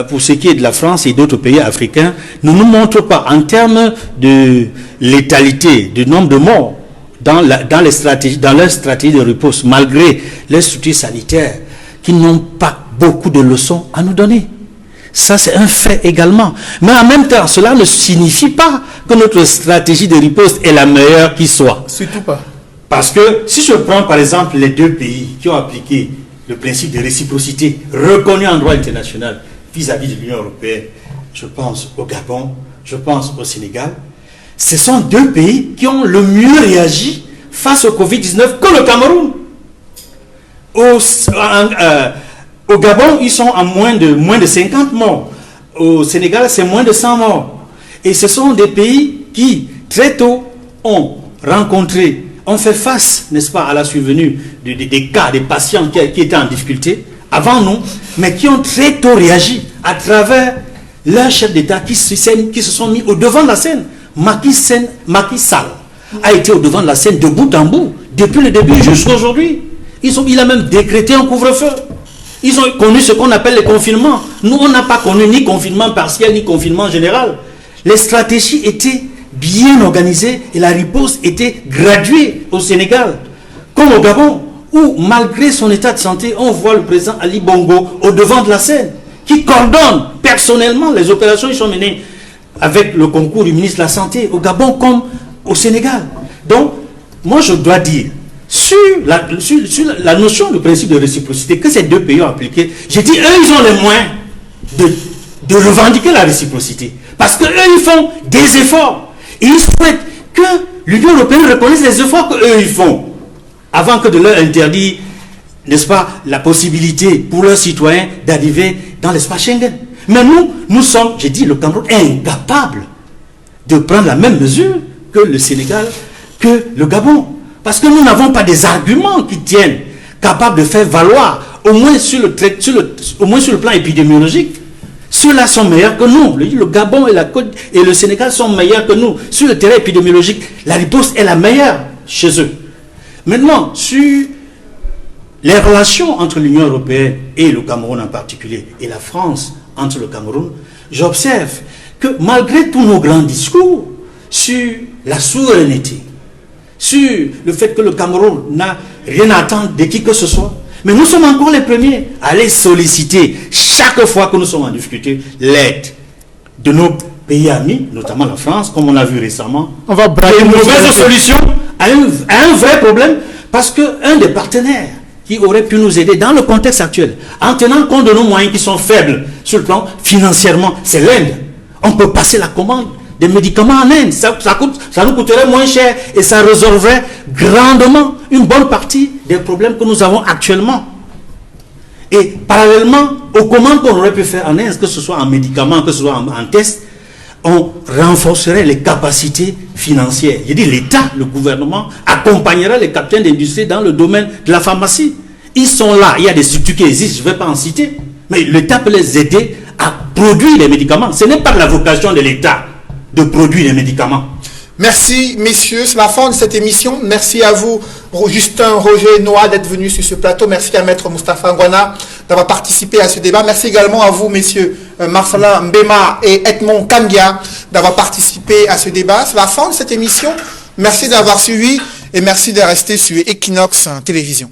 Speaker 4: pour ce qui est de la France et d'autres pays africains, ne nous montre pas, en termes de létalité, du nombre de morts, dans leur stratégie de riposte, malgré les structures sanitaires qui n'ont pas beaucoup de leçons à nous donner. Ça, c'est un fait également. Mais en même temps, cela ne signifie pas que notre stratégie de riposte est la meilleure qui soit.
Speaker 6: Surtout pas.
Speaker 4: Parce que si je prends par exemple les deux pays qui ont appliqué le principe de réciprocité reconnu en droit international vis-à-vis de l'Union européenne, je pense au Gabon, je pense au Sénégal, ce sont deux pays qui ont le mieux réagi face au Covid-19 que le Cameroun. Au Gabon, ils sont à moins de 50 morts. Au Sénégal, c'est moins de 100 morts. Et ce sont des pays qui, très tôt, ont fait face, n'est-ce pas, à la survenue des cas, des patients qui étaient en difficulté avant nous, mais qui ont très tôt réagi à travers leurs chefs d'État qui se sont mis au devant de la scène. Macky Sall a été au devant de la scène de bout en bout, depuis le début jusqu'à aujourd'hui. Il a même décrété un couvre-feu. Ils ont connu ce qu'on appelle les confinements. Nous, on n'a pas connu ni confinement partiel, ni confinement général. Les stratégies étaient bien organisées et la riposte était graduée au Sénégal. Comme au Gabon, où malgré son état de santé, on voit le président Ali Bongo au devant de la scène, qui coordonne personnellement les opérations qui sont menées avec le concours du ministre de la Santé, au Gabon comme au Sénégal. Donc, moi je dois dire, sur la notion du principe de réciprocité que ces deux pays ont appliqué, j'ai dit, eux, ils ont les moyens de revendiquer la réciprocité. Parce qu'eux, ils font des efforts. Et ils souhaitent que l'Union européenne reconnaisse les efforts qu'eux, ils font, avant que de leur interdire, n'est-ce pas, la possibilité pour leurs citoyens d'arriver dans l'espace Schengen. Mais nous sommes, j'ai dit, le Cameroun est incapable de prendre la même mesure que le Sénégal, que le Gabon. Parce que nous n'avons pas des arguments qui tiennent, capables de faire valoir, au moins sur le plan épidémiologique. Ceux-là sont meilleurs que nous. Le Gabon et le Sénégal sont meilleurs que nous. Sur le terrain épidémiologique, la riposte est la meilleure chez eux. Maintenant, sur les relations entre l'Union européenne et le Cameroun en particulier, et la France entre le Cameroun, j'observe que malgré tous nos grands discours sur la souveraineté, sur le fait que le Cameroun n'a rien à attendre de qui que ce soit, mais nous sommes encore les premiers à aller solliciter chaque fois que nous sommes en difficulté l'aide de nos pays amis, notamment la France, comme on a vu récemment.
Speaker 6: On va braquer
Speaker 4: une mauvaise solution à un vrai problème, parce qu'un des partenaires qui aurait pu nous aider dans le contexte actuel, en tenant compte de nos moyens qui sont faibles sur le plan financièrement, c'est l'Inde. On peut passer la commande des médicaments en Inde. Ça nous coûterait moins cher et ça résolverait grandement une bonne partie des problèmes que nous avons actuellement. Et parallèlement aux commandes qu'on aurait pu faire en Inde, que ce soit en médicaments, que ce soit en tests, on renforcerait les capacités financières. Je dis l'État, le gouvernement, accompagnera les capitaines d'industrie dans le domaine de la pharmacie. Ils sont là, il y a des structures qui existent, je ne vais pas en citer, mais l'État peut les aider à produire les médicaments. Ce n'est pas la vocation de l'État de produire les médicaments.
Speaker 2: Merci, messieurs. C'est la fin de cette émission. Merci à vous, Justin, Roger, Noah, d'être venus sur ce plateau. Merci à Maître Moustapha Ngwana d'avoir participé à ce débat. Merci également à vous, messieurs Marcelin Mbema et Edmond Kambia, d'avoir participé à ce débat. C'est la fin de cette émission. Merci d'avoir suivi et merci de rester sur Equinox Télévision.